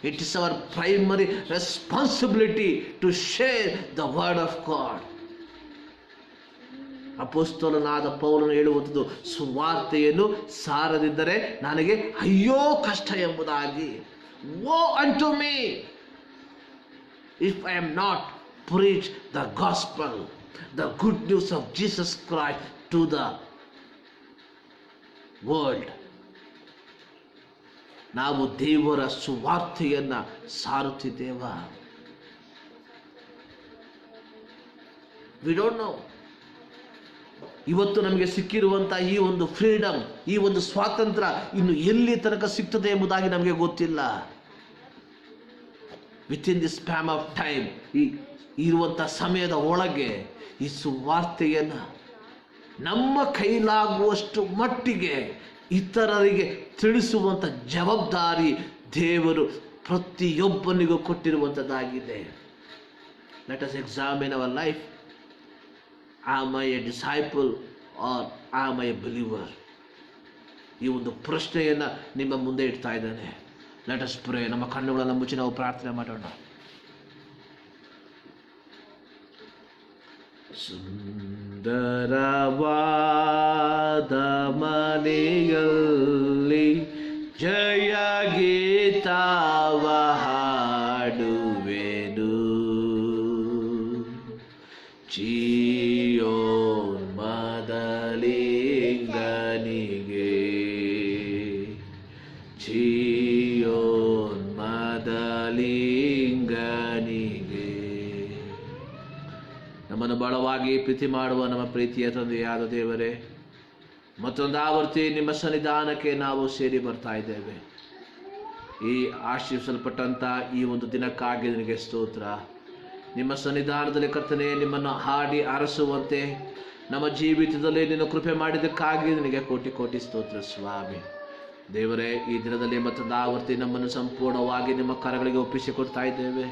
It is our primary responsibility to share the word of God. ಅಪೊಸ್ತಲನಾದ ಪೌಲನು ಹೇಳುವಂಥದ್ದು, ಸುವಾರ್ತೆಯನ್ನು ಸಾರದಿದ್ದರೆ ನನಗೆ ಅಯ್ಯೋ ಕಷ್ಟ ಎಂಬುದಾಗಿ. Woe unto me if I am not preach the gospel, the good news of Jesus Christ to the world. ನಾವು ದೇವರ ಸುವಾರ್ತೆಯನ್ನು ಸಾರುತ್ತಿದ್ದೇವ? We don't know. ಇವತ್ತು ನಮಗೆ ಸಿಕ್ಕಿರುವಂಥ ಈ ಒಂದು ಫ್ರೀಡಮ್, ಈ ಒಂದು ಸ್ವಾತಂತ್ರ್ಯ ಇನ್ನು ಎಲ್ಲಿ ತನಕ ಸಿಗ್ತದೆ ಎಂಬುದಾಗಿ ನಮಗೆ ಗೊತ್ತಿಲ್ಲ. Within the spam of time, ಈ ಇರುವಂಥ ಸಮಯದ ಒಳಗೆ ಈ ಸುವಾರ್ತೆಯನ್ನು ನಮ್ಮ ಕೈಲಾಗುವಷ್ಟು ಮಟ್ಟಿಗೆ ಇತರರಿಗೆ ತಿಳಿಸುವಂಥ ಜವಾಬ್ದಾರಿ ದೇವರು ಪ್ರತಿಯೊಬ್ಬನಿಗೂ ಕೊಟ್ಟಿರುವಂಥದ್ದಾಗಿದೆ. Let us examine our life. Am I a disciple or am I a believer? ಈ ಒಂದು ಪ್ರಶ್ನೆಯನ್ನು ನಿಮ್ಮ ಮುಂದೆ ಇಡ್ತಾ ಇದ್ದಾನೆ. Let us pray. ನಮ್ಮ ಕಣ್ಣುಗಳನ್ನು ಮುಚ್ಚಿ ನಾವು ಪ್ರಾರ್ಥನೆ ಮಾಡೋಣ. ಸುಂದರವಾದ ಮನೆಯಲ್ಲಿ ಜಯ ಗೀತವ ಹಾಡುವೆನು, ಚಿಯೋನ್ ಮೊದಲಿಂಗನಿಗೆ, ಚಿಯೋನ್ ಮೊದಲಿಂಗನಿಗೆ. ನಮ್ಮನ್ನು ಬಹಳವಾಗಿ ಪ್ರೀತಿ ಮಾಡುವ ನಮ್ಮ ಪ್ರೀತಿಯ ತಂದೆಯಾದ ದೇವರೇ, ಮತ್ತೊಂದು ಆವರ್ತಿ ನಿಮ್ಮ ಸನ್ನಿಧಾನಕ್ಕೆ ನಾವು ಸೇರಿ ಬರ್ತಾ ಇದ್ದೇವೆ. ಈ ಆಶೀರ್ವಿಸಲ್ಪಟ್ಟಂಥ ಈ ಒಂದು ದಿನಕ್ಕಾಗಿ ನಿನಗೆ ಸ್ತೋತ್ರ. ನಿಮ್ಮ ಸನ್ನಿಧಾನದಲ್ಲಿ ಕರ್ತನೇ ನಿಮ್ಮನ್ನು ಹಾಡಿ ಅರಸುವಂತೆ ನಮ್ಮ ಜೀವಿತದಲ್ಲಿ ನಿನ್ನ ಕೃಪೆ ಮಾಡಿದ್ದಕ್ಕಾಗಿ ನಿನಗೆ ಕೋಟಿ ಕೋಟಿ ಸ್ತೋತ್ರ ಸ್ವಾಮಿ. ದೇವರೇ, ಈ ದಿನದಲ್ಲಿ ಮತ್ತೊಂದು ಆವರ್ತಿ ನಮ್ಮನ್ನು ಸಂಪೂರ್ಣವಾಗಿ ನಿಮ್ಮ ಕರಗಳಿಗೆ ಒಪ್ಪಿಸಿಕೊಡ್ತಾ ಇದ್ದೇವೆ.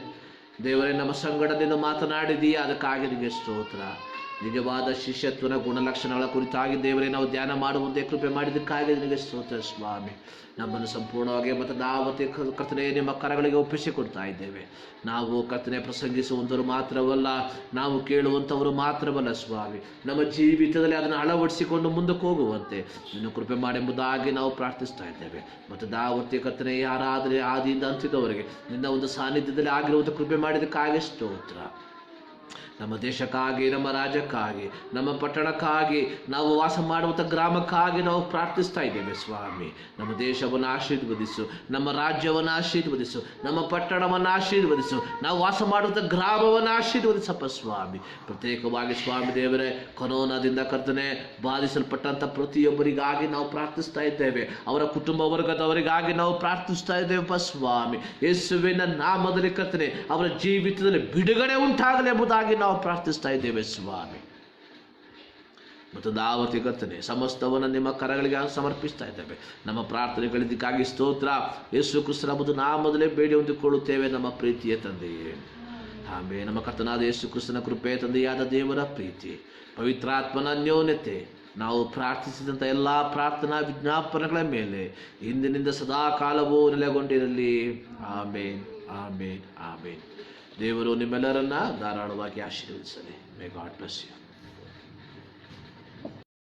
ದೇವರೇ, ನಮ್ಮ ಸಂಗಡದಿಂದ ಮಾತನಾಡಿದೀಯ, ಅದಕ್ಕಾಗಿ ನಿಮಗೆ ಸ್ತೋತ್ರ. ನಿಜವಾದ ಶಿಷ್ಯತ್ವನ ಗುಣಲಕ್ಷಣಗಳ ಕುರಿತಾಗಿ ದೇವರೇ ನಾವು ಧ್ಯಾನ ಮಾಡುವಂತೆ ಕೃಪೆ ಮಾಡಿದ್ದಕ್ಕಾಗಿ ನಿನಗೆ ಸ್ತೋತ್ರ ಸ್ವಾಮಿ. ನಮ್ಮನ್ನು ಸಂಪೂರ್ಣವಾಗಿ ಮತ್ತು ದಾವತಿ ಕರ್ತನೆ ನಿಮ್ಮ ಕರಗಳಿಗೆ ಒಪ್ಪಿಸಿಕೊಡ್ತಾ ಇದ್ದೇವೆ. ನಾವು ಕರ್ತನೆ ಪ್ರಸಂಗಿಸುವಂಥವ್ರು ಮಾತ್ರವಲ್ಲ, ನಾವು ಕೇಳುವಂಥವರು ಮಾತ್ರವಲ್ಲ ಸ್ವಾಮಿ, ನಮ್ಮ ಜೀವಿತದಲ್ಲಿ ಅದನ್ನು ಅಳವಡಿಸಿಕೊಂಡು ಮುಂದಕ್ಕೆ ಹೋಗುವಂತೆ ನಿನ್ನ ಕೃಪೆ ಮಾಡೆಂಬುದಾಗಿ ನಾವು ಪ್ರಾರ್ಥಿಸ್ತಾ ಇದ್ದೇವೆ. ಮತ್ತು ದಾವತಿ ಕರ್ತನೆ ಯಾರಾದರೆ ಆದಿಯಿಂದ ಅಂತಿದ್ದವರೆಗೆ ನಿನ್ನ ಒಂದು ಸಾನ್ನಿಧ್ಯದಲ್ಲಿ ಆಗಿರುವಂಥ ಕೃಪೆ ಮಾಡಿದ್ದಕ್ಕಾಗಿ ಸ್ತೋತ್ರ. ನಮ್ಮ ದೇಶಕ್ಕಾಗಿ, ನಮ್ಮ ರಾಜ್ಯಕ್ಕಾಗಿ, ನಮ್ಮ ಪಟ್ಟಣಕ್ಕಾಗಿ, ನಾವು ವಾಸ ಮಾಡುವಂಥ ಗ್ರಾಮಕ್ಕಾಗಿ ನಾವು ಪ್ರಾರ್ಥಿಸ್ತಾ ಇದ್ದೇವೆ ಸ್ವಾಮಿ. ನಮ್ಮ ದೇಶವನ್ನು ಆಶೀರ್ವದಿಸು, ನಮ್ಮ ರಾಜ್ಯವನ್ನು ಆಶೀರ್ವದಿಸು, ನಮ್ಮ ಪಟ್ಟಣವನ್ನು ಆಶೀರ್ವದಿಸು, ನಾವು ವಾಸ ಮಾಡುವಂಥ ಗ್ರಾಮವನ್ನು ಆಶೀರ್ವದಿಸಪ್ಪ ಸ್ವಾಮಿ. ಪ್ರತ್ಯೇಕವಾಗಿ ಸ್ವಾಮಿ ದೇವರೇ, ಕೊರೋನಾದಿಂದ ಕರ್ತನೆ ಬಾಧಿಸಲ್ಪಟ್ಟಂಥ ಪ್ರತಿಯೊಬ್ಬರಿಗಾಗಿ ನಾವು ಪ್ರಾರ್ಥಿಸ್ತಾ ಇದ್ದೇವೆ. ಅವರ ಕುಟುಂಬ ವರ್ಗದವರಿಗಾಗಿ ನಾವು ಪ್ರಾರ್ಥಿಸ್ತಾ ಇದ್ದೇವೆಪ್ಪ ಸ್ವಾಮಿ. ಯೇಸುವಿನ ನಾಮದಲ್ಲಿ ಕರ್ತನೆ ಅವರ ಜೀವಿತದಲ್ಲಿ ಬಿಡುಗಡೆ ಉಂಟಾಗಲಿ ಎಂಬುದಾಗಿ ನಾವು ಪ್ರಾರ್ಥಿಸ್ತಾ ಇದ್ದೇವೆ ಸ್ವಾಮಿ. ಮತ್ತೊಂದು ಆವರ್ತಿ ಕರ್ತನೆ ಸಮಸ್ತವನ್ನು ನಿಮ್ಮ ಕರಗಳಿಗೆ ಸಮರ್ಪಿಸ್ತಾ ಇದ್ದೇವೆ. ನಮ್ಮ ಪ್ರಾರ್ಥನೆಗಳಿದ್ದಕ್ಕಾಗಿ ಸ್ತೋತ್ರ. ಯೇಸು ಕ್ರಿಸ್ತನ ನಾಮದಲ್ಲೇ ಬೇಡಿ ಹೊಂದಿಕೊಳ್ಳುತ್ತೇವೆ ನಮ್ಮ ಪ್ರೀತಿಯ ತಂದೆಯೇ, ಆಮೇಲೆ. ನಮ್ಮ ಕರ್ತನಾದ ಯೇಸು ಕ್ರಿಸ್ತನ ಕೃಪೆ, ತಂದೆಯಾದ ದೇವರ ಪ್ರೀತಿ, ಪವಿತ್ರಾತ್ಮನ ಅನ್ಯೋನ್ಯತೆ, ನಾವು ಪ್ರಾರ್ಥಿಸಿದಂಥ ಎಲ್ಲ ಪ್ರಾರ್ಥನಾ ವಿಜ್ಞಾಪನೆಗಳ ಮೇಲೆ ಇಂದಿನಿಂದ ಸದಾ ಕಾಲವೂ ನೆಲೆಗೊಂಡಿರಲಿ. ಆಮೇನ್, ಆಮೇನ್, ಆಮೇನ್. ದೇವರು ನಿಮ್ಮೆಲ್ಲರನ್ನ ಧಾರಾಳವಾಗಿ ಆಶೀರ್ವದಿಸಲಿ. May God bless you.